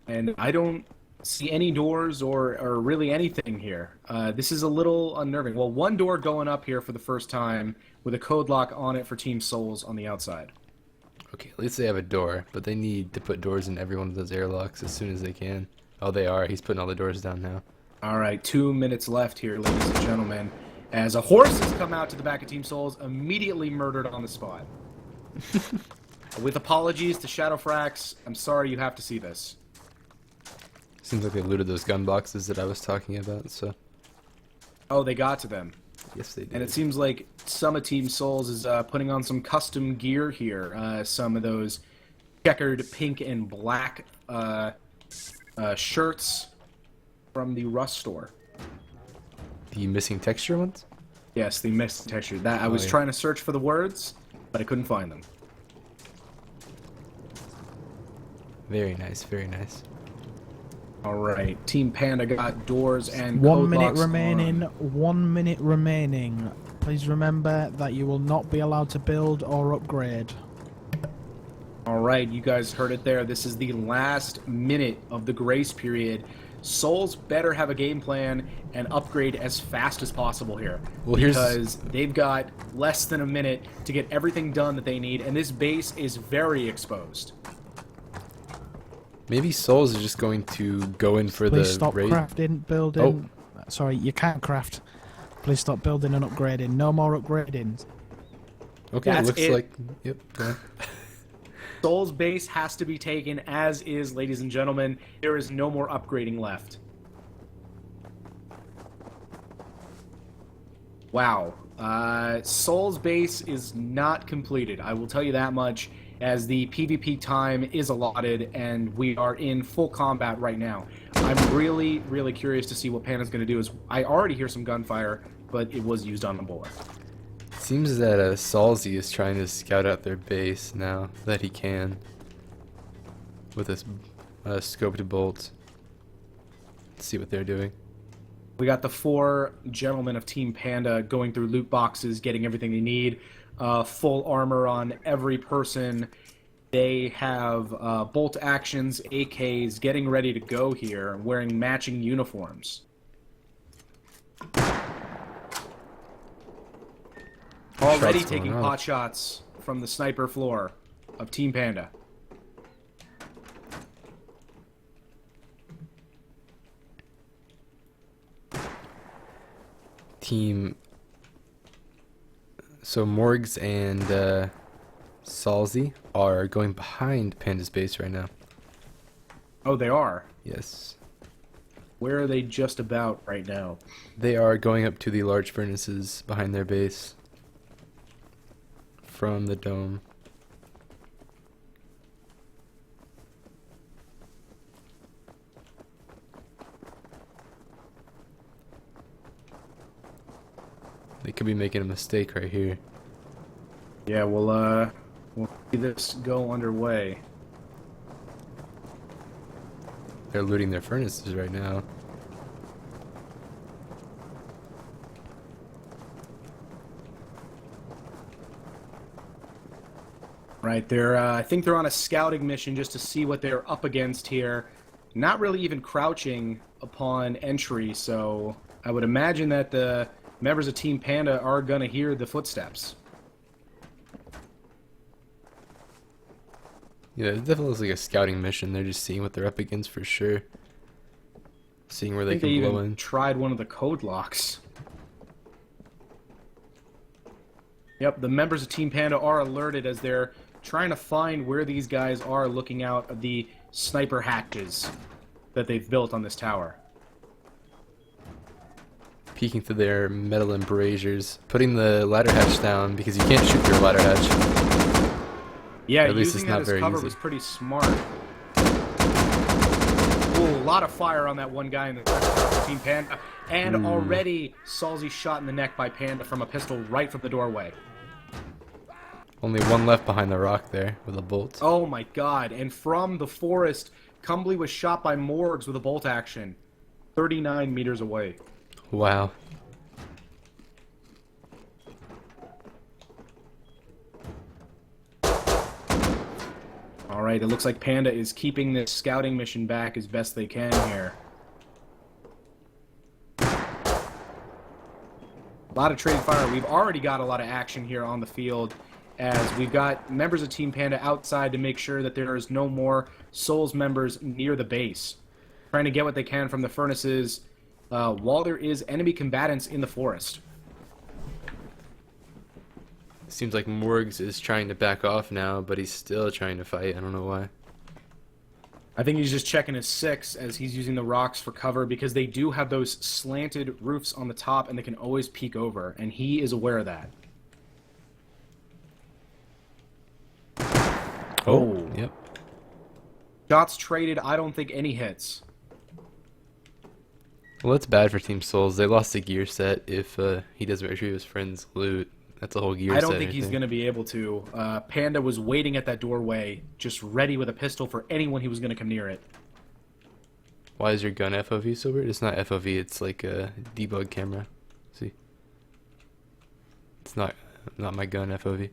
And I don't see any doors or really anything here. This is a little unnerving. Well, one door going up here for the first time, with a code lock on it for Team Souls on the outside. Okay, at least they have a door, but they need to put doors in every one of those airlocks as soon as they can. Oh, they are. He's putting all the doors down now. All right, 2 minutes left here, ladies and gentlemen. As a horse has come out to the back of Team Souls, immediately murdered on the spot. With apologies to Shadowfrax, I'm sorry you have to see this. Seems like they looted those gun boxes that I was talking about, so... Oh, they got to them. Yes, they did. And it seems like some of Team Souls is putting on some custom gear here. Some of those checkered pink and black shirts from the Rust store. The missing texture ones? Yes, the missing texture. That I was trying to search for the words, but I couldn't find them. Very nice, very nice. All right, Team Panda got doors and 1 minute locks remaining. on. 1 minute remaining. Please remember that you will not be allowed to build or upgrade. All right, you guys heard it there. This is the last minute of the grace period. Souls better have a game plan and upgrade as fast as possible here. Well, because they've got less than a minute to get everything done that they need, and this base is very exposed. Maybe Souls is just going to go in for Please the stop raid. crafting, building. Sorry, you can't craft. Please stop building and upgrading. No more upgrading. Okay, That's looks it. like... Yep, go on. Soul's base has to be taken as is, ladies and gentlemen. There is no more upgrading left. Wow. Soul's base is not completed. I will tell you that much, as the PvP time is allotted, and we are in full combat right now. I'm really, really curious to see what Panda's going to do. I already hear some gunfire, but it was used on the board. Seems that Salzy is trying to scout out their base now that he can with his scoped bolts. Let's see what they're doing. We got the 4 gentlemen of Team Panda going through loot boxes, getting everything they need. Full armor on every person. They have bolt actions, AKs, getting ready to go here, wearing matching uniforms. Already taking pot shots from the sniper floor of Team Panda. So Morgs and Salzy are going behind Panda's base right now. Oh, they are? Yes. Where are they just about right now? They are going up to the large furnaces behind their base from the dome. They could be making a mistake right here. Yeah, we'll see this go underway. They're looting their furnaces right now. Right, I think they're on a scouting mission just to see what they're up against here. Not really even crouching upon entry, so I would imagine that the members of Team Panda are gonna hear the footsteps. Yeah, it definitely looks like a scouting mission. They're just seeing what they're up against for sure. Seeing where they can blow in. Tried one of the code locks. Yep, the members of Team Panda are alerted as they're trying to find where these guys are, looking out of the sniper hatches that they've built on this tower. Peeking through their metal embrasures, putting the ladder hatch down because you can't shoot through a ladder hatch. Yeah, at least using it's that not as very cover easy. was pretty smart. Ooh, a lot of fire on that one guy in the Team Panda, and already Salzy shot in the neck by Panda from a pistol right from the doorway. Only one left behind the rock there with a bolt. Oh my god, and from the forest, Cumbly was shot by Morgs with a bolt action, 39 meters away. Wow. Alright, it looks like Panda is keeping this scouting mission back as best they can here. A lot of trading fire. We've already got a lot of action here on the field, as we've got members of Team Panda outside to make sure that there is no more Souls members near the base. Trying to get what they can from the furnaces while there is enemy combatants in the forest. Seems like Morgs is trying to back off now, but he's still trying to fight. I don't know why. I think he's just checking his 6 as he's using the rocks for cover, because they do have those slanted roofs on the top and they can always peek over, and he is aware of that. Oh, yep. Shots traded, I don't think any hits. Well, that's bad for Team Souls. They lost a gear set if he doesn't retrieve his friend's loot. That's a whole gear set. I don't think he's going to be able to. Panda was waiting at that doorway, just ready with a pistol for anyone who was going to come near it. Why is your gun FOV so weird? It's not FOV, it's like a debug camera. See? It's not my gun FOV.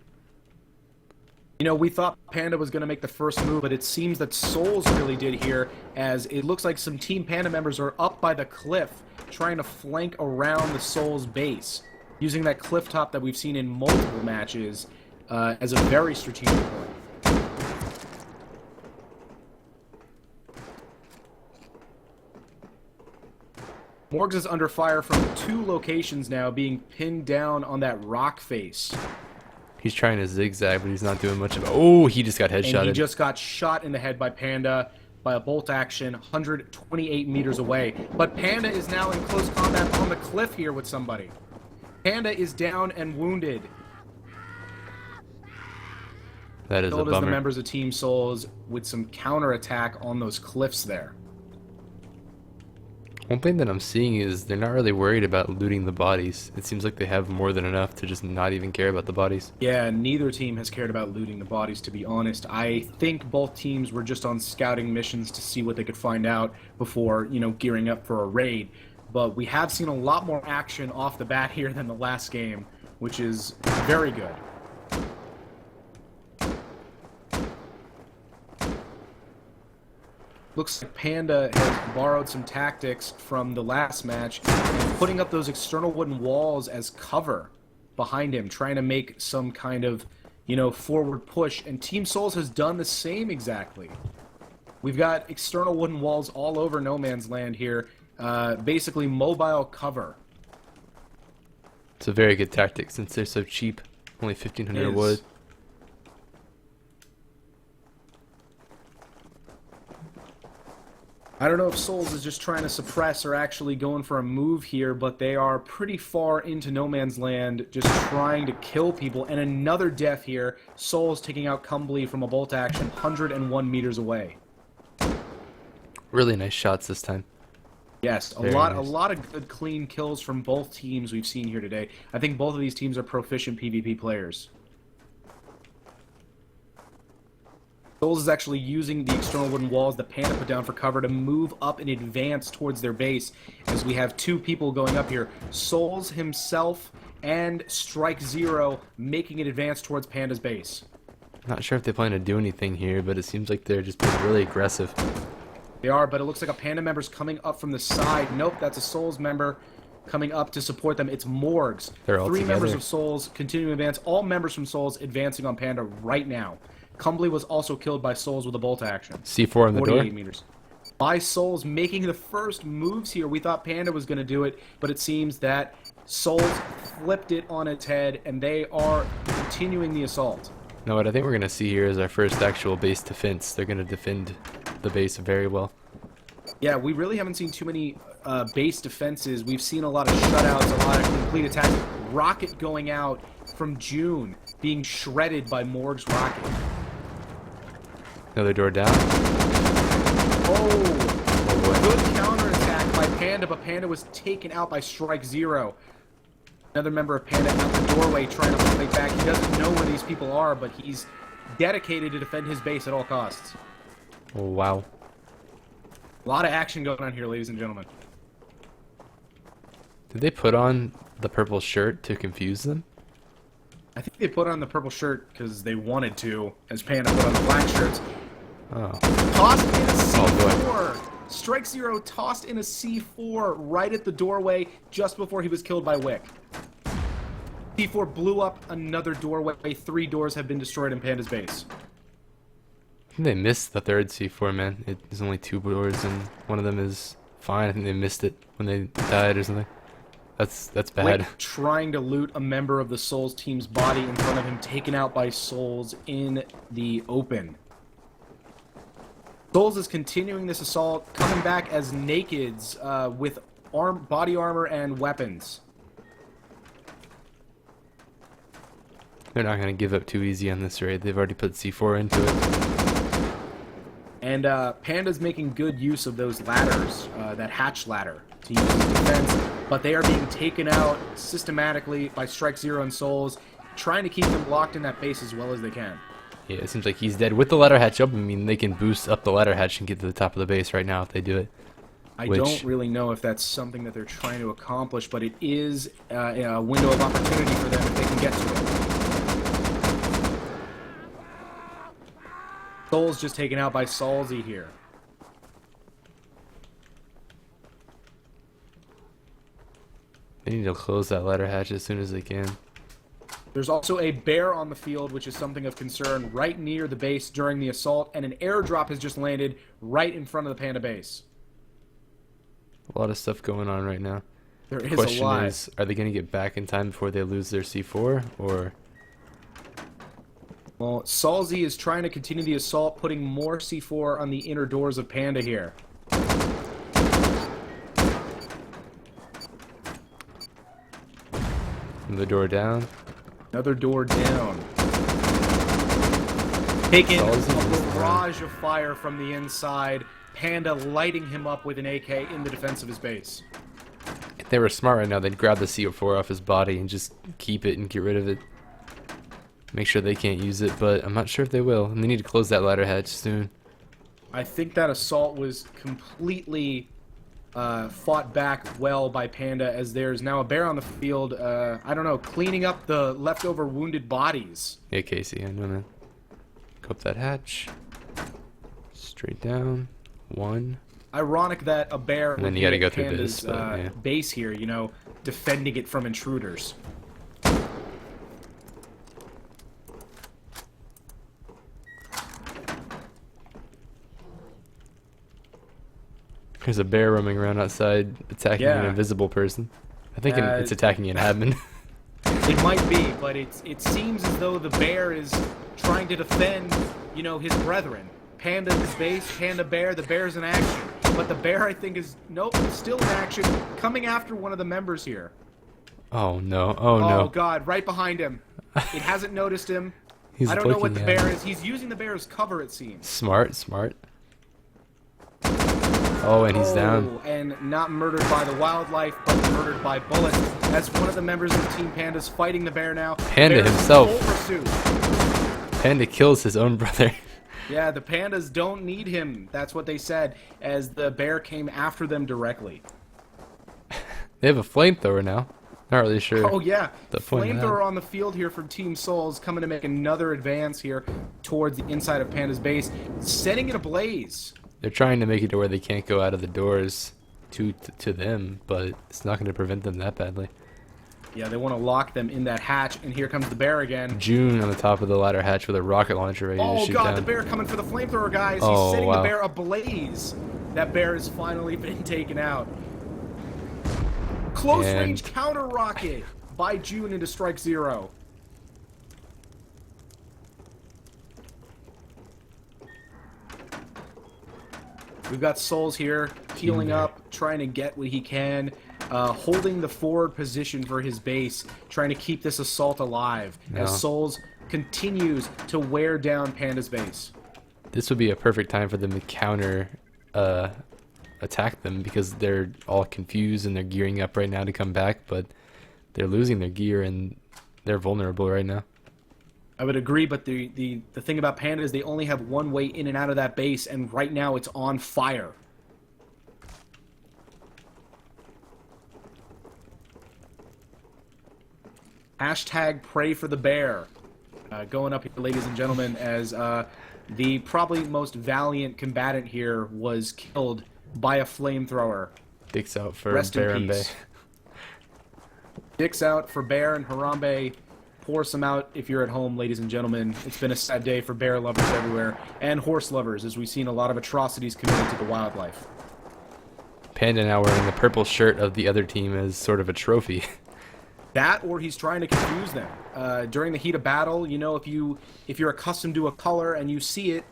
You know, we thought Panda was going to make the first move, but it seems that Souls really did here, as it looks like some Team Panda members are up by the cliff, trying to flank around the Souls base, using that cliff top that we've seen in multiple matches as a very strategic point. Morgs is under fire from 2 locations now, being pinned down on that rock face. He's trying to zigzag, but he's not doing much of it. Oh, he just got And he headshotted. just got shot in the head by Panda by a bolt action 128 meters away. But Panda is now in close combat on the cliff here with somebody. Panda is down and wounded. That is a Killed as the bummer. members of Team Souls with some counterattack on those cliffs there. One thing that I'm seeing is they're not really worried about looting the bodies. It seems like they have more than enough to just not even care about the bodies. Yeah, neither team has cared about looting the bodies, to be honest. I think both teams were just on scouting missions to see what they could find out before, gearing up for a raid. But we have seen a lot more action off the bat here than the last game, which is very good. Looks like Panda has borrowed some tactics from the last match and putting up those external wooden walls as cover behind him, trying to make some kind of, forward push. And Team Souls has done the same exactly. We've got external wooden walls all over No Man's Land here, basically mobile cover. It's a very good tactic since they're so cheap. Only 1,500 wood. I don't know if Souls is just trying to suppress or actually going for a move here, but they are pretty far into No Man's Land, just trying to kill people. And another death here. Souls taking out Cumbly from a bolt action 101 meters away. Really nice shots this time. Yes, a lot of good clean kills from both teams we've seen here today. I think both of these teams are proficient PvP players. Souls is actually using the external wooden walls that Panda put down for cover to move up and advance towards their base, as we have two people going up here. Souls himself and Strike Zero making an advance towards Panda's base. Not sure if they plan to do anything here, but it seems like they're just being really aggressive. They are, but it looks like a Panda member's coming up from the side. Nope, that's a Souls member coming up to support them. It's Morgs. They're all Three together. members of Souls continuing to advance. All members from Souls advancing on Panda right now. Cumbly was also killed by Souls with a bolt action. C4 on the door. 48 meters. By Souls making the first moves here. We thought Panda was going to do it, but it seems that Souls flipped it on its head, and they are continuing the assault. No, what I think we're going to see here is our first actual base defense. They're going to defend the base very well. Yeah, we really haven't seen too many base defenses. We've seen a lot of shutouts, a lot of complete attacks. Rocket going out from June, being shredded by Morg's rocket. Another door down. Oh, good counterattack by Panda, but Panda was taken out by Strike Zero. Another member of Panda out the doorway trying to fight back. He doesn't know where these people are, but he's dedicated to defend his base at all costs. Oh, wow. A lot of action going on here, ladies and gentlemen. Did they put on the purple shirt to confuse them? I think they put on the purple shirt because they wanted to, as Panda put on the black shirts. Oh. Tossed in a C4. Strike Zero tossed in a C4 right at the doorway just before he was killed by Wick. C4 blew up another doorway. 3 doors have been destroyed in Panda's base. I think they missed the third C4, man. There's only 2 doors and one of them is fine. I think they missed it when they died or something. That's bad. Wick trying to loot a member of the Souls team's body in front of him, taken out by Souls in the open. Souls is continuing this assault, coming back as nakeds with body armor and weapons. They're not going to give up too easy on this raid. They've already put C4 into it. And Panda's making good use of those ladders, that hatch ladder, to use as defense. But they are being taken out systematically by Strike Zero and Souls, trying to keep them locked in that base as well as they can. Yeah, it seems like he's dead. With the ladder hatch up, I mean, they can boost up the ladder hatch and get to the top of the base right now if they do it. I don't really know if that's something that they're trying to accomplish, but it is a window of opportunity for them if they can get to it. Souls just taken out by Salzy here. They need to close that ladder hatch as soon as they can. There's also a bear on the field, which is something of concern, right near the base during the assault, and an airdrop has just landed right in front of the Panda base. A lot of stuff going on right now. There is The question a lot. is, are they going to get back in time before they lose their C4, or Well, Salzy is trying to continue the assault, putting more C4 on the inner doors of Panda here. Another door down. Another door down. Taking a barrage of fire from the inside. Panda lighting him up with an AK in the defense of his base. If they were smart right now, they'd grab the CO4 off his body and just keep it and get rid of it. Make sure they can't use it, but I'm not sure if they will. And they need to close that ladder hatch soon. I think that assault was completely fought back well by Panda, as there's now a bear on the field, I don't know, cleaning up the leftover wounded bodies. Yeah, Casey, I know, man. Go up that hatch. Straight down. One. Ironic that a bear And then would you gotta be go at through Panda's, this, but, yeah. base here, you know, defending it from intruders. There's a bear roaming around outside attacking an invisible person. I think it's attacking an admin. It might be, but it seems as though the bear is trying to defend, you know, his brethren. Panda in his base, Panda bear, the bear's in action. But the bear, I think, is, nope, still in action, coming after one of the members here. Oh, no. Oh, no. Oh, God, right behind him. It hasn't noticed him. He's I don't know what the looking at bear him. is. He's using the bear as cover, it seems. Smart, smart. Oh, and he's down. And not murdered by the wildlife, but murdered by bullets. As one of the members of Team Panda's fighting the bear now. Panda Bear's in himself. full pursuit. Panda kills his own brother. Yeah, the pandas don't need him. That's what they said, as the bear came after them directly. They have a flamethrower now. Not really sure. Oh, yeah. The point of that. Flamethrower on the field here from Team Souls, coming to make another advance here towards the inside of Panda's base, setting it ablaze. They're trying to make it to where they can't go out of the doors to them, but it's not going to prevent them that badly. Yeah, they want to lock them in that hatch, and here comes the bear again. June on the top of the ladder hatch with a rocket launcher ready to shoot God, down. the bear coming for the flamethrower, guys. Oh, He's setting wow. the bear ablaze. That bear has finally been taken out. Close range counter rocket by June into Strike Zero. We've got Souls here, healing up, trying to get what he can, holding the forward position for his base, trying to keep this assault alive as Souls continues to wear down Panda's base. This would be a perfect time for them to counter attack them, because they're all confused and they're gearing up right now to come back, but they're losing their gear and they're vulnerable right now. I would agree, but the thing about Panda is they only have one way in and out of that base, and right now it's on fire. Hashtag pray for the bear. Going up here, ladies and gentlemen, as the probably most valiant combatant here was killed by a flamethrower. Dicks out for Rest in Bear and Bay. peace. Dicks out for Bear and Harambe. Pour some out if you're at home, ladies and gentlemen. It's been a sad day for bear lovers everywhere, and horse lovers, as we've seen a lot of atrocities committed to the wildlife. Panda now wearing the purple shirt of the other team as sort of a trophy. That, or he's trying to confuse them. During the heat of battle, you know, if you're accustomed to a color and you see it,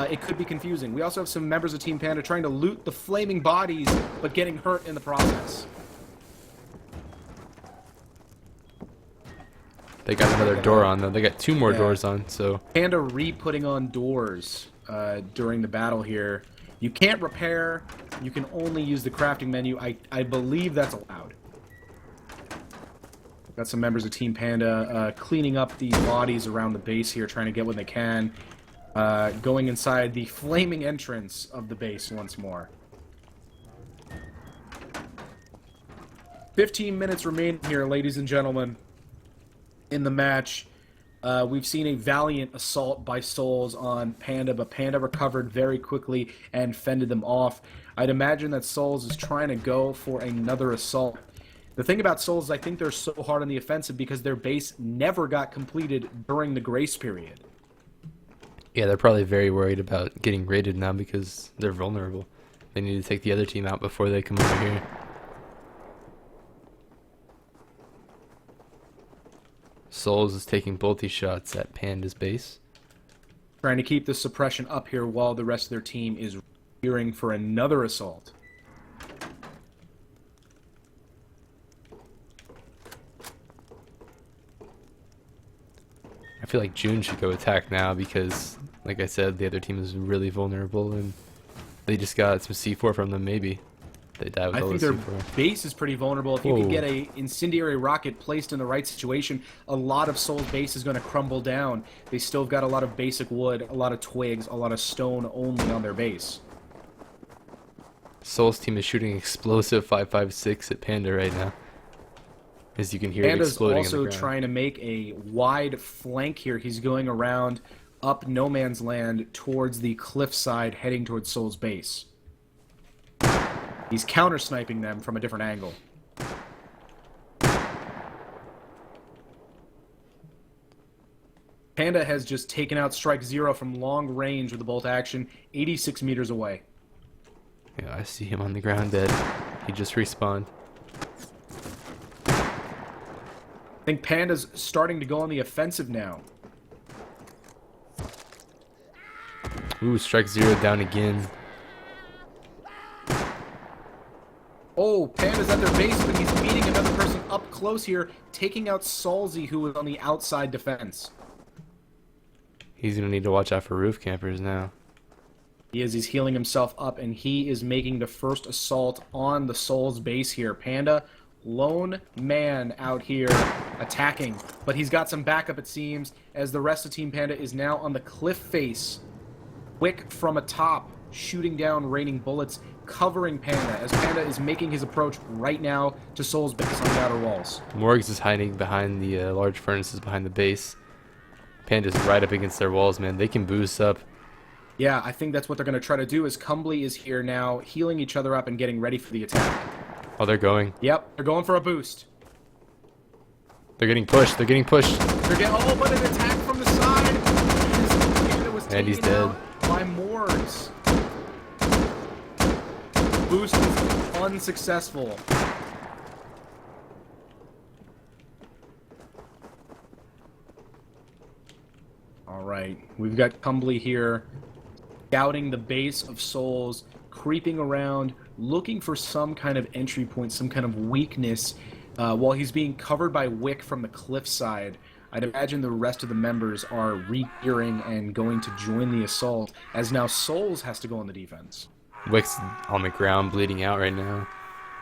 it could be confusing. We also have some members of Team Panda trying to loot the flaming bodies, but getting hurt in the process. They got another door on, though. They got two more doors on, so... Panda re-putting on doors during the battle here. You can't repair. You can only use the crafting menu. I believe that's allowed. Got some members of Team Panda cleaning up the bodies around the base here, trying to get what they can. Going inside the flaming entrance of the base once more. 15 minutes remaining here, ladies and gentlemen. In the match, we've seen a valiant assault by Souls on Panda, but Panda recovered very quickly and fended them off. I'd imagine that Souls is trying to go for another assault. The thing about Souls is I think they're so hard on the offensive because their base never got completed during the grace period. Yeah, they're probably very worried about getting raided now because they're vulnerable. They need to take the other team out before they come over here. Souls is taking both these shots at Panda's base. Trying to keep the suppression up here while the rest of their team is gearing for another assault. I feel like June should go attack now because, like I said, the other team is really vulnerable and they just got some C4 from them, maybe. They died with I all think the their C4. base is pretty vulnerable. If you Whoa. can get a incendiary rocket placed in the right situation, a lot of Soul's base is going to crumble down. They still have got a lot of basic wood, a lot of twigs, a lot of stone only on their base. Soul's team is shooting explosive 5.56 at Panda right now. As you can hear it Panda's exploding also in the ground. trying to make a wide flank here. He's going around up no man's land towards the cliffside, heading towards Soul's base. He's counter-sniping them from a different angle. Panda has just taken out Strike Zero from long range with a bolt action, 86 meters away. Yeah, I see him on the ground dead. He just respawned. I think Panda's starting to go on the offensive now. Ooh, Strike Zero down again. Oh, Panda's at their base, but he's meeting another person up close here, taking out Solzy, who is on the outside defense. He's gonna need to watch out for roof campers now. He's healing himself up, and he is making the first assault on the Soul's base here. Panda, lone man out here attacking, but he's got some backup, it seems, as the rest of Team Panda is now on the cliff face. Wick from atop, shooting down raining bullets, covering Panda, as Panda is making his approach right now to Soul's base on the outer walls. Morgs is hiding behind the large furnaces behind the base. Panda's right up against their walls, man. They can boost up. Yeah, I think that's what they're going to try to do, as Cumbly is here now, healing each other up and getting ready for the attack. Oh, they're going. Yep, they're going for a boost. They're getting pushed. They're getting pushed. They're getting, oh, but an attack from the side! Panda was And he's taken dead. out by Morgs. Boost is unsuccessful. Alright, we've got Cumbly here, scouting the base of Souls, creeping around, looking for some kind of entry point, some kind of weakness, while he's being covered by Wick from the cliffside. I'd imagine the rest of the members are re-gearing and going to join the assault, as now Souls has to go on the defense. Wick's on the ground bleeding out right now.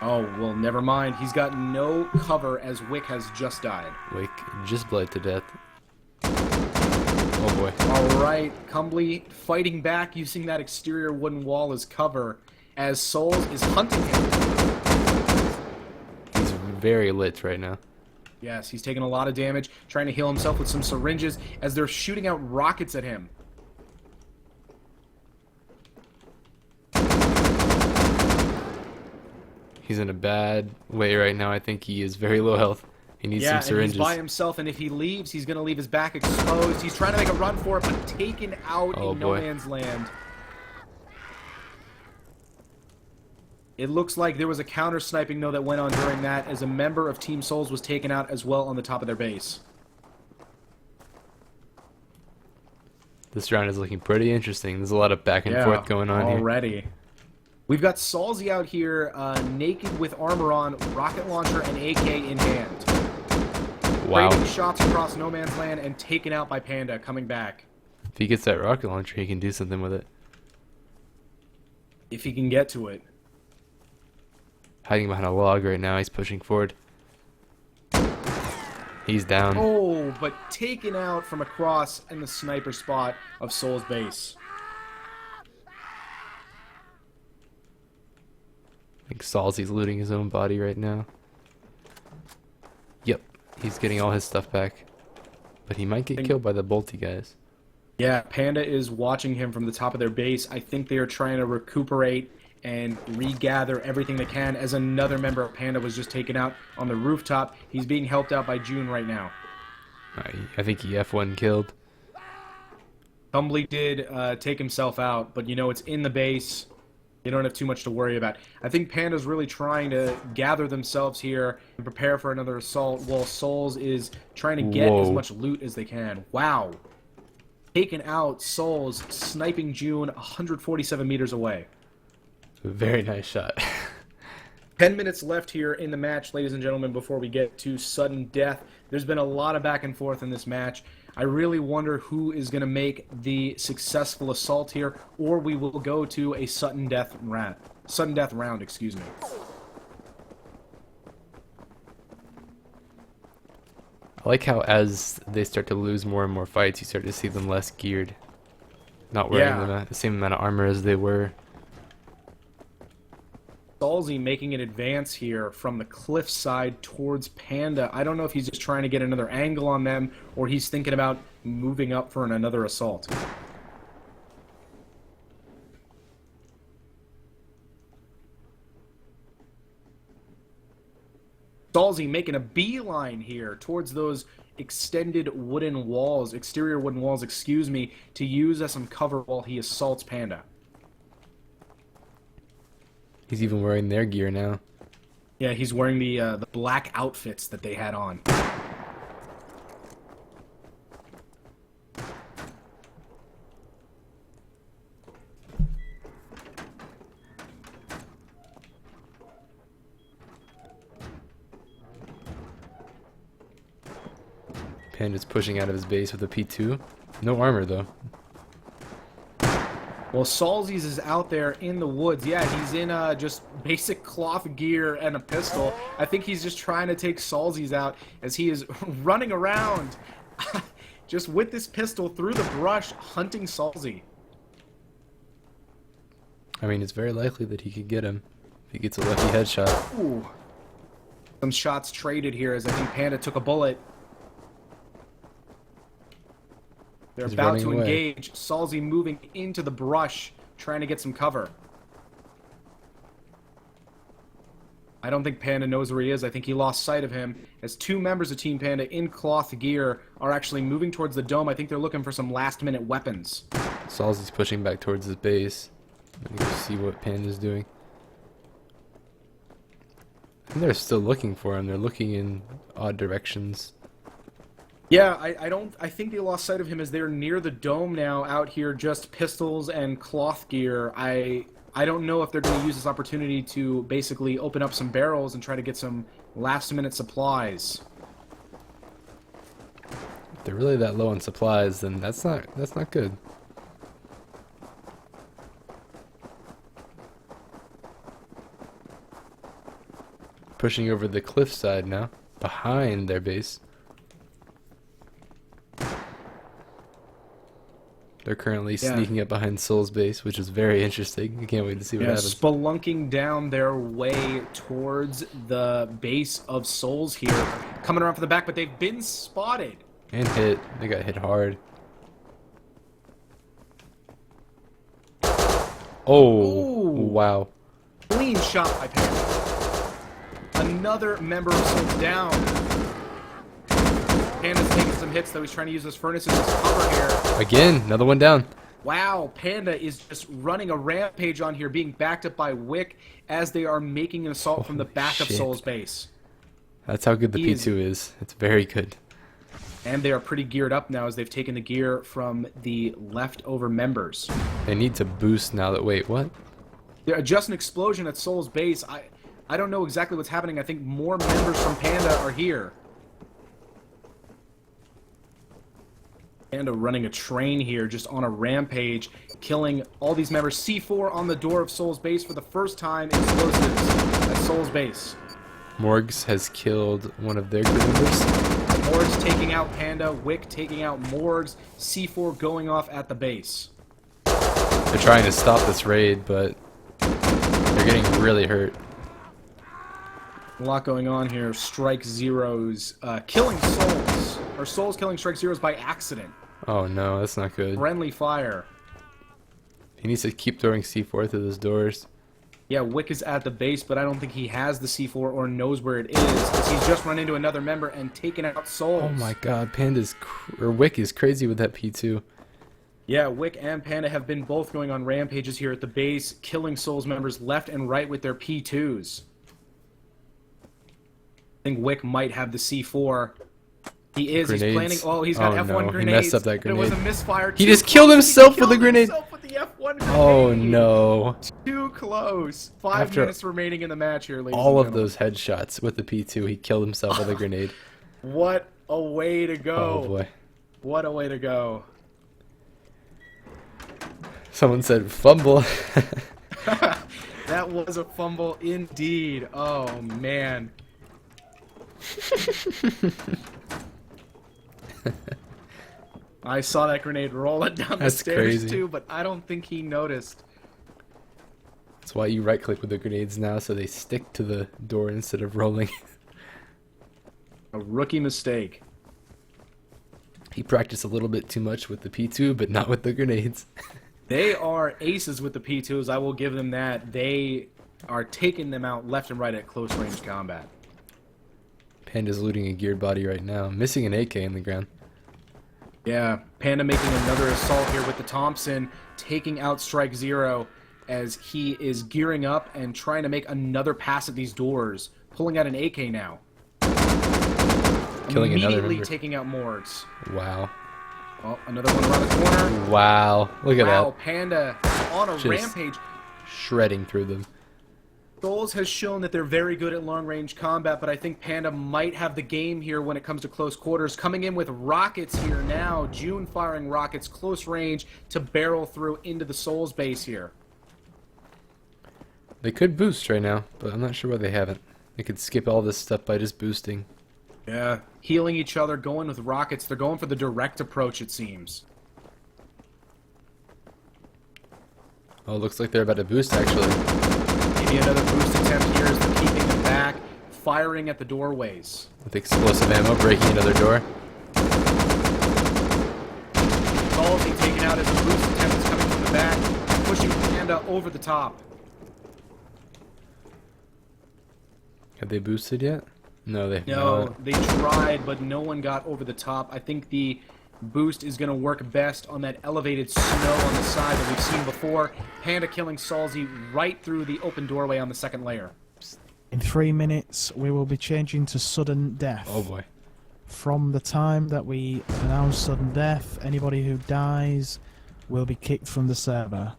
Oh, well, never mind. He's got no cover as Wick has just died. Wick just bled to death. Oh boy. Alright, Cumbly fighting back using that exterior wooden wall as cover as Souls is hunting him. He's very lit right now. Yes, he's taking a lot of damage, trying to heal himself with some syringes as they're shooting out rockets at him. He's in a bad way right now. I think he is very low health. He needs some And syringes. he's by himself, and if he leaves, he's going to leave his back exposed. He's trying to make a run for it, but taken out Oh, in no boy. man's land. It looks like there was a counter-sniping, though, that went on during that, as a member of Team Souls was taken out as well on the top of their base. This round is looking pretty interesting. There's a lot of back and forth going on here. already. We've got Salzy out here, naked with armor on, rocket launcher and AK in hand. Wow. Raiding shots across no man's land and taken out by Panda, coming back. If he gets that rocket launcher, he can do something with it. If he can get to it. Hiding behind a log right now. He's pushing forward. He's down. Oh, but taken out from across in the sniper spot of Soul's base. I think Salzy's looting his own body right now. Yep, he's getting all his stuff back. But he might get killed by the bolty guys. Yeah, Panda is watching him from the top of their base. I think they are trying to recuperate and regather everything they can, as another member of Panda was just taken out on the rooftop. He's being helped out by June right now. I think he F1 killed. Humbly did take himself out, but you know, it's in the base. You don't have too much to worry about. I think Panda's really trying to gather themselves here and prepare for another assault, while Souls is trying to get as much loot as they can. Wow. Taken out, Souls sniping June 147 meters away. Very nice shot. 10 minutes left here in the match, ladies and gentlemen, before we get to sudden death. There's been a lot of back and forth in this match. I really wonder who is going to make the successful assault here, or we will go to a sudden death round, excuse me. I like how as they start to lose more and more fights, you start to see them less geared. Not wearing the same amount of armor as they were. Salzy making an advance here from the cliff side towards Panda. I don't know if he's just trying to get another angle on them, or he's thinking about moving up for another assault. Salzy making a beeline here towards those extended wooden walls, exterior wooden walls, excuse me, to use as some cover while he assaults Panda. He's even wearing their gear now. Yeah, he's wearing the black outfits that they had on. Panda's pushing out of his base with a P2. No armor, though. Well, Salzy's is out there in the woods. Yeah, he's in just basic cloth gear and a pistol. I think he's just trying to take Salzy's out as he is running around just with this pistol through the brush, hunting Salzy. I mean, it's very likely that he could get him if he gets a lucky headshot. Ooh. Some shots traded here as I think Panda took a bullet. They're about to engage. Salzy moving into the brush, trying to get some cover. I don't think Panda knows where he is. I think he lost sight of him, as two members of Team Panda in cloth gear are actually moving towards the dome. I think they're looking for some last-minute weapons. Salzy's pushing back towards his base. Let me go see what Panda's doing. And they're still looking for him. They're looking in odd directions. Yeah, I think they lost sight of him as they're near the dome now, out here, just pistols and cloth gear. I don't know if they're going to use this opportunity to basically open up some barrels and try to get some last-minute supplies. If they're really that low on supplies, then that's not good. Pushing over the cliffside now, behind their base. They're currently sneaking up behind Soul's base, which is very interesting. I can't wait to see what happens. Spelunking down their way towards the base of Souls here. Coming around from the back, but they've been spotted. And hit. They got hit hard. Oh, wow. Clean shot by Panda. Another member of Souls down. Panda's taking some hits, though. He's trying to use those furnaces as cover here. Again, another one down. Wow, Panda is just running a rampage on here, being backed up by Wick as they are making an assault from the back of Soul's base. That's how good the P2 is. It's very good. And they are pretty geared up now as they've taken the gear from the leftover members. They need to boost now that... Wait, what? Just an explosion at Soul's base. I don't know exactly what's happening. I think more members from Panda are here. Panda running a train here, just on a rampage, killing all these members. C4 on the door of Soul's base for the first time. Explosives at Soul's base. Morgs has killed one of their group members. Morgs taking out Panda. Wick taking out Morgs. C4 going off at the base. They're trying to stop this raid, but they're getting really hurt. A lot going on here. Strike Zeros killing Souls. Or Souls killing Strike Zeros by accident. Oh no, that's not good. Friendly fire. He needs to keep throwing C4 through those doors. Yeah, Wick is at the base, but I don't think he has the C4 or knows where it is, because he's just run into another member and taken out Souls. Oh my god, Wick is crazy with that P2. Yeah, Wick and Panda have been both going on rampages here at the base, killing Souls members left and right with their P2s. I think Wick might have the C4. He is. Grenades. He's planning. Oh, he's got F1 no. grenades. He messed up that grenade. It was a misfire. He just killed himself with a grenade. With the F1 grenade. Oh no. Too close. 5 minutes remaining in the match here, ladies All and of gentlemen. those headshots with the P2, he killed himself with a grenade. What a way to go. Oh boy. What a way to go. Someone said fumble. That was a fumble indeed. Oh man. I saw that grenade rolling down the stairs crazy. too, but I don't think he noticed. That's why you right click with the grenades now, so they stick to the door instead of rolling. A rookie mistake. He practiced a little bit too much with the P2, but not with the grenades. They are aces with the P2s, I will give them that. They are taking them out left and right at close range combat. Panda's looting a geared body right now, missing an AK in the ground. Yeah, Panda making another assault here with the Thompson, taking out Strike Zero as he is gearing up and trying to make another pass at these doors, pulling out an AK now. Killing another Immediately member. taking out Morgs. Wow. Oh, another one around the corner. Wow. Look at Wow, that. Panda on a Just rampage. shredding through them. Souls has shown that they're very good at long-range combat, but I think Panda might have the game here when it comes to close quarters. Coming in with rockets here now. June firing rockets close range to barrel through into the Souls base here. They could boost right now, but I'm not sure why they haven't. They could skip all this stuff by just boosting. Yeah, healing each other, going with rockets. They're going for the direct approach, it seems. Oh, looks like they're about to boost, actually. Maybe another boost attempt here as they're keeping them back, firing at the doorways. With explosive ammo, breaking another door. Halsey taken out as a boost attempt is coming from the back, pushing Panda over the top. Have they boosted yet? No, they have No, not. they tried, but no one got over the top. I think the boost is going to work best on that elevated snow on the side that we've seen before. Panda killing Salzy right through the open doorway on the second layer. In 3 minutes, we will be changing to sudden death. Oh boy. From the time that we announce sudden death, anybody who dies will be kicked from the server.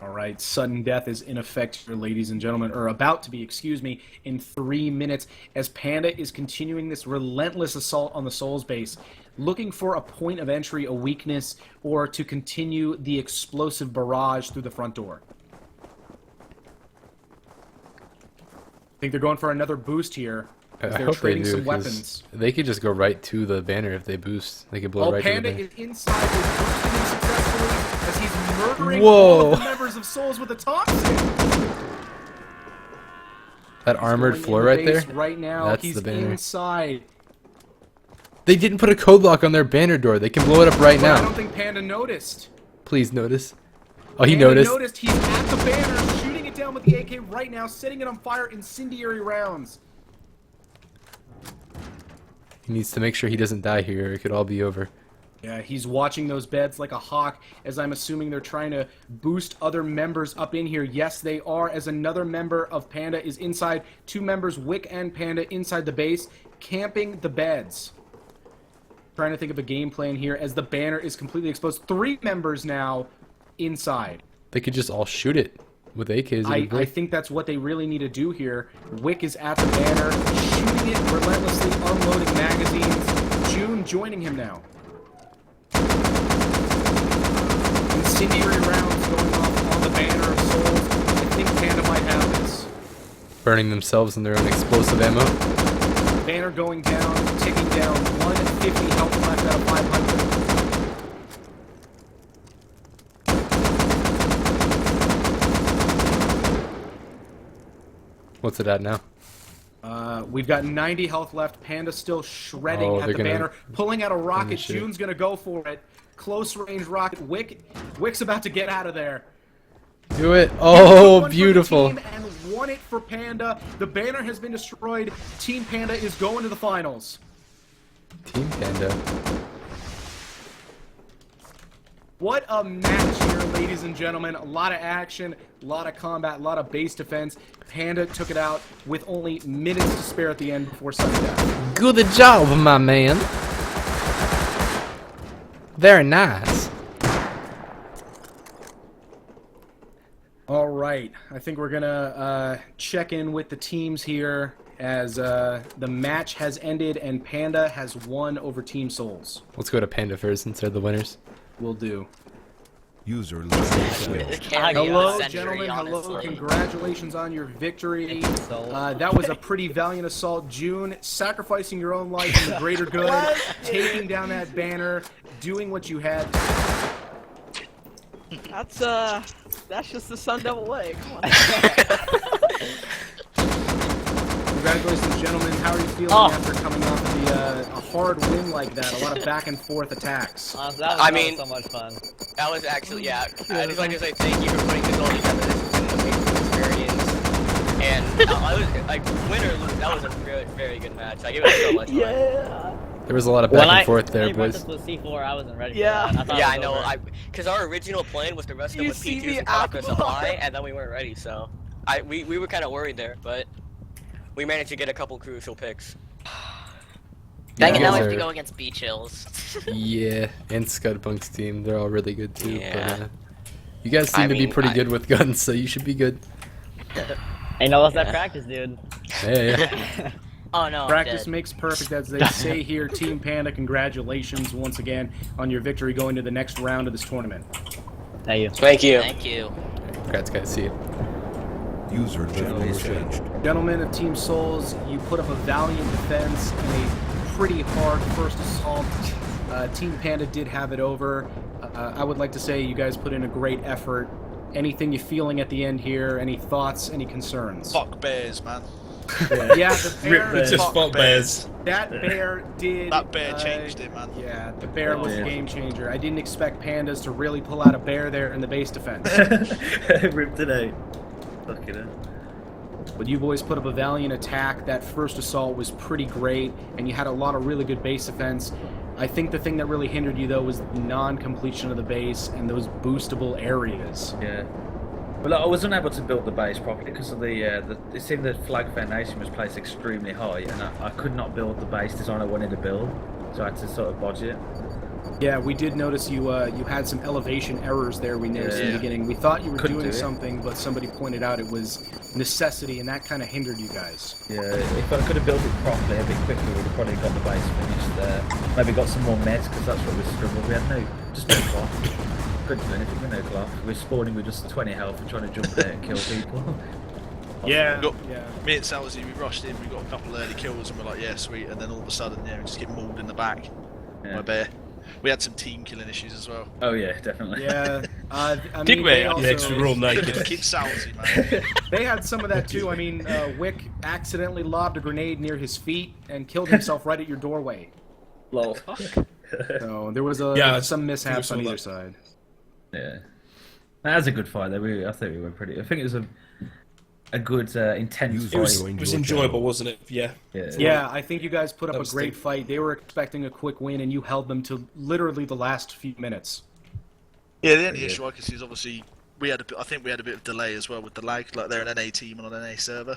Alright, sudden death is in effect here, ladies and gentlemen, or about to be, excuse me, in 3 minutes, as Panda is continuing this relentless assault on the Souls base, looking for a point of entry, a weakness, or to continue the explosive barrage through the front door. I think they're going for another boost here. I They're hope they trading do, some 'cause weapons. they could just go right to the banner if they boost. They could blow Oh, right Panda to the is banner. inside, is boosting successfully as he's murdering Whoa. all of the members of Souls with a Thompson. That armored Going floor in the right there? base right now, That's he's the banner. inside. They didn't put a code lock on their banner door. They can blow it up right But I now. don't think Panda noticed. Please notice. Oh, he Panda noticed. He's at the banner, shooting it down with the AK right now, setting it on fire, incendiary rounds. He needs to make sure he doesn't die here, or it could all be over. Yeah, he's watching those beds like a hawk, as I'm assuming they're trying to boost other members up in here. Yes, they are, as another member of Panda is inside. 2 members, Wick and Panda, inside the base, camping the beds. Trying to think of a game plan here, as the banner is completely exposed. 3 members now inside. They could just all shoot it with AKs. I think that's what they really need to do here. Wick is at the banner, shooting it relentlessly, unloading magazines. June joining him now. Incendiary rounds going off on the banner of Souls. I think Panda might have this. Burning themselves in their own explosive ammo. Banner going down, ticking down. 150 health left out of 500. What's it at now? We've got 90 health left. Panda still shredding Oh, at they're the gonna banner, pulling out a rocket. finish it. June's gonna go for it. Close range rocket. Wick's about to get out of there. Do it. Oh, One for the beautiful. team and won it for Panda. The banner has been destroyed. Team Panda is going to the finals. Team Panda. What a match here, ladies and gentlemen. A lot of action, a lot of combat, a lot of base defense. Panda took it out with only minutes to spare at the end before sundown. Good job, my man. Very nice. All right, I think we're gonna check in with the teams here as the match has ended and Panda has won over Team Souls. Let's go to Panda first since they're the winners. Will do. User switched. Hello, gentlemen. Hello. Congratulations on your victory. That was a pretty valiant assault, June. Sacrificing your own life in the greater good, taking down that banner, doing what you had. That's just the Sun Devil way. Come on. Congratulations, gentlemen. How are you feeling after coming off a hard win like that? A lot of back and forth attacks. That was so much fun. That was actually, yeah. I just like to say thank you for putting this all together. This has been an amazing experience. And I was like, win or lose, that was a very, very good match. I give it so much fun. Yeah. There was a lot of back and forth there, boys. With C4, I wasn't ready for that. I know. Because our original plan was to rest them with P2s and cut off their supply, and then we weren't ready. So, we were kind of worried there, but we managed to get a couple crucial picks. Dang it, now we we have to go against Beach Hills. Yeah, and Scudpunk's team, they're all really good too. Yeah. But, you guys seem to be pretty good with guns, so you should be good. Hey, no, what's that practice, dude? Yeah. Oh no. Practice makes perfect, as they say here. Team Panda, congratulations once again on your victory going to the next round of this tournament. Thank you. Thank you. Thank you. Congrats, guys. See you. User channel changed. Gentlemen of Team Souls, you put up a valiant defense in a pretty hard first assault. Team Panda did have it over. I would like to say you guys put in a great effort. Anything you feeling at the end here? Any thoughts? Any concerns? Fuck bears, man. Yeah, the bear. Just fuck bears. That bear did. That bear changed it, man. Yeah, the bear was a game changer. I didn't expect Pandas to really pull out a bear there in the base defense. Ripped it out. Fucking hell. But you boys put up a valiant attack. That first assault was pretty great, and you had a lot of really good base defense. I think the thing that really hindered you, though, was the non-completion of the base and those boostable areas. Yeah. Well, I was unable to build the base properly because of the it seemed the flag foundation was placed extremely high, and I could not build the base design I wanted to build, so I had to sort of bodge it. Yeah, we did notice you had some elevation errors there. We noticed in the beginning. We thought you were doing something, but somebody pointed out it was necessity, and that kind of hindered you guys. Yeah, if I could have built it properly a bit quicker, we'd have probably got the base finished there. Maybe got some more meds, because that's what we struggled. We had no cloth. Couldn't do anything with no cloth. We're spawning with just 20 health and trying to jump there and kill people. Yeah. Me and Salzy, we rushed in, we got a couple early kills, and we're like, yeah, sweet, and then all of a sudden, we just get mauled in the back by a bear. We had some team killing issues as well. Oh yeah, definitely. Yeah, I mean, Did we? Next we were all naked. Keep Salzy, man. They had some of that too. I mean, Wick accidentally lobbed a grenade near his feet and killed himself right at your doorway. Lol. So there was some mishaps on either side. Yeah, that was a good fight. Though. I think we went pretty. I think it was a good intense fight. It was enjoyable, wasn't it? Yeah. Yeah, I think you guys put up a great fight. They were expecting a quick win, and you held them to literally the last few minutes. Yeah, the only issue I can see is obviously I think we had a bit of delay as well with the lag. Like they're an NA team on an NA server.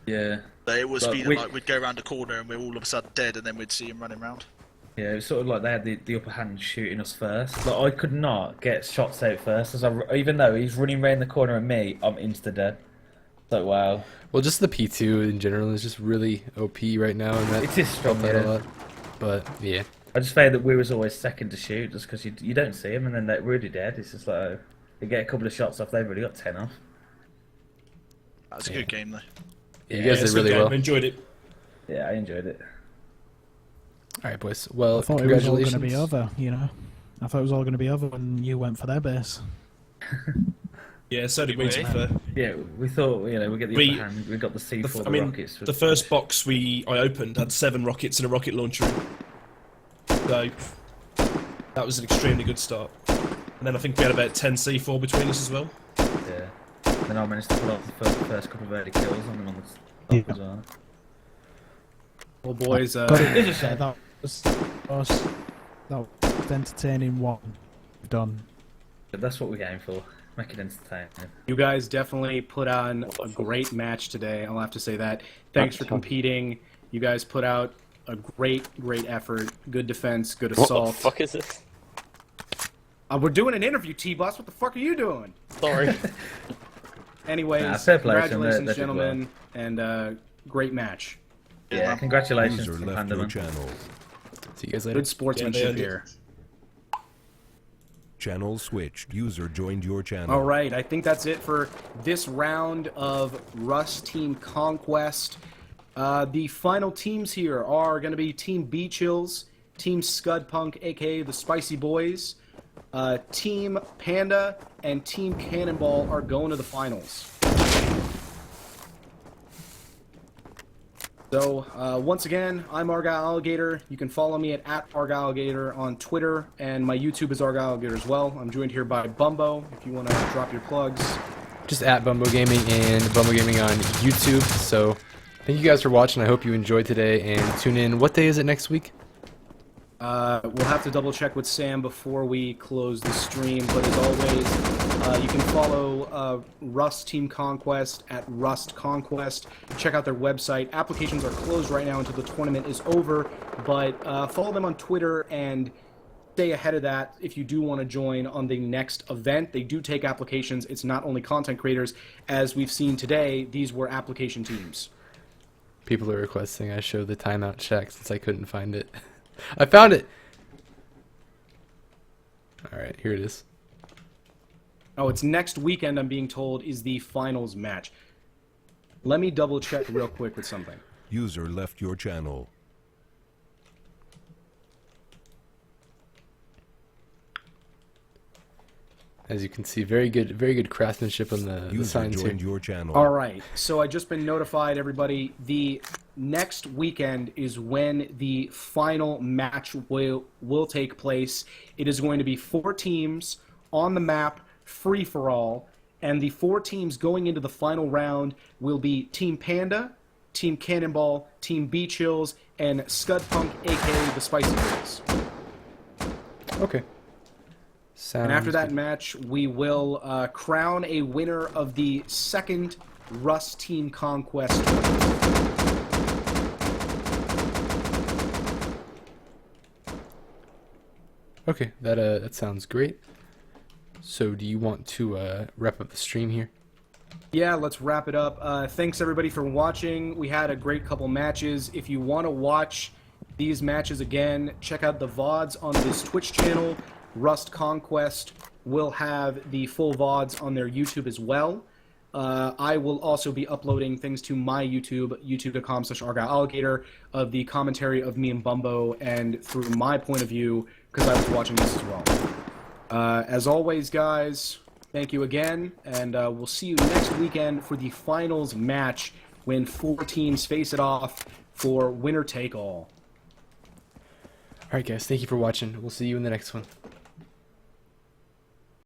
Yeah. So it was speeding like we'd go around the corner and we're all of a sudden dead, and then we'd see them running around. Yeah, it was sort of like they had the upper hand shooting us first. Like I could not get shots out first, even though he's running around the corner at me, I'm insta dead. So wow. Well, just the P2 in general is just really OP right now, and that it is strong, that a lot. But yeah, I just found that we was always second to shoot, just because you don't see them, and then they're really dead. It's just like they get a couple of shots off, they've already got 10 off. That was a good game though. Yeah, you guys did really well. I enjoyed it. Yeah, I enjoyed it. All right, boys. Well, I thought it was all going to be over, you know. I thought it was all going to be over when you went for their base. Yeah, so did we, to be fair. Yeah, we thought, we get the upper hand. We got the C4, rockets. The first box I opened had 7 rockets and a rocket launcher. So, that was an extremely good start. And then I think we had about 10 C4 between us as well. Yeah. And then I managed to pull off the first couple of early kills on them on the top as well. Well, boys, that was entertaining one we've done. That's what we aim for. Make it entertaining. You guys definitely put on a great match today. I'll have to say that. Thanks for competing. You guys put out a great effort. Good defense, good assault. What the fuck is this? We're doing an interview, T-Boss. What the fuck are you doing? Sorry. Anyways, fair play to them. congratulations, They did gentlemen, and great match. Yeah, congratulations User to left your Pandaman. channel. See you guys later. Good sportsmanship here. Channel switched. User joined your channel. All right, I think that's it for this round of Rust Team Conquest. The final teams here are going to be Team Beach Hills, Team Scudpunk, aka the Spicy Boys, Team Panda, and Team Cannonball are going to the finals. So, once again, I'm Argyle Alligator. You can follow me at Argyle Alligator on Twitter, and my YouTube is Argyle Alligator as well. I'm joined here by Bumbo, if you want to drop your plugs. Just at Bumbo Gaming and Bumbo Gaming on YouTube. So, thank you guys for watching. I hope you enjoyed today, and tune in. What day is it next week? We'll have to double check with Sam before we close the stream, but as always, you can follow Rust Team Conquest at Rust Conquest. Check out their website. Applications are closed right now until the tournament is over, but follow them on Twitter and stay ahead of that if you do want to join on the next event. They do take applications. It's not only content creators. As we've seen today, these were application teams. People are requesting I show the timeout check since I couldn't find it. I found it! Alright, here it is. Oh, it's next weekend, I'm being told, is the finals match. Let me double check real quick with something. User left your channel. As you can see, very good craftsmanship on the signs here. Joined your channel. All right, so I just been notified, everybody. The next weekend is when the final match will take place. It is going to be 4 teams on the map, free for all, and the 4 teams going into the final round will be Team Panda, Team Cannonball, Team Beach Hills, and Scudpunk, aka the Spicy Boys. Okay. And after that match, we will crown a winner of the second Rust Team Conquest tournament. Okay, that sounds great. So do you want to wrap up the stream here? Yeah, let's wrap it up. Thanks everybody for watching. We had a great couple matches. If you want to watch these matches again, check out the VODs on this Twitch channel. Rust Conquest will have the full VODs on their YouTube as well. I will also be uploading things to my YouTube, youtube.com/ArgyleAlligator, of the commentary of me and Bumbo, and through my point of view, because I was watching this as well. As always, guys, thank you again, and we'll see you next weekend for the finals match when 4 teams face it off for winner take all. Alright guys, thank you for watching. We'll see you in the next one.